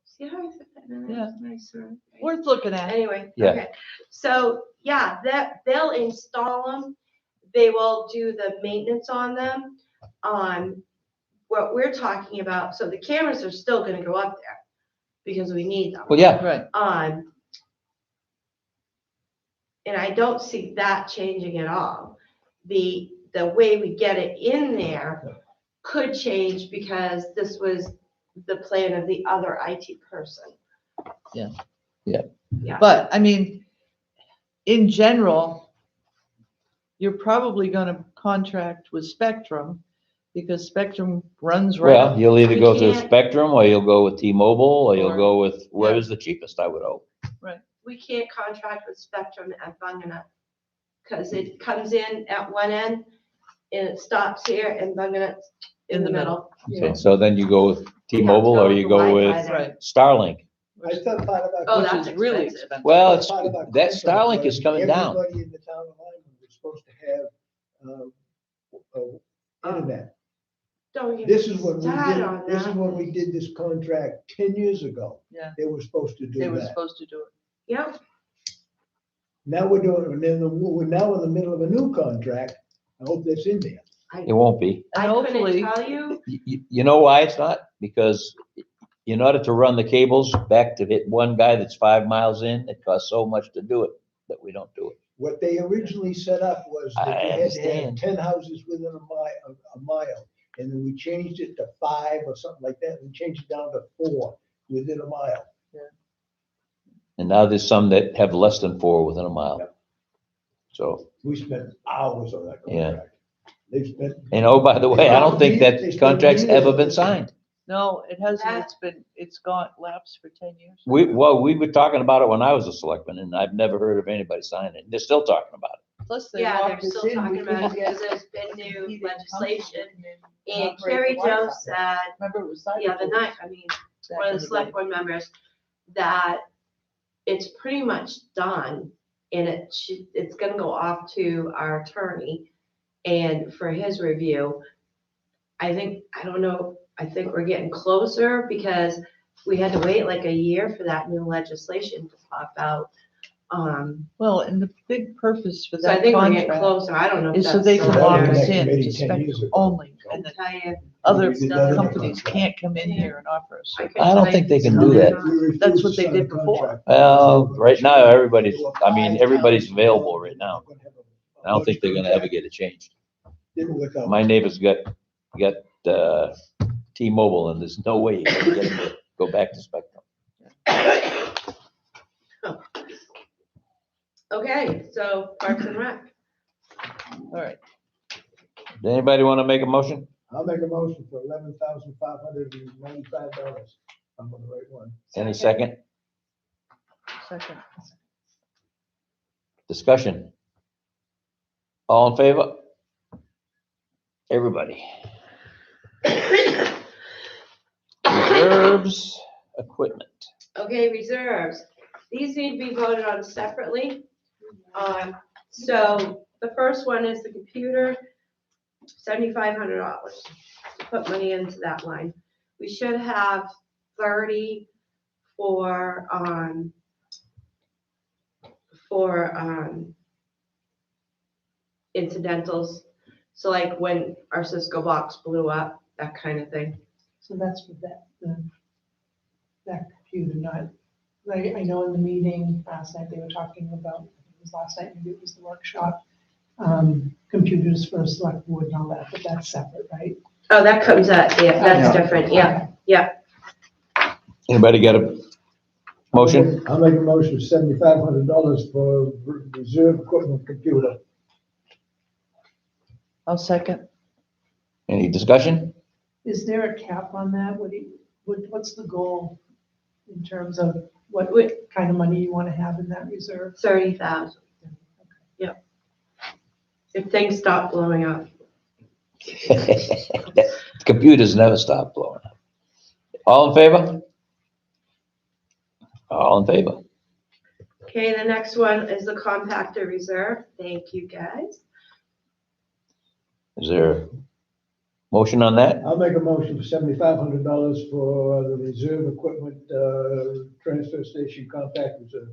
see how I said that? Yeah. That's nicer, right? Worth looking at. Anyway, Yeah. okay. So, yeah, they'll install them. They will do the maintenance on them. What we're talking about, so the cameras are still gonna go up there because we need them. Well, yeah, Right. And I don't see that changing at all. The way we get it in there could change because this was the plan of the other IT person. Yeah. Yeah. Yeah. But, I mean, in general, you're probably gonna contract with Spectrum because Spectrum runs well, right. you'll either We go through can't- Spectrum, or you'll go with T-Mobile, or you'll Or- go with whoever's the cheapest, I would hope. We can't contract with Spectrum at Bunganut because it comes in at one end and it stops here and Bunganut's in the middle. Okay, so then you go with T-Mobile, or you go Wi-Fi with there. Right, Starlink. I thought part of our. Oh, which that's is really expensive. expensive. Well, it's, part of our that contract Starlink was is coming down. Everybody in the town of Lyman was supposed to have, internet. Don't get This me is when we started did, on this is that. when we did this contract 10 years ago. Yeah. They were supposed to They do were that. supposed to do it. Yep, Now we're doing, and then we're now in the middle of a new contract. I hope that's in there. It won't be. I And couldn't hopefully, tell you. You know why it's not? Because in order to run the cables back to hit one guy that's 5 miles in, it costs so much to do it that we don't do it. What they originally set up was that I you had to have understand. 10 houses within a mile. And then we changed it to 5 or something like that. We changed it down to 4 within a mile. And now there's some that have less than 4 within a mile. Yep. So, We spent hours on that Yeah. contract. They've spent. and oh, by the way, I don't think They that spent contract's years ever on been this. signed. no, it hasn't, That- it's gone, lapsed for 10 years. We were talking about it when I was a selectman, and I've never heard of anybody signing it. They're still talking about it. Plus they Yeah, they're locked us still in talking about it because because there's been new he didn't legislation. come And operate Carrie the Jo Wi-Fi. said Remember, it was. the other night, I mean, one of the select board members, that it's pretty much done. And it's gonna go off to our attorney and for his review. I don't know, I think we're getting closer because we had to wait like a year for that new legislation to pop out. Well, and the big purpose for So I that think we're getting contract closer. I don't know if is so that's they still can Well, lock that was us in that in committee to 10 years spectrum ago. only. I And then tell you. other We did that in the companies contract. can't come in here and offer us. I I don't think they can do that. We refused That's to what they sign a did before. contract. Well, right now, everybody's available right now. I don't think they're gonna ever get it changed. Didn't work out. My neighbor's got T-Mobile, and there's no way you can get them to go back to Spectrum. Okay, so Parks and Rec. All right. Does anybody want to make a motion? I'll make a motion for $11,595. I'm on the right one. Any second? Second. Discussion? All in favor? Everybody. Reserves, equipment. Okay, reserves. These need to be voted on separately. So the first one is the computer, $7,500 to put money into that line. We should have 30 for incidentals. So like when our Cisco box blew up, that kind of thing. So that's for that computer, not, I know in the meeting last night, they were talking about, it was last night, maybe it was the workshop, computers for select board and all that, but that's separate, right? Oh, that comes out, yeah, that's Yeah. different, yeah. Anybody got a motion? I'll make a motion, $7,500 for reserve equipment computer. I'll second. Any discussion? Is there a cap on that? What's the goal in terms of what kind of money you want to have in that reserve? 30,000. Yep. If things stop blowing up. Computers never stop blowing up. All in favor? All in favor? Okay, the next one is the compactor reserve. Thank you, guys. Is there a motion on that? I'll make a motion for $7,500 for the reserve equipment, transfer station compact reserve.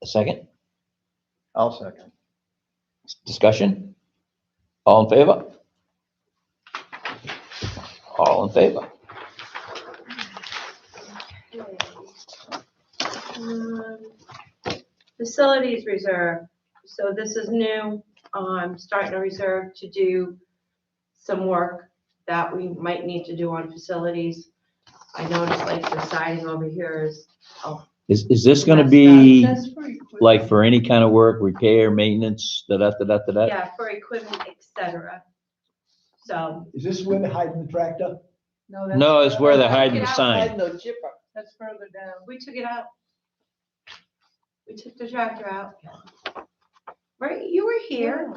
A second? I'll second. Discussion? All in favor? All in favor? Facilities reserve. So this is new. Starting a reserve to do some work that we might need to do on facilities. I noticed like the siding over here is, Is this gonna That's be That's for equipment. like for any kind of work, repair, maintenance, da-da-da-da-da-da? yeah, for equipment, et cetera. So, Is this where they're hiding the tractor? No, No, it's where they're Take hiding it the out. sign. No chipper. That's further down. we took it out. We took the tractor out. Right, you were here.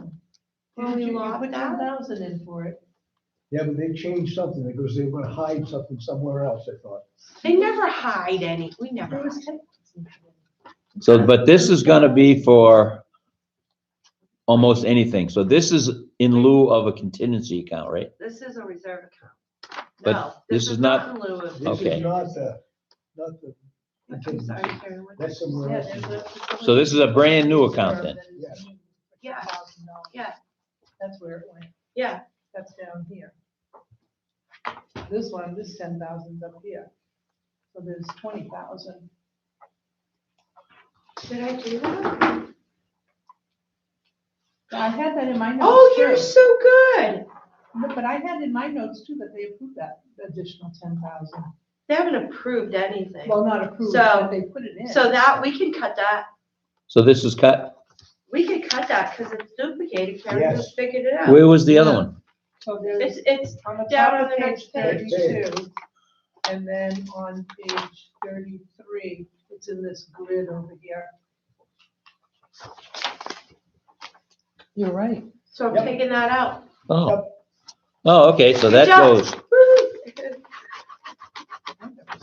When we You locked put that? 10,000 in for it. Yeah, but they changed something because they were gonna hide something somewhere else, I thought. They never hide any, we never There was hide. 10,000. So, but this is gonna be for almost anything. So this is in lieu of a contingency account, right? This is a reserve account. But No, this is not- in lieu of. This Okay. is not the I'm sorry, Karen, what- that's somewhere Yeah, else. there's a- So this is a brand new account then? Yeah. Yeah. $10,000. Yeah. That's where it went. Yeah, That's down here. This one, this 10,000 up here. So there's 20,000. did I do that? I had that in my notes. Oh, you're too. so good. No, but I had in my notes too that they approved that additional 10,000. They haven't approved anything. Well, not approved, So- but they put it in. So that, we can cut that. So this is cut? We can cut that because it's duplicated. Karen Yes. just figured it out. Where was the other one? So there's, It's on the down top on of the page next page. 32, and then on page 33, it's in this grid over here. You're right. So I'm Yep. taking that out. Oh. Oh, okay, so that Good job. goes. Woo!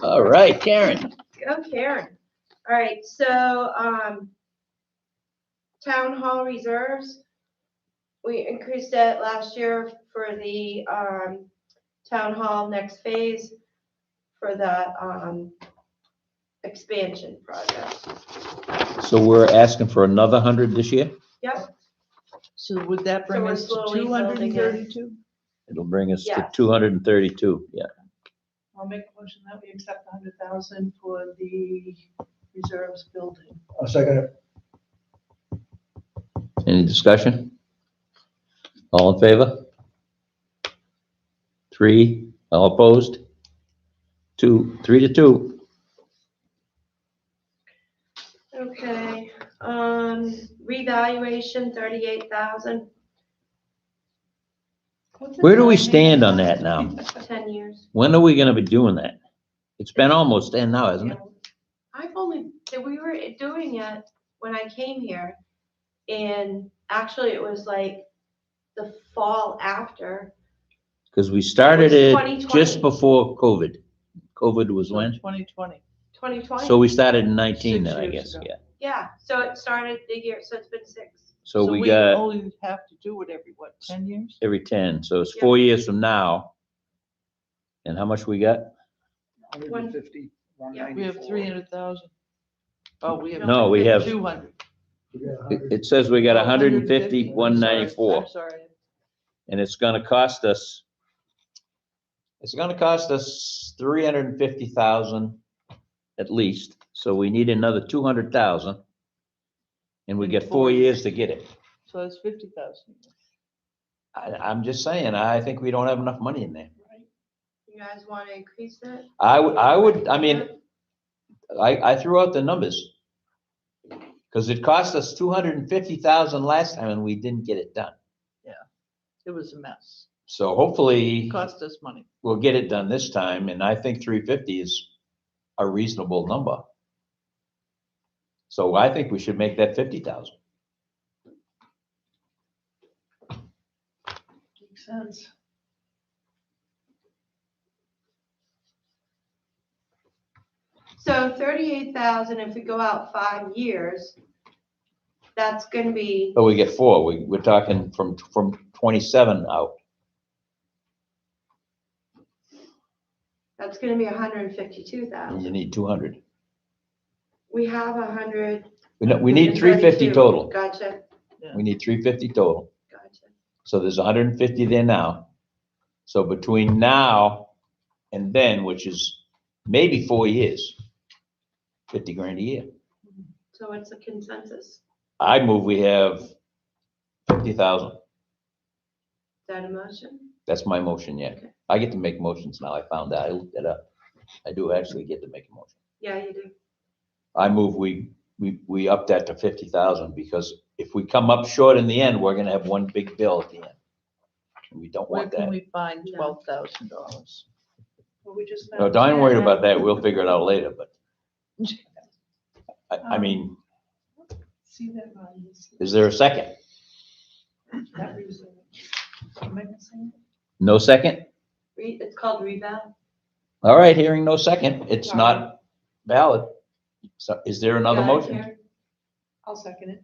All right, Karen. Go Karen. All right, so, town hall reserves. We increased it last year for the, town hall next phase for the, expansion project. So we're asking for another 100 this year? Yep, So would that bring we're us to slowly two hundred and building it. thirty-two? It'll bring us to Yes. 232, yeah. I'll make a motion that we accept 100,000 for the reserves building. I'll second it. Any discussion? All in favor? 3, all opposed? 3 to 2. Okay, revaluation, 38,000, Where do we stand on that now? 10 years. When are we gonna be doing that? It's been almost 10 now, hasn't it? We were doing it when I came here, and actually it was like the fall after. Because we started It it was 2020. just before COVID. COVID was when? 2020. 2020. So we started in 19 then, 6 I years guess, ago. yeah. Yeah, so it started the year, so it's been 6. So we we got only have to do it every, what, 10 years? every 10, so it's Yeah. 4 years from now. And how much we got? 150, We have 300,000. Oh, we have. No, we have- 200. We got It 100. it says we got Oh, 150, 194. I'm sorry. And it's gonna cost us 350,000 at least, so we need another 200,000. And we In get 4 4 years to get it. So that's 50,000. I'm just saying, I think we don't have enough money in there. You guys want to increase it? I mean, I threw out the numbers. Cause it cost us 250,000 last time and we didn't get it done. It was a mess. So hopefully It cost us money. we'll get it done this time, and I think 350 is a reasonable number. So I think we should make that 50,000. Makes sense. So 38,000, if we go out 5 years, that's gonna be, But we get 4, we're talking from 27 out. that's gonna be And 152,000. you need 200. We have 100. We need 350 total. Gotcha, We need 350 total. gotcha. So there's 150 there now. So between now and then, which is maybe 4 years, 50 grand a year. So what's the consensus? I move we have 50,000. Is that a motion? That's my motion, yeah. Okay. I get to make motions now. I found out, I looked it up. I do actually get to make a motion. Yeah, you do. I move we up that to 50,000 because if we come up short in the end, we're gonna have one big bill at the end. And we don't Where want can that. we find No. $12,000? Well, we just. No, don't worry about that. We'll figure it out later, but I mean, See that on this. is there a second? That reserve. Am I missing? No second? It's called reval. All right, hearing no second, it's not valid. So is there another Got it, motion? Karen? I'll second it.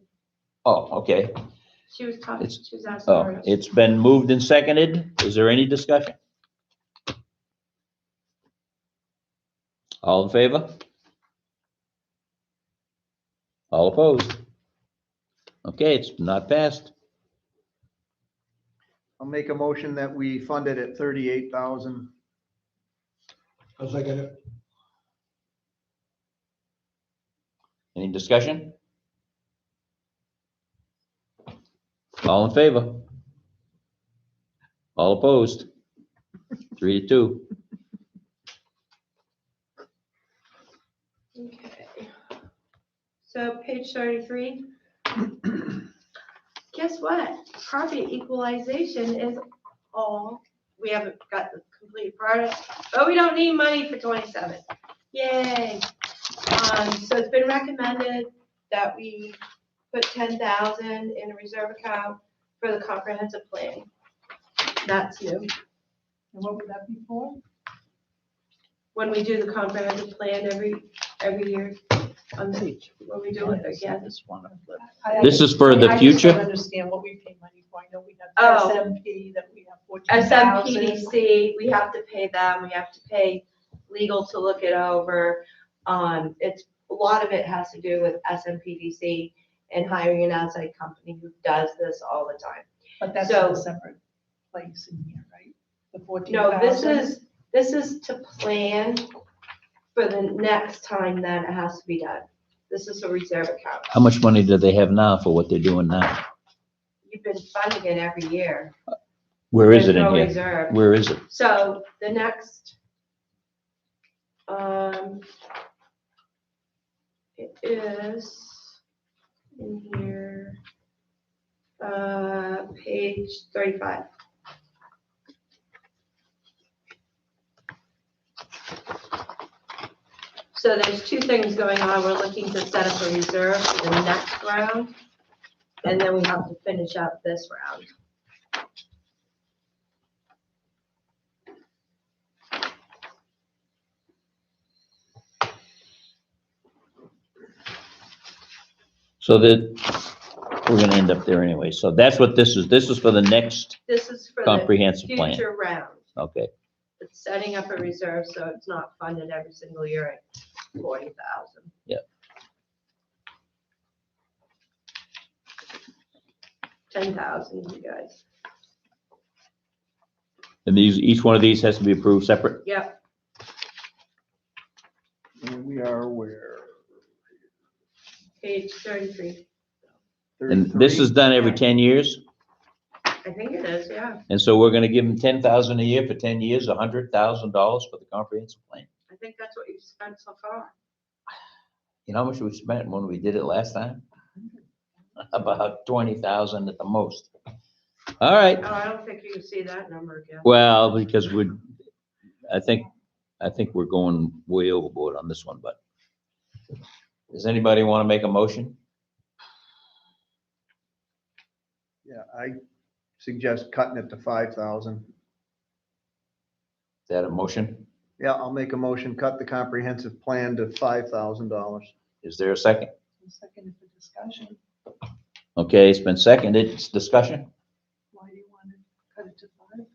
Oh, okay. She was talking, It's- she was asking. Oh, her. it's been moved and seconded. Is there any discussion? All in favor? All opposed? Okay, it's not passed. I'll make a motion that we fund it at 38,000. I'll second it. Any discussion? All in favor? All opposed? 3 to 2. Okay. So page 33. Guess what? Property equalization is all, we haven't got the complete part, but we don't need money for 27. Yay. So it's been recommended that we put 10,000 in a reserve account for the comprehensive plan. That's new. And what would that be for? When we do the comprehensive plan every year, On page. When we do it again. This one I flipped. This is for the I just future? don't understand what we pay money for. I know we have Oh. SMP, that we have 14,000. SMPDC, we have to pay them, we have to pay legal to look it over. It's, a lot of it has to do with SMPDC and hiring an outside company who does this all the time. But that's So- a separate place in here, right? The No, 14,000. this is to plan for the next time that it has to be done. This is a reserve account. How much money do they have now for what they're doing now? You've been funding it every year. Where is it There's in no here? reserve. Where is it? So the next, it is in here, page 35. So there's two things going on. We're looking to set up a reserve for the next round, and then we have to finish up this round. So that, we're gonna end up there anyway. So that's what this is. This is for the next This is for the comprehensive plan. future round. Okay. It's setting up a reserve, so it's not funded every single year at 40,000. Yep. 10,000, you guys. And these, each one of these has to be approved separate? Yep, And we are where? page 33. And this 33? is done every 10 years? I think it is, yeah. And so we're gonna give them 10,000 a year for 10 years, $100,000 for the comprehensive plan? I think that's what you've spent so far. You know how much we spent when we did it last time? About 20,000 at the most. All right, Oh, I don't think you can see that number again. well, because I think we're going way overboard on this one, but does anybody want to make a motion? Yeah, I suggest cutting it to 5,000. Is that a motion? Yeah, I'll make a motion, cut the comprehensive plan to $5,000. Is there a second? Second for discussion. Okay, it's been seconded. It's discussion. Why do you want to cut it to 5?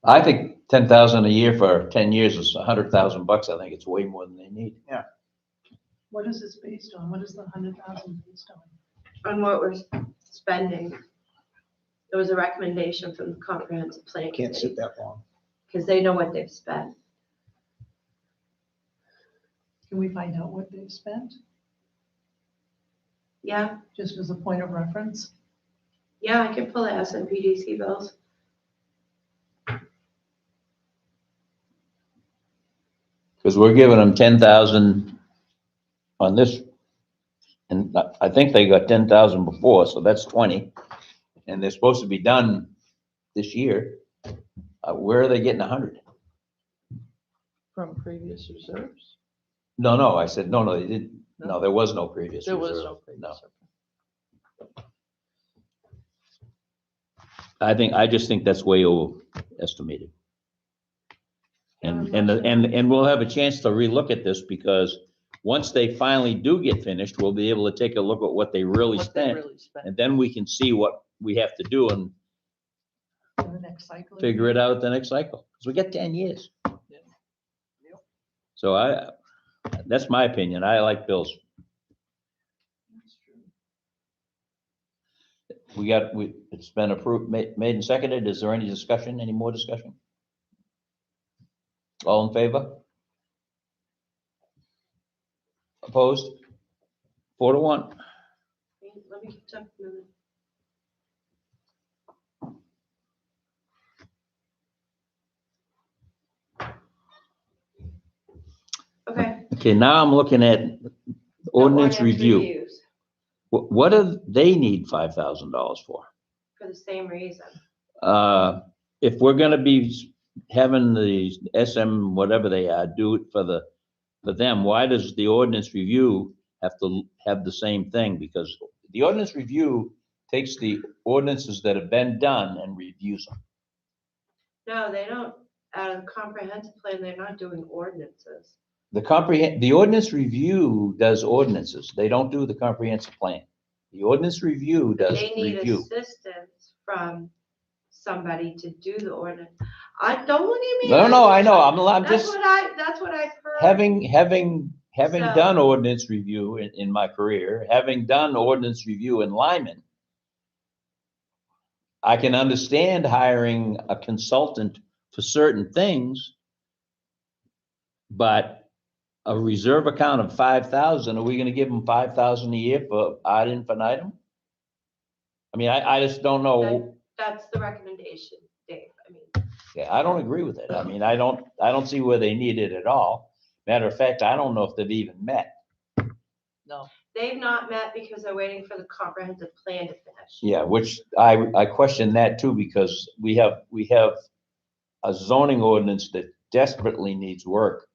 I think 10,000 a year for 10 years is $100,000. I think it's way more than they need. What is this based on? What is the 100,000 based on? On what we're spending. There was a recommendation from the comprehensive plan Can't sit committee, that long. because they know what they've spent. Can we find out what they've spent, Yeah, just as a point of reference? yeah, I can pull the SMPDC bills. Because we're giving them 10,000 on this. And I think they got 10,000 before, so that's 20. And they're supposed to be done this year. Where are they getting 100? From previous reserves. No, I said, no, they didn't. No, there was no previous There was reserve. no previous. I just think that's way overestimated. And we'll have a chance to relook at this because once they finally do get finished, we'll be able to take a look at what they really What they spent. really spent. And then we can see what we have to do and For the next cycle? figure it out at the next cycle. Because we got 10 years. Yeah. So that's my opinion. I like Bill's. It's been approved, made and seconded. Is there any discussion, any more discussion? All in favor? Opposed? 4-1. Let me check a minute. Okay. Okay, now I'm looking at ordinance review. Reviews, What do they need $5,000 for? for the same reason. If we're gonna be having the SM, whatever they are, do it for them, why does the ordinance review have to have the same thing? Because the ordinance review takes the ordinances that have been done and reviews them. No, they don't, out of the comprehensive plan, they're not doing ordinances. the ordinance review does ordinances. They don't do the comprehensive plan. The ordinance review does They need review. assistance from somebody to do the ordinance. Don't look at me. No, I know. I'm That's just what I've heard. having So- done ordinance review in my career, having done ordinance review in Lyman, I can understand hiring a consultant for certain things, but a reserve account of 5,000, are we gonna give them 5,000 a year for ad infinitum? I mean, I just don't know. That's the recommendation, Dave. I mean, Yeah, I don't agree with it. I mean, I don't see where they need it at all. Matter of fact, I don't know if they've even met. No, they've not met because they're waiting for the comprehensive plan to finish. Yeah, which I question that too, because we have a zoning ordinance that desperately needs work.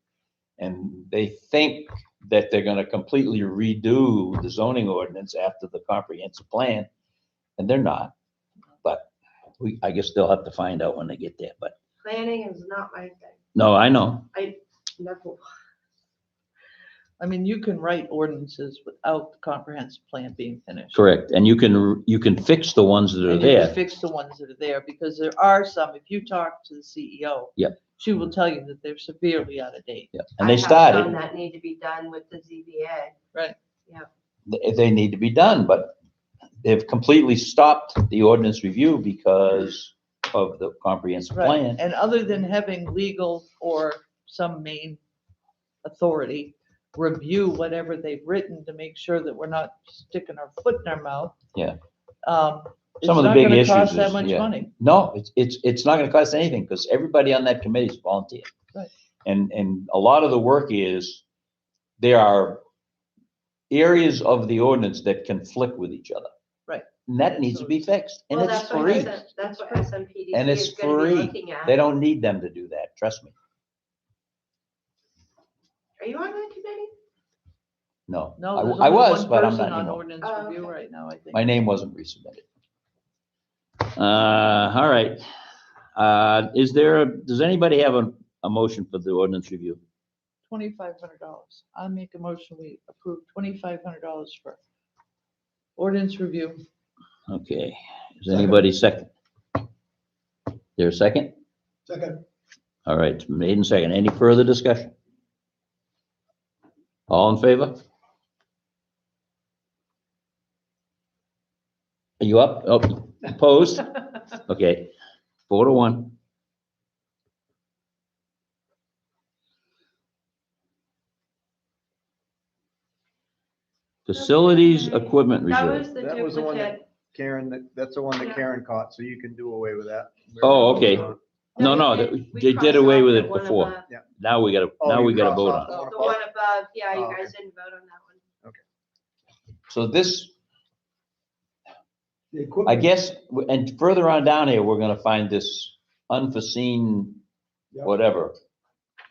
And they think that they're gonna completely redo the zoning ordinance after the comprehensive plan, and they're not. But I guess they'll have to find out when they get there, but Planning is not my thing. no, I know. Never. I mean, you can write ordinances without the comprehensive plan being finished. Correct, and you can fix the ones that are And you can there. fix the ones that are there, because there are some, if you talk to the CEO. Yep. She will tell you that they're severely out of date. Yeah, and I they have some started, that need to be done with the ZBA. they need to be done, but they've completely stopped the ordinance review because of the comprehensive Right, plan. and other than having legal or some main authority review whatever they've written to make sure that we're not sticking our foot in our mouth. Yeah. It's Some of the not big gonna issues cost that is- much yeah. money. No, it's not gonna cost anything, because everybody on that committee is volunteer. Right. And a lot of the work is, there are areas of the ordinance that conflict with each other. Right. And that needs to be fixed, and Well, it's that's what free. That's what SMPDC And it's is gonna be free. looking at. They don't need them to do that, trust me. Are you on that committee? No, No, there's I only was, one but I'm person not on anymore. ordinance Oh, review okay. right now, I think. My name wasn't resubmitted. All right. Does anybody have a motion for the ordinance review? $2,500. I make a motion, we approve $2,500 for ordinance review. Okay, is anybody second? There a second? Second, All right, it's made and second. Any further discussion? All in favor? Are you up? Oh, opposed? Okay, 4-1. Facilities Okay. Equipment That Reserve. was the That was the one duplicate. Karen, that's the one that Yeah. Karen caught, so you can do away with that. Oh, okay. No, we they did crossed away off with that it one before. above. Now we gotta Oh, you vote crossed on it. off The one above, yeah, you Oh, okay. guys didn't vote on that one. So this, the I equipment. guess, and further on down here, we're gonna find this unforeseen Yep. whatever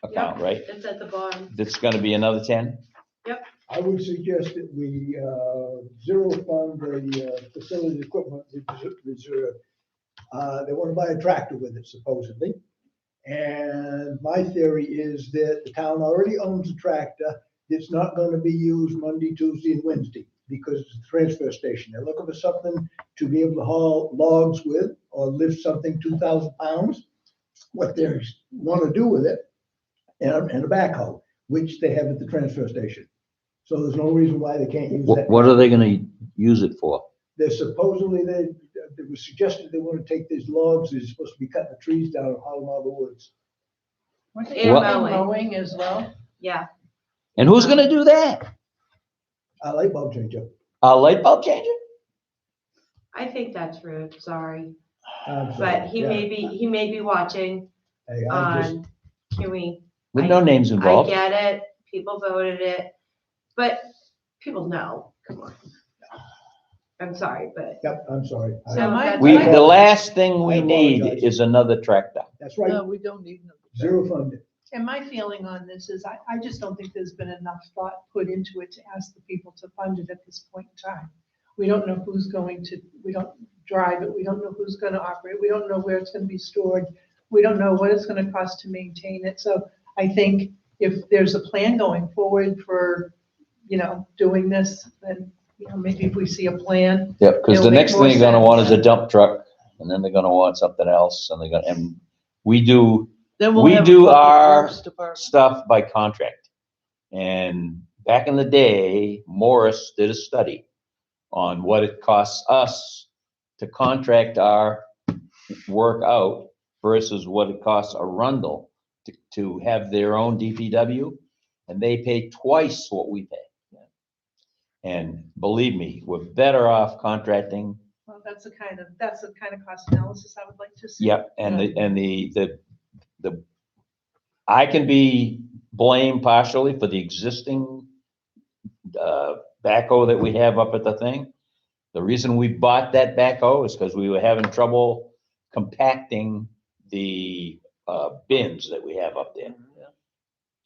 account, right? It's at the bottom. That's gonna be another 10? I would suggest that we zero fund the facility equipment reserve. They want to buy a tractor with it supposedly. And my theory is that the town already owns a tractor that's not going to be used Monday, Tuesday, and Wednesday because it's a transfer station. They're looking for something to be able to haul logs with or lift something 2,000 pounds. What they want to do with it, and a backhoe, which they have at the transfer station. So there's no reason why they can't use that. What are they gonna use it for? They're supposedly, it was suggested they want to take these logs, they're supposed to be cutting the trees down and hauling them out of the woods. Weren't they And What- doing mowing. mowing as well? Yeah, And who's gonna do that? I like bulb changer. A light bulb changer? I think that's rude, sorry. I'm sorry. But he Yeah. may be watching Hey, I just, on, can we, With no names I involved? get it, people voted it, but people know, come on. I'm sorry, but yep, I'm sorry. I- So my- The last thing we I need apologize. is another tractor. That's right, No, we don't need them. zero funded. And my feeling on this is I just don't think there's been enough thought put into it to ask the people to fund it at this point in time. We don't know who's going to, we don't drive it, we don't know who's gonna operate, we don't know where it's gonna be stored, we don't know what it's gonna cost to maintain it. So I think if there's a plan going forward for, doing this, then, maybe if we see a plan. Yeah, because It'll the make next thing more they're gonna want is sense. a dump truck, and then they're gonna want something else, and we do Then we'll We have a do public our works department. stuff by contract. And back in the day, Morris did a study on what it costs us to contract our work out versus what it costs Arundel to have their own DPW, and they pay twice what we pay. And believe me, we're better off contracting. Well, that's the kind of cost analysis I would like to see. Yep, and the I can be blamed partially for the existing backhoe that we have up at the thing. The reason we bought that backhoe is because we were having trouble compacting the bins that we have up there.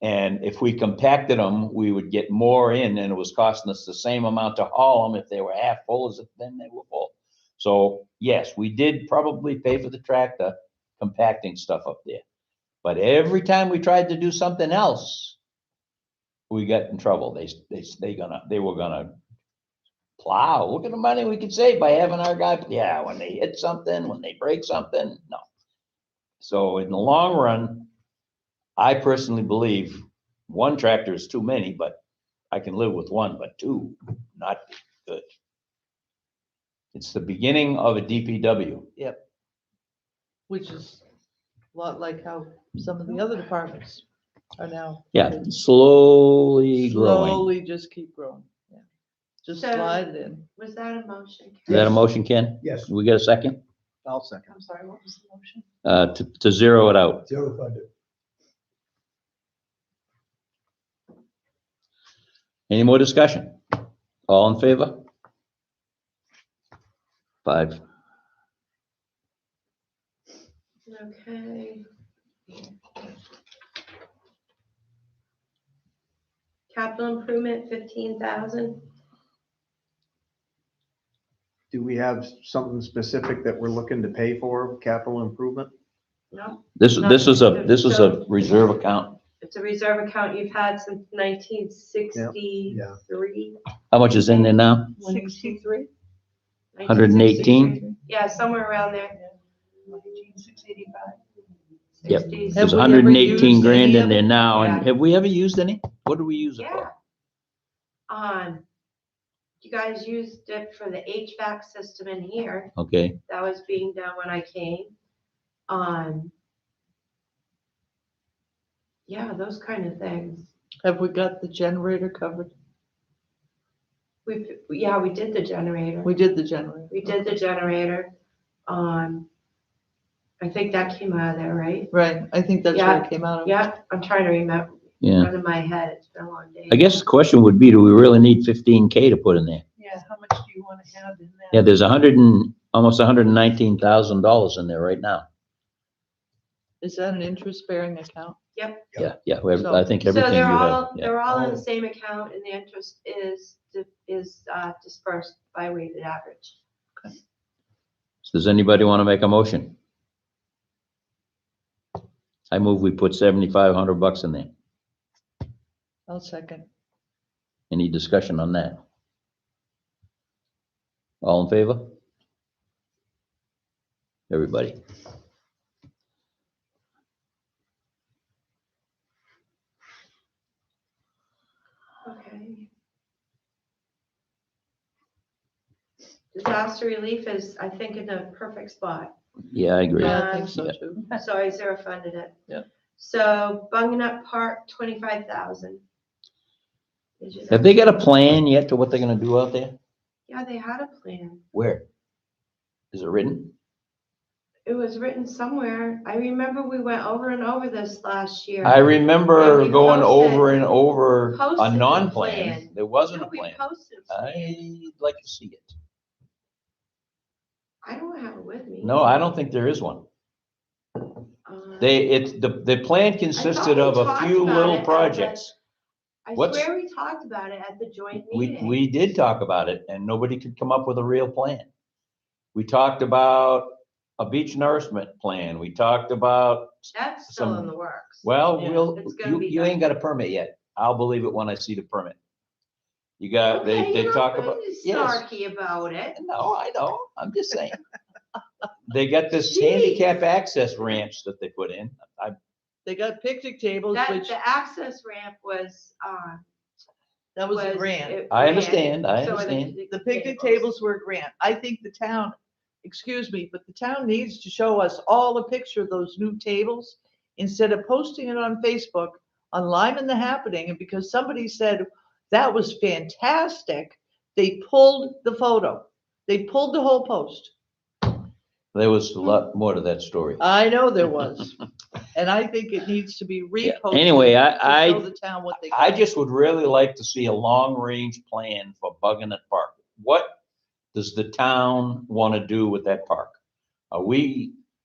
And if we compacted them, we would get more in, and it was costing us the same amount to haul them if they were half full as if then they were full. So yes, we did probably pay for the tractor compacting stuff up there. But every time we tried to do something else, we got in trouble. They were gonna plow. Look at the money we could save by having our guy. Yeah, when they hit something, when they break something, no. So in the long run, I personally believe one tractor is too many, but I can live with one, but two, not good. It's the beginning of a DPW. Which is a lot like how some of the other departments are now. Yeah, slowly growing. Slowly just keep growing. Yeah. Just So- slide it in. Was that a motion? Is that a motion, Ken? Yes, We get a second? I'll second. I'm sorry, what was the motion? To zero it out. zero funded. Any more discussion? All in favor? 5. Okay. Capital improvement, 15,000. Do we have something specific that we're looking to pay for, capital improvement? No, This is a reserve account. it's a reserve account you've had since 1963. How much is in there now? 63? 118? Yeah, somewhere around there. 685. Yep. 60s. There's Have we ever 118 used grand any in of there it? now, and Yeah. have we ever used any? What do we use it Yeah. for? You guys used it for the HVAC system in here. Okay, That was being done when I came. Yeah, those kind of things. Have we got the generator covered? We did the generator. We did the generator. We did the generator. I think that came out of there, right? Right, I think that's where it came out of. Yeah, I'm trying to remember, yeah. out of my head, it's been a long day. I guess the question would be, do we really need 15K to put in there? Yeah, how much do you want to have in that? Yeah, there's almost $119,000 in there right now. Is that an interest-bearing account? Yeah, So- I think So everything you they're have. all, Yeah. they're all in the same account and the interest is dispersed by weighted average. Does anybody want to make a motion? I move we put $7,500 in there. I'll second. Any discussion on that? All in favor? Everybody. Okay. Disaster relief is, I think, in a perfect spot. Yeah, I agree. Yeah, I think so Yeah. too. So I zero funded it. Yeah. So Bungin Up Park, 25,000. Have they got a plan yet to what they're gonna do out there? Yeah, they had a plan. Where? Is it written? It was written somewhere. I remember we went over and over this last year. I remember And we going posted- over and over posted a the non-plan. plan. There wasn't a No, we plan. posted a plan. I'd like to see it. I don't have it with me. No, I don't think there is one. The plan consisted we of a talked few about it little at the- projects. I what's- swear we talked about it at the joint We meeting. did talk about it and nobody could come up with a real plan. We talked about a beach nourishment plan. We talked about That's still in the works. Well, Yeah, we'll, it's gonna be you ain't done. got a permit yet. I'll believe it when I see the permit. You got, Okay, they you're talk not about, being yes. snarky about it. No, I know, I'm just saying. They got this Jeez. handicap access ramps that they put in. They got picnic tables, That, which, the access ramp was, that was a grant. it I ran, understand, I so understand. The picnic tables were a grant. I think the town, excuse me, but the town needs to show us all a picture of those new tables instead of posting it on Facebook, on Lyman the Happening, and because somebody said that was fantastic, they pulled the photo. They pulled the whole post. There was a lot more to that story. I know there was. And I think it needs to be Yeah, reposted. anyway, To I show the town what they got. I just would really like to see a long-range plan for Buckingham Park. What does the town want to do with that park?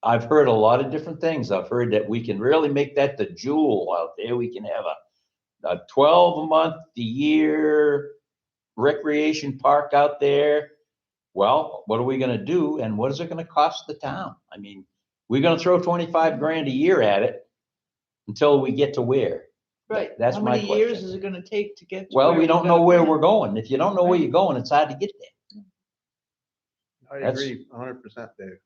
I've heard a lot of different things. I've heard that we can really make that the jewel out there. We can have a 12-month-a-year recreation park out there. Well, what are we gonna do and what is it gonna cost the town? I mean, we're gonna throw 25 grand a year at it until we get to where? Right. That's How my many years question. is it gonna take to get? to Well, where we we're don't know gonna where be? we're going. If you don't know where you're going, it's hard to get there. I That's- agree 100%, Dave.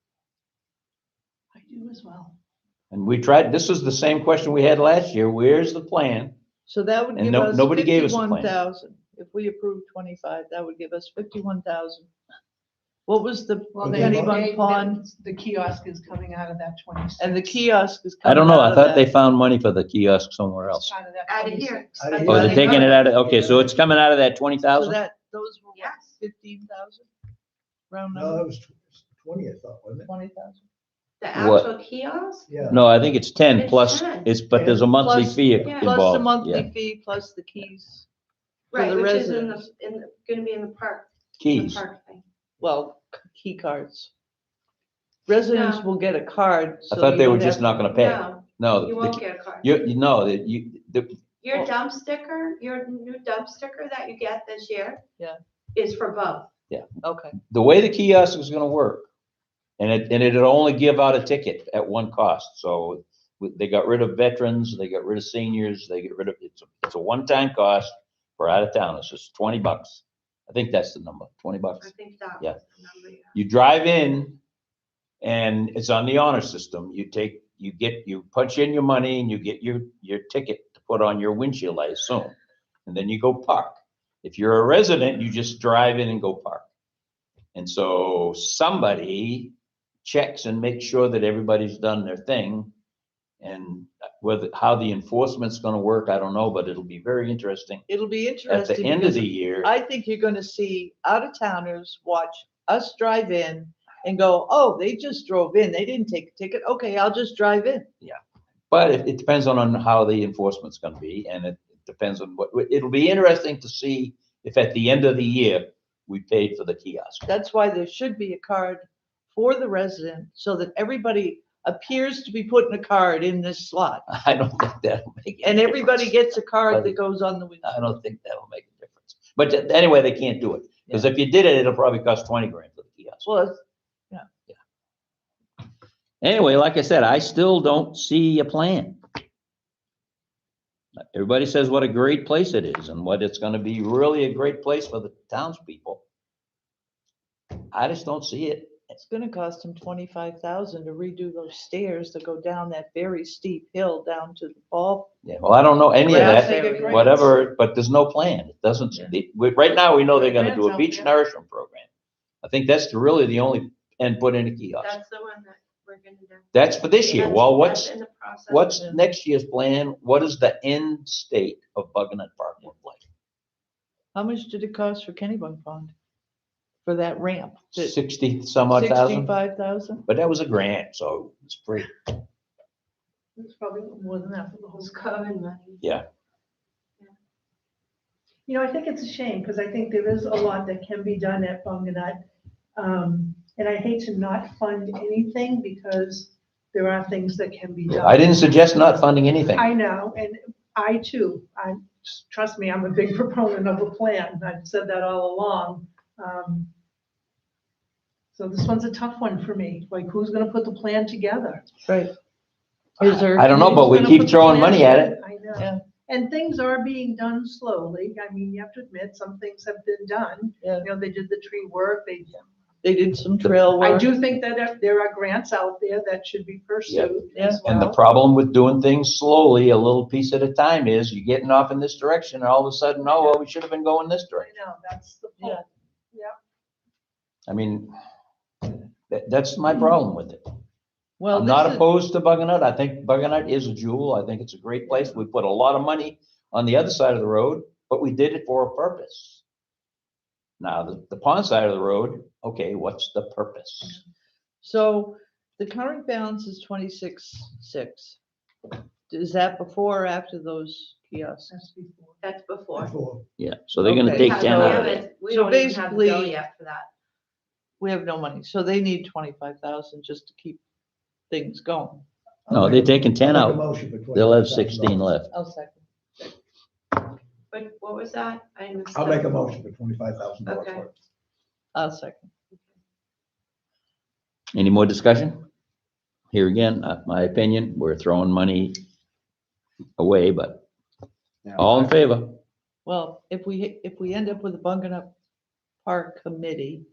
I do as well. And we tried, this is the same question we had last year. Where's the plan? So that would And give no- us nobody gave us a plan. 51,000. If we approve 25, that would give us 51,000. What was the Well, Kennybunk Pond? the kiosk is coming out of that 26. And the kiosk is I coming don't know. out I of thought they that. found money for the kiosk somewhere It's else. out of that Out of here. 26. Out of Oh, here. they're taking it out of, okay, so it's coming out of that 20,000? So that, those were what, Yes. 15,000? Round No, number, it was 20, I thought, wasn't it? 20,000? The What? actual kiosk? Yeah. No, I think it's 10 It's plus, 10. but there's a monthly Plus- fee yeah. Plus the involved. Yeah. monthly fee, plus the keys for Right, the which is in residents. gonna be in the park. the Keys. park thing. Well, key cards. Residents No. will get a card. I so thought you they were don't just have- not gonna pay. No, No, you won't get a card. you know, that you, Your dump sticker, your new dump sticker that you get this year. Yeah. Is for both. Okay, the way the kiosk is gonna work, and it'll only give out a ticket at one cost, so they got rid of veterans, they got rid of seniors, they get rid of, it's a one-time cost for out of town, it's just $20. I think that's the number, $20. I think that Yeah. was the number. Yeah. You drive in and it's on the honor system, you punch in your money and you get your ticket to put on your windshield, I assume, and then you go park. If you're a resident, you just drive in and go park. And so somebody checks and makes sure that everybody's done their thing. And how the enforcement's gonna work, I don't know, but it'll be very interesting. it'll be At interesting. the end of because the year, I think you're gonna see out-of-towners watch us drive in and go, oh, they just drove in, they didn't take a ticket, okay, I'll just drive in. but it depends on how the enforcement's gonna be, and it depends on it'll be interesting to see if at the end of the year, we paid for the kiosk. That's why there should be a card for the resident, so that everybody appears to be putting a card in this slot. I don't think that'll make any And everybody difference. gets a card But- that goes on the windshield. I don't think that'll make a difference. But anyway, they can't do it, because if you did it, it'll probably cost 20 grand for the kiosk. Well, it's- Anyway, like I said, I still don't see a plan. Everybody says what a great place it is and what it's gonna be really a great place for the townspeople. I just don't see it. it's gonna cost them 25,000 to redo those stairs that go down that very steep hill down to the ball. Yeah, well, I don't know any of Grass that, area. whatever, but there's no plan. It doesn't, right now, we know they're gonna do a Grants out beach there. nourishment program. I think that's really the only, and put in a kiosk. That's the one that we're gonna do. That's for this year. Well, That's in the process. what's Yeah. next year's plan? What is the end state of Buckingham Park look like? How much did it cost for Kennybunk Pond? For that ramp? 60 some odd thousand? 65,000? But that was a grant, so it's free. It's probably more than that for the whole. It's COVID money. Yeah. You know, I think it's a shame, because I think there is a lot that can be done at Bunganut. And I hate to not fund anything, because there are things that can be done. I didn't suggest not funding anything. I know, and I too, trust me, I'm a big proponent of a plan. I've said that all along. So this one's a tough one for me. Like, who's gonna put the plan together? Right. Is there? I don't know, but we Who's gonna keep put the throwing plans money at in? it. I know. Yeah. And things are being done slowly. I mean, you have to admit, some things have been done. Yeah. You know, they did the tree work. They did some trail I work. do think that there are grants out there that should be pursued as well. And the problem with doing things slowly, a little piece at a time, is you're getting off in this direction and all of a sudden, oh, well, we should have been going this I direction. know, that's the Yeah. point. I mean, that's my problem with it. Well, I'm not this is- opposed to Buckinut. I think Buckinut is a jewel. I think it's a great place. We put a lot of money on the other side of the road, but we did it for a purpose. Now, the pond side of the road, okay, what's the purpose? So the current balance is 26,600. Is that before or after those kiosks? That's before. That's before. Before. Yeah, so they're gonna Okay. take 10 out of it. We So don't even have the bill basically- yet for that. We have no money, so they need 25,000 just to keep things going. No, they're taking 10 I'll make a out. motion for They'll have $25,000. 16 left. I'll second. But what was that? I missed I'll that. make a motion for $25,000. Okay. I'll second. Any more discussion? Here again, my opinion, we're throwing money away, but all in favor? Well, if we end up with a Buckinut Park committee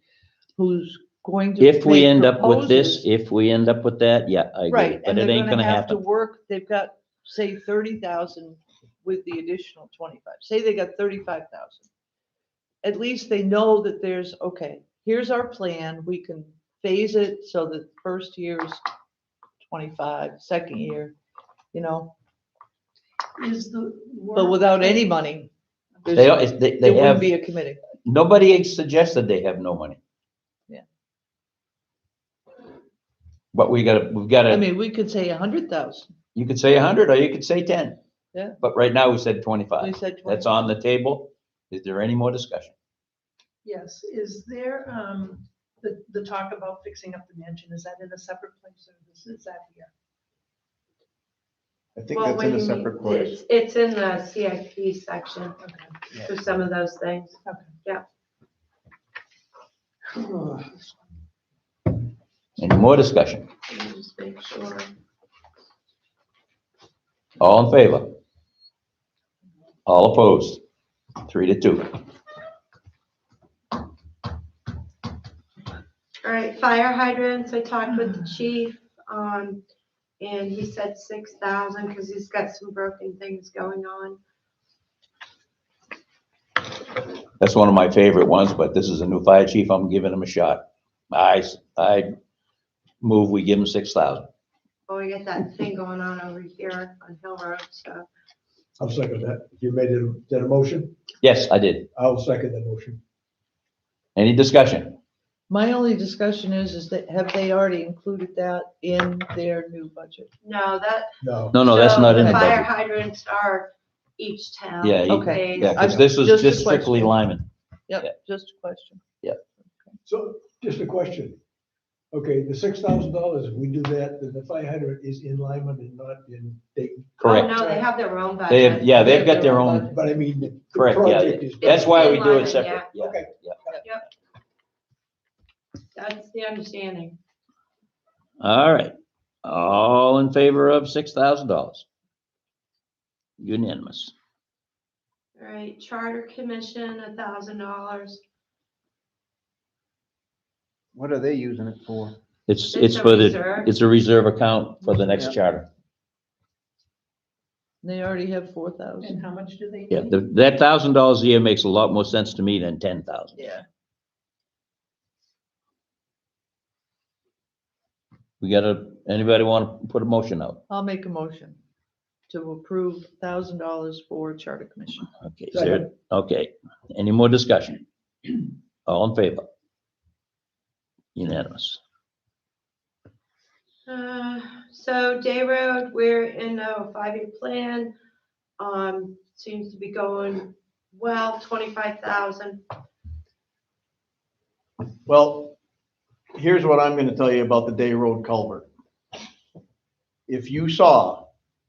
who's going to. If we make end up with this, proposals- if we end up with that, yeah, I agree, Right, but and it they're ain't gonna have to happen. work, they've got, say, 30,000 with the additional 25. Say they got 35,000. At least they know that there's, okay, here's our plan, we can phase it so that first year's 25, second year, you know, Is the but work, without any money. They, there's- they There wouldn't have, be a committee. nobody suggested they have no money. Yeah. But we've I gotta, mean, we could say 100,000. you could say 100 or you could say 10. Yeah. But right now we said We 25. said 20. That's on the table. Is there any more discussion? yes, is there, the talk about fixing up the mansion, is that in a separate place or is that here? I think Well, that's in when a you separate mean- place. It's in the CIP section for some of those things. Any more discussion? Let me just make sure. All in favor? All opposed? 3-2. All right, fire hydrants, I talked with the chief, and he said 6,000 because he's got some broken things going on. That's one of my favorite ones, but this is a new fire chief. I'm giving him a shot. I move, we give him 6,000. Well, we got that thing going on over here on Hill Road, so. I'll second that. You made it, is that a motion? Yes, I did. I'll second the motion. Any discussion? My only discussion is that have they already included that in their new budget? No, that. No. No, that's so not in the Fire budget. hydrants are each town. Yeah, you- Okay. pays. Yeah, because I- this is just a just strictly question. Lyman. Yeah. Yep, just a question. So just a question. Okay, the $6,000, if we do that, then the fire hydrant is in Lyman and not in Dayton. Correct. Oh, no, they have their own budget. They have, yeah, they've got their own, But I mean, the correct, yeah. project is. That's why we do Lyman, it separate. Yeah, Okay. yeah. That's the understanding. All right. All in favor of $6,000? Unanimous. All right, charter commission, $1,000. What are they using it for? It's It's a for the, reserve. it's a reserve account for the next Yeah. charter. They already have 4,000. And how much do they need? Yeah, that $1,000 a year makes a lot more sense to me than 10,000. Yeah. Anybody want to put a motion out? I'll make a motion to approve $1,000 for charter commission. Okay, is there, okay. Any more discussion? All in favor? Unanimous. So Day Road, we're in a 5-year plan. Seems to be going well, 25,000. Well, here's what I'm gonna tell you about the Day Road culvert. If you saw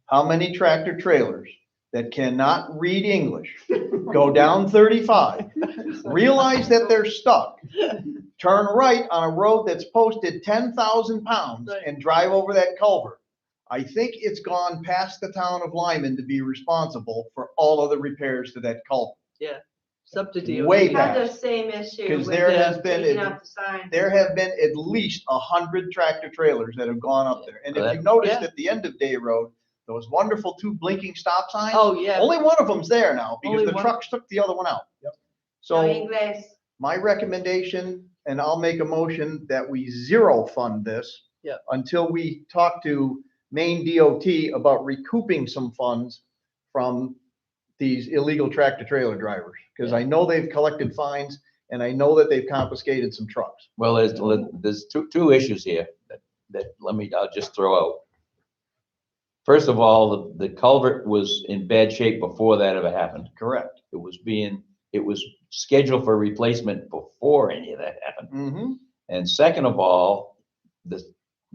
how many tractor trailers that cannot read English go down 35, realize that they're stuck, turn right on a road that's posted 10,000 pounds and drive over that culvert, I think it's gone past the town of Lyman to be responsible for all of the repairs to that culvert. It's up to DOT. Way We had past. the same issue Because with there has been, taking out the sign. there have been at least 100 tractor trailers that have gone up there. And if you noticed Yeah. at the end of Day Road, those wonderful 2 blinking stop signs. Oh, yeah. Only one of them's there now because Only the one. trucks took the other one out. Yep. No So English. my recommendation, and I'll make a motion that we zero fund this. Yeah. Until we talk to Maine DOT about recouping some funds from these illegal tractor trailer drivers. Because I know they've collected fines and I know that they've confiscated some trucks. Well, there's two issues here I'll just throw out. First of all, the culvert was in bad shape before that ever happened. Correct. It was scheduled for replacement before any of that happened. Mm-hmm. And second of all, the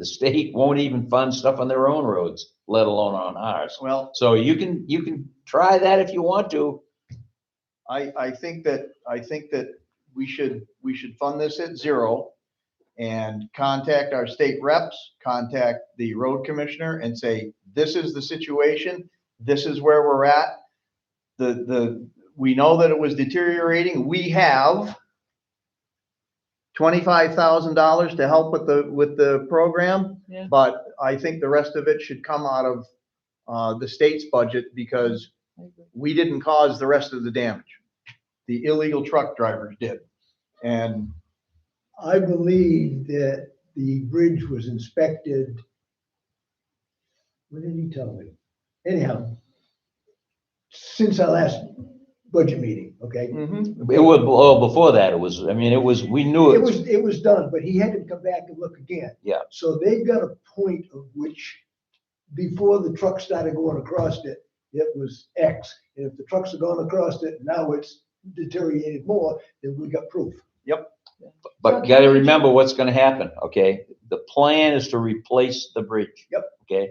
state won't even fund stuff on their own roads, let alone on ours. Well, So you can try that if you want to. I think that we should fund this at zero and contact our state reps, contact the road commissioner and say, this is the situation. This is where we're at. We know that it was deteriorating. We have $25,000 to help with the program. Yeah. But I think the rest of it should come out of the state's budget because we didn't cause the rest of the damage. The illegal truck drivers did. And I believe that the bridge was inspected. What did he tell me? Anyhow, since our last budget meeting, okay? It was, before that, we knew It was done, but he had to come back and look again. Yeah. So they've got a point of which, before the truck started going across it, it was X. And if the trucks are going across it, now it's deteriorated more, then we got proof. But you gotta remember what's gonna happen, okay? The plan is to replace the bridge. Yep. Okay?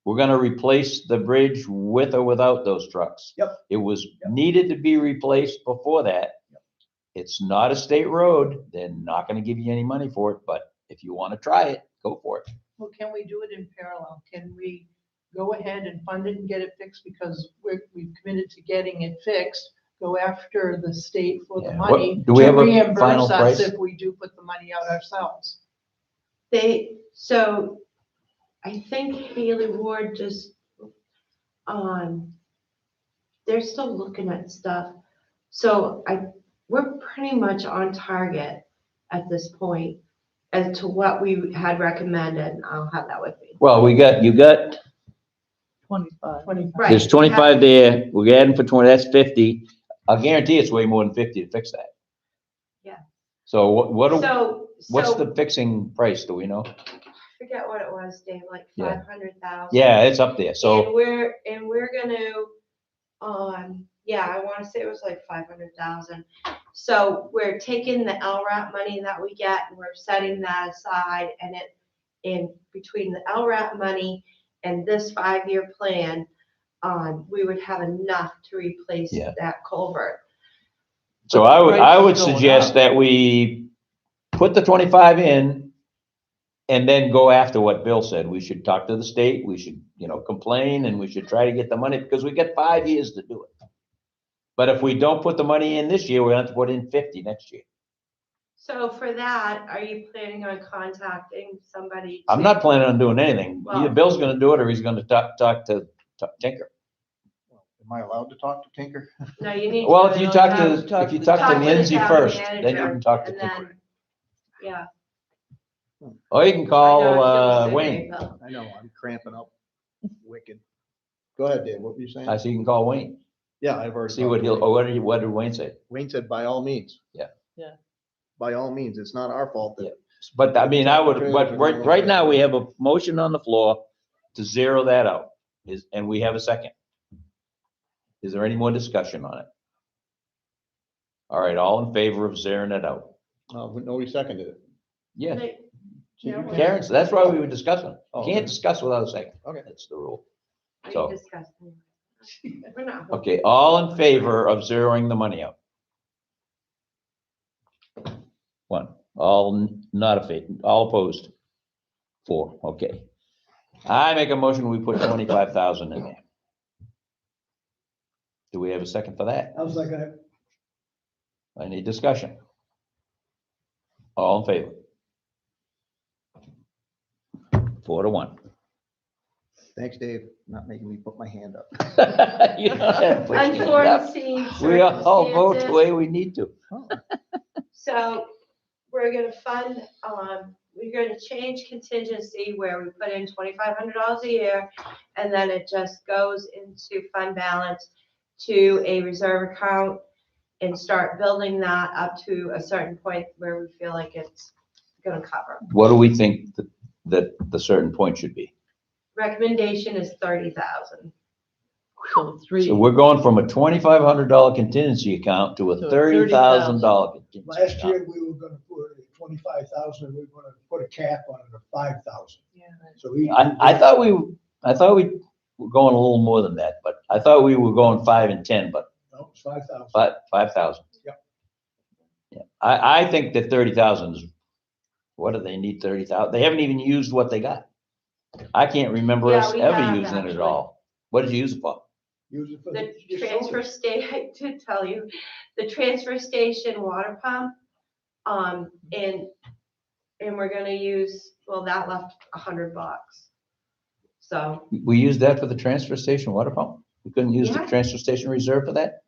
We're gonna replace the bridge with or without those trucks. Yep. It was needed to be replaced before that. It's not a state road. They're not gonna give you any money for it, but if you wanna try it, go for it. Well, can we do it in parallel? Can we go ahead and fund it and get it fixed because we've committed to getting it fixed? Go after the state for the Yeah. money Do we to have a reimburse final us price? if we do put the money out ourselves. So I think Haley Ward just, they're still looking at stuff. So we're pretty much on target at this point as to what we had recommended. I'll have that with me. Well, you got, 25. 25. Right. there's 25 there. We're adding for 20, that's 50. I guarantee it's way more than 50 to fix that. Yeah. So what's So the fixing price? Do we know? I forget what it was, Dave, like Yeah. 500,000. Yeah, it's up there. So. And we're gonna, yeah, I wanna say it was like 500,000. So we're taking the LRAP money that we get and we're setting that aside and in between the LRAP money and this 5-year plan, we would have enough to replace Yeah. that culvert. So But the I would price is going suggest up. that we put the 25 in and then go after what Bill said. We should talk to the state, we should, complain, and we should try to get the money because we got 5 years to do it. But if we don't put the money in this year, we're gonna have to put in 50 next year. So for that, are you planning on contacting somebody? I'm not planning on doing anything. Either Well- Bill's gonna do it or he's gonna talk to Tinker. am I allowed to talk to Tinker? No, you need. Well, to if you talk talk to- to talk to the Lindsay town first, then you manager, can talk to and Tinker. then- Yeah. Or you can I know, call I feel the same way, Wayne. Bill. I know, I'm cramping up wicked. Go ahead, Dave, what were you saying? I see you can call Wayne. Yeah, I've already. See what talked to Wayne. what did Wayne say? Wayne said, by all means. Yeah. Yeah. By all means, it's not our fault that. But I mean, but right now, we have a motion on the floor to zero that out, and we have a second. Is there any more discussion on it? All right, all in favor of zeroing it out? Nobody seconded it. Yeah, Like, yeah, well, Karen, so that's why we were discussing. You Oh, can't okay. discuss without a second. Okay. That's the rule. are So- you disgusting? We're not. Okay, all in favor of zeroing the money out? One, all not a favor, all opposed? 4, okay. I make a motion, we put 25,000 in there. Do we have a second for that? I was like, I Any discussion? All in favor? 4-1. Thanks, Dave, not making me put my hand up. You don't have to put your hand up. Unforeseen We all vote the circumstances. way we need to. So we're gonna fund, we're gonna change contingency where we put in $2,500 a year, and then it just goes into fund balance to a reserve account and start building that up to a certain point where we feel like it's gonna cover. What do we think that the certain point should be? Recommendation is 30,000. So three, So we're going from a $2,500 contingency account to a To a $30,000 contingency last account. year, we were gonna put 25,000, we were gonna put a cap on it of 5,000. Yeah. So he. I thought we were going a little more than that, but I thought we were going 5 and 10, but No, it's 5,000. 5,000. Yep. Yeah, I think that 30,000 is, what do they need 30,000? They haven't even used what they got. I can't remember Yeah, us we ever have, using it at actually. all. What did you use it for? Use it for The your transfer shoulders. I did tell you, the transfer station water pump, and we're gonna use, well, that left $100. So, We used that for the transfer station water pump? We couldn't use the Yeah. transfer station reserve for that?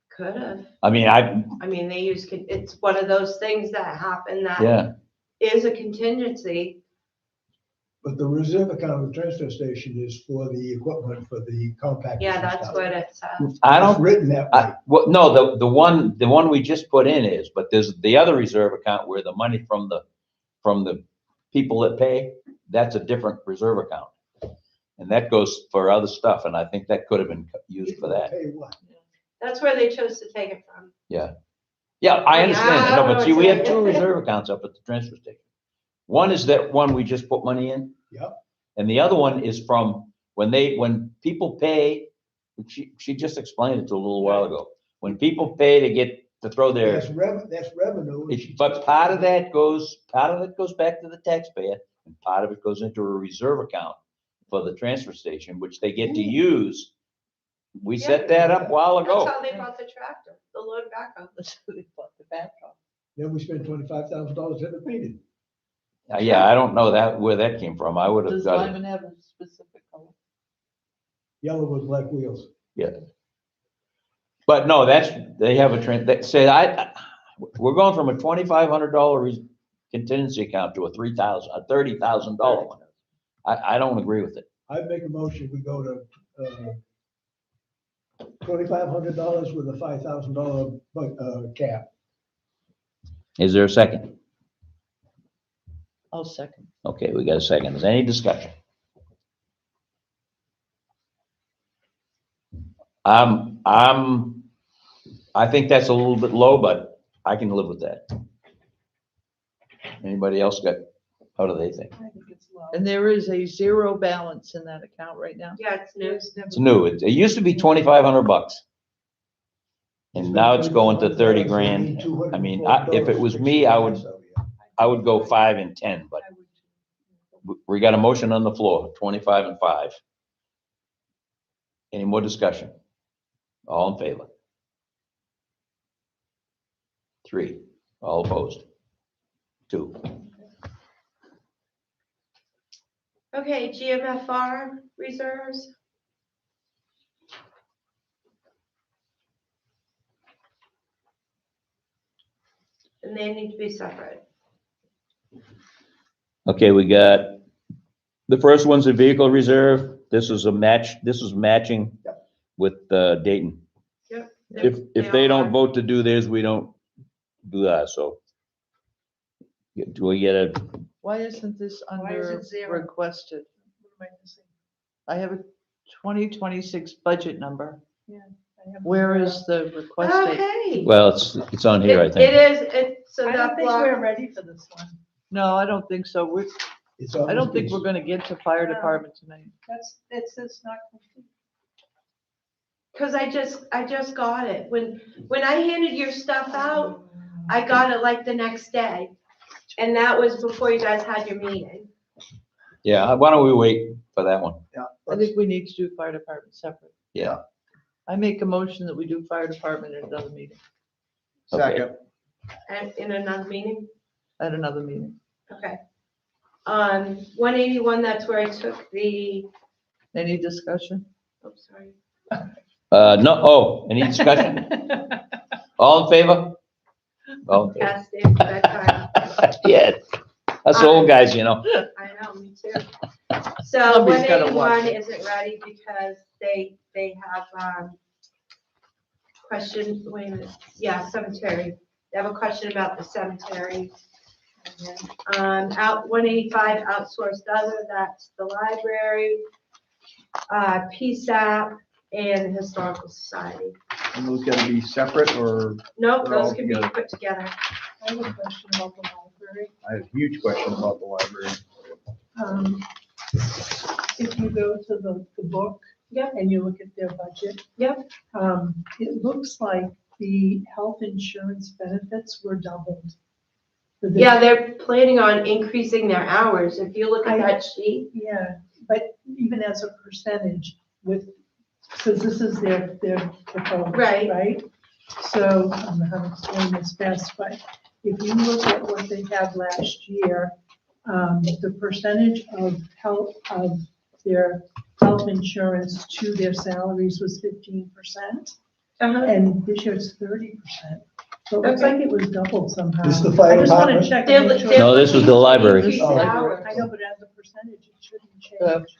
could have, I mean, I mean, they use, it's one of those things that happen that yeah, is a contingency. But the reserve account of the transfer station is for the equipment for the compactors. Yeah, and that's stuff. what it says. I It's don't, written that way. well, no, the one we just put in is, but there's the other reserve account where the money from the people that pay, that's a different reserve account. And that goes for other stuff, and I think that could have been used for that. Pay what? That's where they chose to take it from. Yeah, I understand, I no, don't but know see, what we to have say. two reserve accounts up at the transfer station. One is that one we just put money in. Yep. And the other one is from when people pay, she just explained it to a little while ago. When people pay to throw their, That's revenue. and she but just- part of it goes back to the taxpayer, and part of it goes into a reserve account for the transfer station, which they get to use. We set that up a while That's ago. how they bought the tractor, the load backhoe. they bought the backhoe. Then we spent $25,000 in the painting. Yeah, I don't know where that came from. I would have Does got it. Lyman have a specific color? Yellow with black wheels. But no, they have they say, we're going from a $2,500 contingency account to a $30,000 one. I don't agree with it. I'd make a motion, we go to, $2,500 with a $5,000 cap. Is there a second? I'll second. Okay, we got a second. Is any discussion? I think that's a little bit low, but I can live with that. Anybody else how do they think? I think it's low. And there is a zero balance in that account right now. Yeah, it's new. It's new. It used to be $2,500. And now it's going to 30 grand. I mean, if it was me, I would go 5 and 10, but we got a motion on the floor, 25 and 5. Any more discussion? All in favor? 3, all opposed? 2. Okay, GMFR reserves. And they need to be separate. Okay, we got, the first one's a vehicle reserve. This is matching with Dayton. Yep. If they all don't are. vote to do theirs, we don't do that, so. Do we get a, Why isn't this Why is under it zero? requested? What am I missing? I have a 2026 budget number. I have Where zero. is the request date? Okay. well, it's on here, I It think. is, so I don't that think block, we're ready for this one. No, I don't think so. I don't think we're gonna get to fire No. department tonight. It's not complete. cause I just got it. When I handed your stuff out, I got it like the next day. And that was before you guys had your meeting. Yeah, why don't we wait for that one? Yeah. I think we need to do fire department separate. Yeah. I make a motion that we do fire department at another meeting, Second. And in another meeting? at another meeting. Okay. 181, that's where I took the, Any discussion? oh, sorry. No, oh, any discussion? All in favor? All in favor? Ask Dave for that time. Yeah, us old guys, you know. I know, me too. So Somebody's gotta watch 181 isn't ready because they have, question, wait a minute, yeah, cemetery. They have a question about the cemetery. And then, 185 outsourced other, that's the library, PSAP, and Historical Society. And those gotta be separate, or Nope, They're all those can be together. put together. I have a question about the library. I have a huge question about the library. If you go to the book. Yep. And you look at their budget. Yep. It looks like the health insurance benefits were doubled. for this- Yeah, they're planning on increasing their hours. If you look at that sheet. Yeah, but even as a percentage with, because this is their proposal, Right. right? So, I don't know how to explain this best, but if you look at what they had last year, the percentage of their health insurance to their salaries was 15%, and this year it's 30%. So it looks Okay. like it was doubled somehow. This is the fire I just want to department? check. They're- and make sure- they're No, this was the library. Increase Oh, hours. I know, but as a percentage, it shouldn't Yeah. change.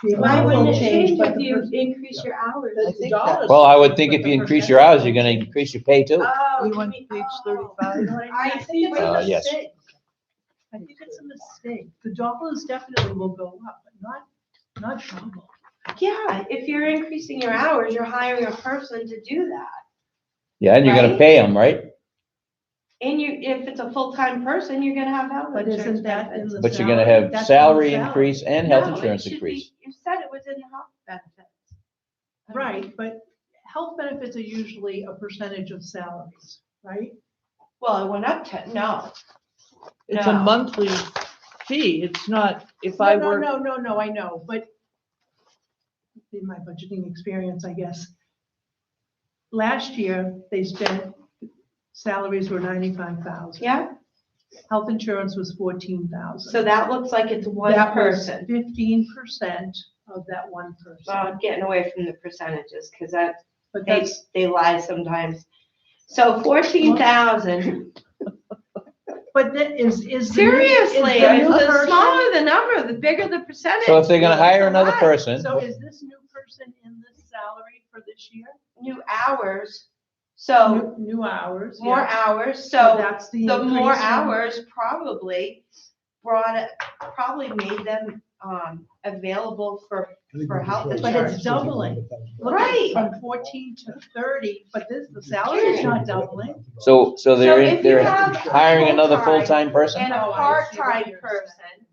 The Why amount wouldn't will it change but if the you per- increase your hours? the I think dollars- Well, I would think but if the you increase your hours, you're percentage gonna increase your pay too. Oh, You you want mean- page oh. 35? You know what I mean? I see what it's a you're yes. mistake. I think it's a mistake. The dollars definitely will go up, but not double. Yeah, if you're increasing your hours, you're hiring a person to do that. Yeah, and you're gonna Right? pay them, right? And if it's a full-time person, you're gonna have health But insurance isn't that in benefits. the But you're gonna salary? have That's in the salary increase and health No, it insurance should be- increase. You said it was in the health benefits. Right, but health benefits are usually a percentage of salaries, right? Well, it went up no. It's a No. monthly fee. It's not, if I No, work, no, I know, but in my budgeting experience, I guess. Last year, they spent, salaries were 95,000. Yeah, Health insurance was 14,000. so that looks like it's one That was person. 15% of that one person. Well, I'm getting away from the percentages, because that, But they, that's, they lie sometimes. So 14,000, but that is the. seriously, is the new the person- smaller the number, the bigger the percentage. So if they're gonna hire another Right. person, So is this new person in this salary for this year? New hours, so New hours. more yeah. hours, so That's the the more increase in- hours probably probably made them, available for health But insurance. it's doubling. Look at Right. From 14 to 30, but the salary is not doubling. so So they're, if you they're have a hiring another full-time full-time person? And a Oh, I see what part-time you're person,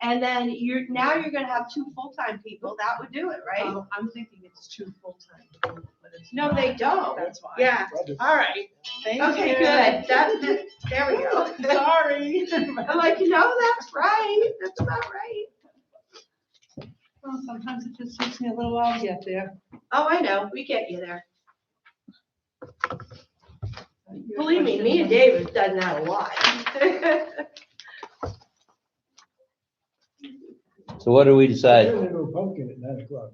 and then you're gonna have 2 full-time people, that would do it, right? I'm thinking it's 2 full-time, but it's No, not. they don't. That's why. Yeah, All right. Thank okay, you. good, there we go. Sorry. I'm like, no, that's right, that's about right. Well, sometimes it just takes me a little while to get there. Oh, I know, we get you there. Believe me and Dave have done that a lot. So what do we I decide? don't have a pumpkin at 9 o'clock.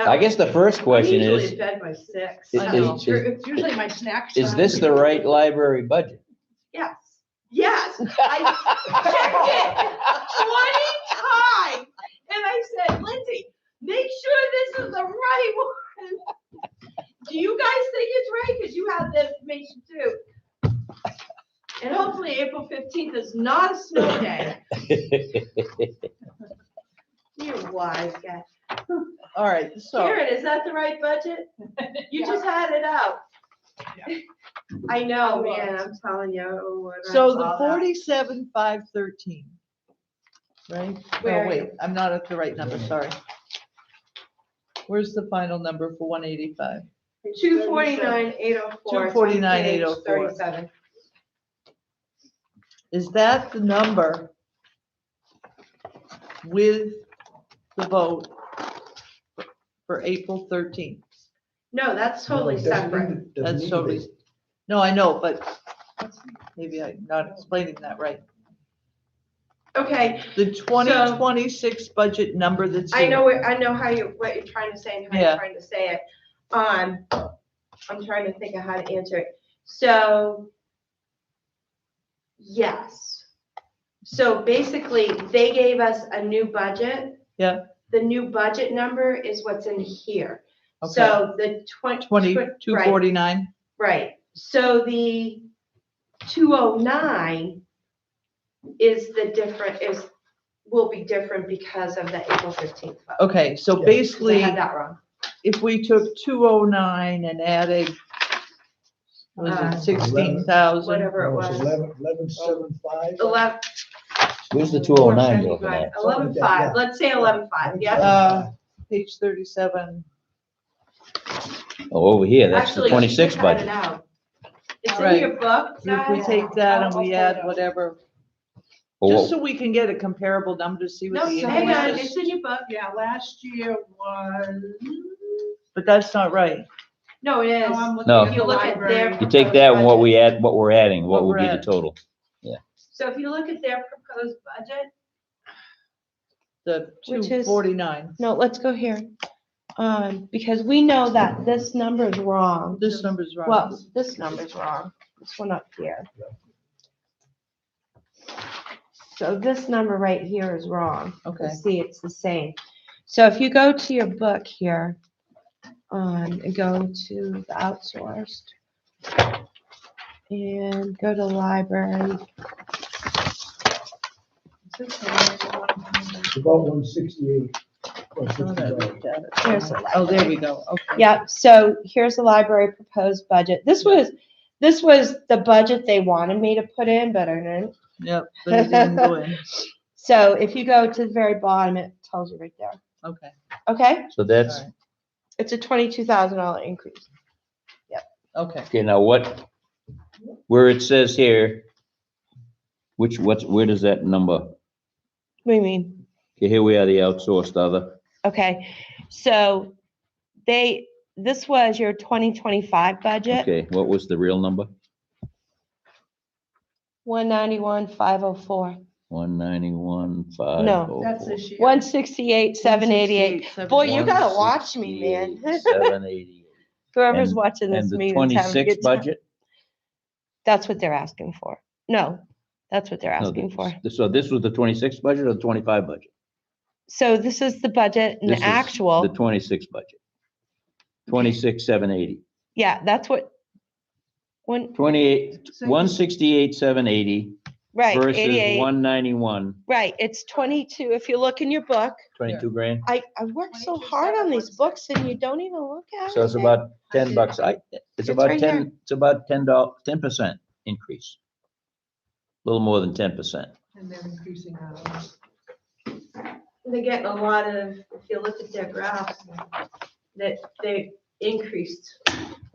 I guess the first question I'm usually is, in bed by 6. Is- I know. is- It's usually my snack is time. this the right library budget? Yes, yes, I checked it 20 times, and I said, Lindsay, make sure this is the right one. Do you guys think it's right? Because you have the information too. And hopefully April 15th is not a snow day. You're wise guy. all right, so, Karen, is that the right budget? You just had it out. I know, man, I'm telling you. oh, what I so the saw that. 47,513. Right? Where Oh, are wait, you? I'm not at the right number, sorry. Where's the final number for 185? 249,804. 249,804. 37. Is that the number with the vote for April 13th. No, that's totally No, it doesn't separate. need- doesn't That's need to totally, be. no, I know, but maybe I'm not explaining that right. Okay, The 2026 budget number that's I know, here. I know what you're trying to say and how Yeah. you're trying to say it. I'm trying to think of how to answer it. So, yes. So basically, they gave us a new budget. Yeah. The new budget number is what's in here. Okay. So the 2249, right. So the 209 is the different, will be different because of the April 15th vote. okay, so Yeah. 'Cause I basically, had that wrong. if we took 209 and added, was Uh, it 16,000? Whatever it No, it's was. 11,775. 11. Where's the 209 you're looking at? 11.5, let's say 11.5, yeah. Page 37. Oh, over here, that's the Actually, 26 you had it budget. out. It's Right. in your book. If we guys. take that and I'll we pull it add up. whatever, Well, just so we can get a comparable number to see No, what the hang on, increase it's is. in your book. Yeah, last year was, But that's not right. No, it is. no, I'm looking No. at If you the look at their. library. you take that and what we add, what we're adding, what What would we're be the adding. total? So if you look at their proposed budget, The Which is- 249. No, let's go here. Because we know that this number is wrong. This number's wrong. Well, this number's wrong. This one up here. So this number right here is wrong. Okay. See, it's the same. So if you go to your book here, and go to the outsourced and go to library. It's about 168. or Thought I $60. looked at it. Here's the Oh, there we go. Okay. Yeah, so here's the library proposed budget. This was the budget they wanted me to put in, but I didn't. Yep, but it didn't go in. So if you go to the very bottom, it tells you right there. Okay. Okay? So that's, All right. It's a $22,000 increase. Okay. okay, now what, where it says here, where does that number? What do you mean? Okay, here we are, the outsourced other. Okay, so this was your 2025 budget, Okay, what was the real number? 191,504. 191,504. No. That's this year. 168,788. Boy, you gotta watch me, man. 788. Whoever's And- watching this And the meeting's having a 26 good time. budget? That's what they're asking for. No, that's what they're No, asking for. So this was the 26 budget or the 25 budget? So this is the budget and This is The actual, 26 budget. 26,780. yeah, that's what, when, 168,780 right, versus 88, 191, right, it's 22. If you look in your book, 22 grand. I work so hard on these books and you don't even look at it. So it's about 10 bucks. It's It's about right 10, here. it's about $10% increase. A little more than 10%. And they're increasing hours. they're getting a lot of, if you look at their graphs, that they increased.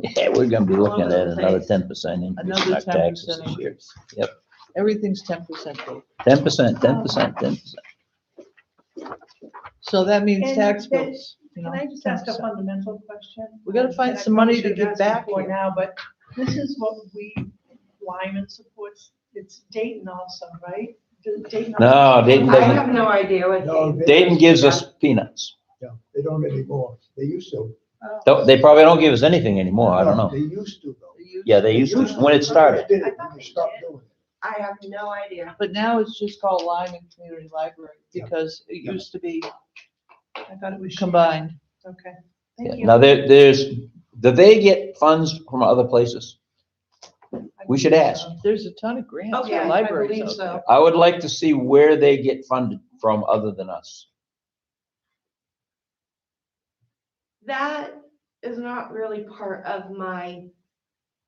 Yeah, we're gonna be looking All over at the another place. 10% increase in Another our 10% taxes this year. increase. Yep. Everything's 10%. though. 10%, 10%, 10%. So that means And tax then- bills. you Can know, I just ask a 10%. fundamental question? We gotta find And I some money probably to shouldn't give ask back for here. now, but this is what Lyman supports. It's Dayton also, right? Dayton No, also- Dayton I doesn't. have no idea what No, they. Dayton gives us peanuts. Yeah, they don't anymore. They used to. They probably don't give us anything anymore. I don't No, know. They used to though. Yeah, they used to, when it started. They did I it, thought and they they stopped did. doing it. I have no idea. But now it's just called Lyman Community Library Yeah. because it Yeah. used to be I thought it was. combined. Okay. Yeah. Thank you. Now, do they get funds from other places? We should ask. There's a ton of grants Okay, for I libraries believe out so. there. I would like to see where they get funded from other than us. That is not really part of my.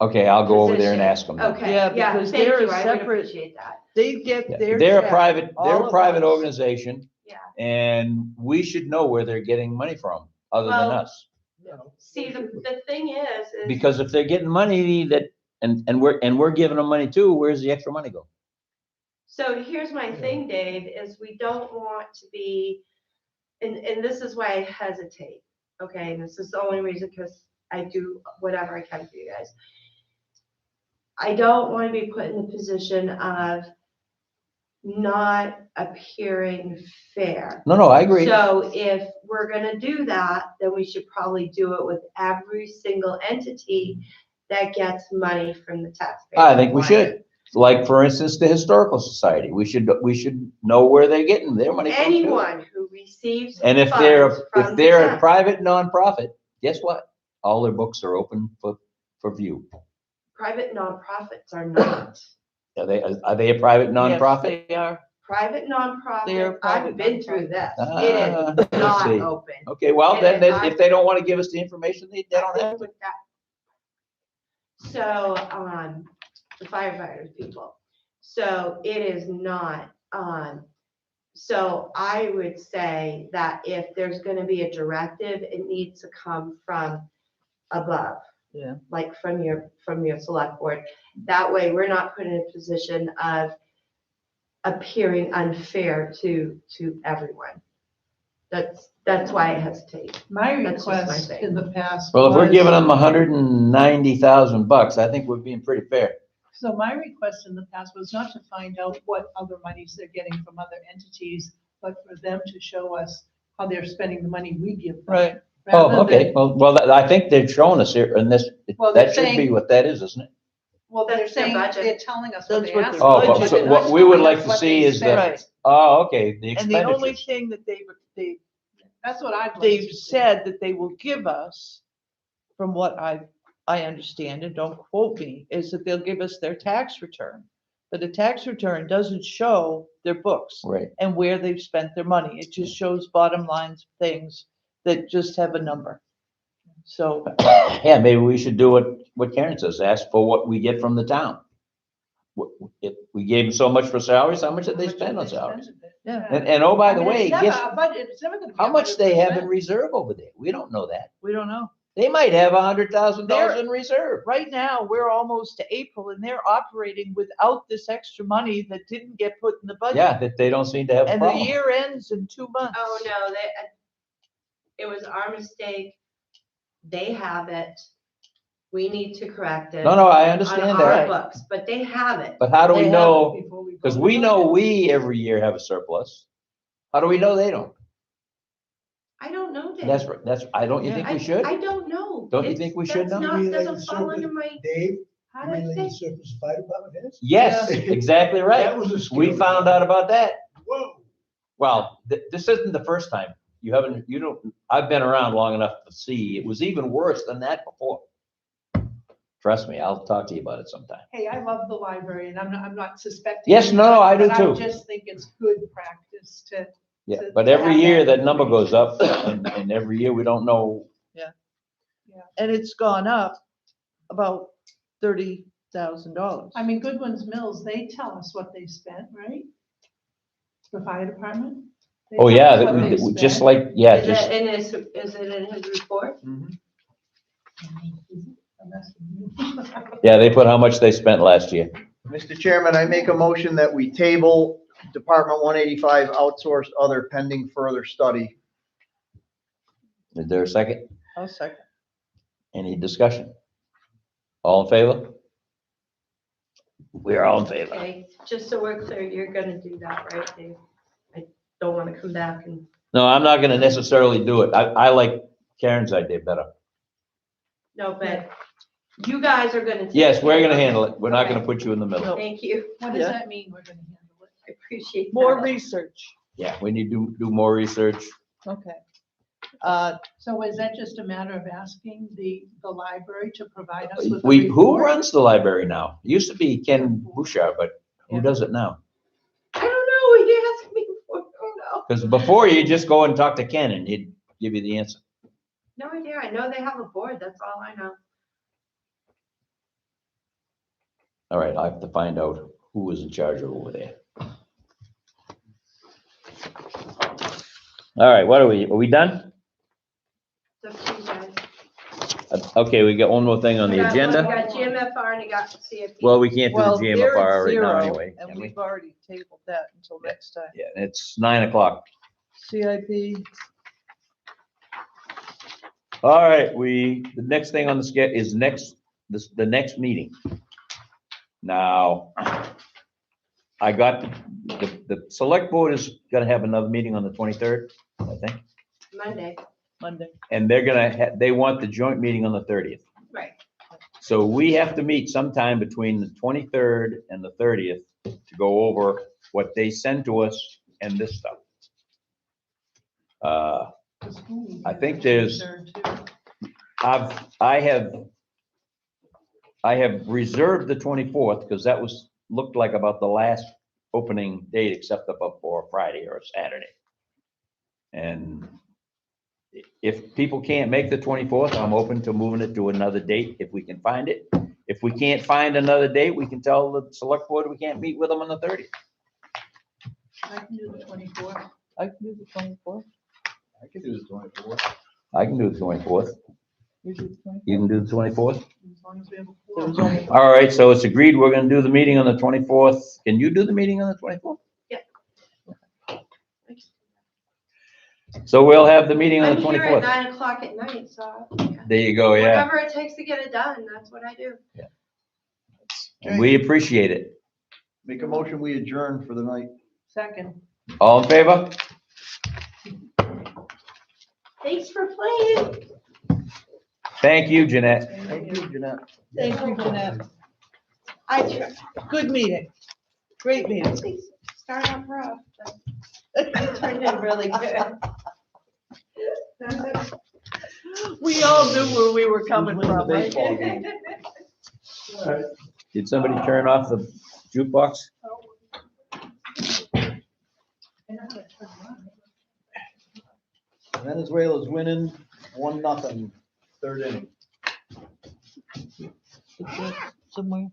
Okay, I'll go over there and position. ask them. then. Okay, Yeah, yeah, because thank they're a you, I would separate- appreciate that. They get Yeah, their. They're a check, private, all they're a of private us. organization, Yeah. and we should know where they're getting money from, other than Well, us. No. See, the thing is. Because if they're getting money that, and we're giving them money too, where's the extra money go? So here's my thing, Dave, is we don't want to be, and this is why I hesitate, okay? And this is the only reason, because I do whatever I can for you guys. I don't want to be put in the position of not appearing fair. No, I agree. So if we're gonna do that, then we should probably do it with every single entity that gets money from the taxpayer. I think we should. Like, for instance, the Historical Society. We should know where they're getting their money from. too. Anyone who receives And if funds they're, from if the they're a tax- private nonprofit, guess what? All their books are open for view. Private nonprofits are not. Are they a private nonprofit? Yes, they are. Private They are nonprofit, private I've been through this. Ah, It let's is not see. open. Okay, well, And then if they don't want to give us the information, they don't I've been have to. with that. So, the firefighters people. So it is not, so I would say that if there's gonna be a directive, it needs to come from above. Yeah. Like from your select board. That way, we're not put in a position of appearing unfair to everyone. That's why I hesitate. My That's just my request thing. in the past. Well, if we're was- giving them $190,000, I think we're being pretty fair. So my request in the past was not to find out what other monies they're getting from other entities, but for them to show us how they're spending the money we give them. Right. Oh, rather okay. than- Well, I think they've shown us here in this, Well, they're that should be saying- what that is, isn't it? Well, they're That's their saying, budget. they're telling us what That's they what asked. their for, Oh, but but they're so not what we would showing like us to what see they is spent. that, Right. oh, okay, the And the only expenditures. thing that they've That's what I'd like to they've see. said that they will give us, from what I understand, and don't quote me, is that they'll give us their tax return. But the tax return doesn't show their books Right. and where they've spent their money. It just shows bottom lines, things that just have a number. So, Yeah, maybe we should do what Karen says, ask for what we get from the town. If we gave them so much for salaries, how much did they How much spend on they salaries? spend of it. Yeah. And oh, by I the mean, way, it's never guess a budget, it's never gonna be how much they have in 100%. reserve over there? We don't know that. we don't know. They might have $100,000 They're- in reserve. Right now, we're almost to April and they're operating without this extra money that didn't get put in the budget. Yeah, that they don't seem to have a And the problem. year ends in 2 months. Oh, no, it was our mistake. They have it. We need to correct it. No, I On understand our that. books, but they have it. But how do we They have know? Before we Because vote we on know it. we every year have a surplus. How do we know they don't? I don't know, Dave. That's, I don't, you think we should? I don't know. Don't you It's- think we should that's know? not- You mean like Doesn't the fall surface- under my, Dave, how you do mean I like the say? surface fire department has? Yes, Yeah. exactly That right. was a We scary found thing. out about that. Whoa. Well, this isn't the first time. You don't, I've been around long enough to see, it was even worse than that before. Trust me, I'll talk to you about it sometime. Hey, I love the library and I'm not suspecting. Yes, you, no, I do but too. I just think it's good practice to. Yeah, to- but to every have year that that number goes information. up and every year we don't know. And it's gone up about $30,000. I mean, Goodwin's Mills, they tell us what they spent, right? The fire department? They Oh, tell yeah, us what they just spent. like, yeah, Is just, it in his, is it in his report? yeah, they put how much they spent last year. Mr. Chairman, I make a motion that we table Department 185 outsourced other pending further study. Is there a second? I'll second. Any discussion? All in favor? We're all in favor. Okay, just so we're clear, you're gonna do that, right, Dave? I don't wanna come back and, No, I'm not gonna necessarily do it. I like Karen's idea better. no, but you guys are gonna. take Yes, we're care gonna of handle it. We're not Okay. gonna put you in the middle. Thank you. What does Yeah. that mean, we're gonna handle it? I appreciate that. More research. Yeah, we need to do more research. Okay. So is that just a matter of asking the library to provide us with a Who report? runs the library now? It used to be Ken Bouchard, but who Yeah. does it now? I don't know, you asked me before, I don't know. Because before you just go and talk to Ken and he'd give you the answer. No idea, I know they have a board, that's all I know. All right, I have to find out who was in charge of over there. All right, what are we done? It's up to you guys. Okay, we got one more thing on the We got agenda. GMFR and you got CIP. Well, we can't do Well, the they're at GMFR right now 0, anyway. and can we? we've already tabled that until next time. Yeah, and it's 9:00. CIP, All right, the next thing on the schedule is the next meeting. Now, I got, the select board is gonna have another meeting on the 23rd, I think. Monday, Monday. And they want the joint meeting on the 30th. right. So we have to meet sometime between the 23rd and the 30th to go over what they send to us and this stuff. I think there's, I have reserved the 24th because that looked like about the last opening date except up for Friday or Saturday. And if people can't make the 24th, I'm open to moving it to another date if we can find it. If we can't find another date, we can tell the select board we can't meet with them on the 30th. I can do the 24th. I can do the 24th. I could do the 24th. I can do the 24th. You do the 24th. You can do the 24th? As long as we have a There was quorum. only, All right, so it's agreed, we're gonna do the meeting on the 24th. Can you do the meeting on the 24th? Yeah. So we'll have the meeting on I'm the here at 24th. 9:00 at night, so There you go, yeah. whatever it takes to get it done, that's what I do. And we appreciate it. Make a motion, we adjourn for the night. Second. All in favor? Thanks for playing. Thank you, Jeanette. Thank you, Jeanette. thank you, Jeanette. I tried. Good meeting. Great meeting. Start off rough, but it turned in really good. We all knew where we were coming Who's winning from, the right? baseball game? Did somebody turn off the jukebox? Venezuela's winning 1-0, third inning. Somewhere.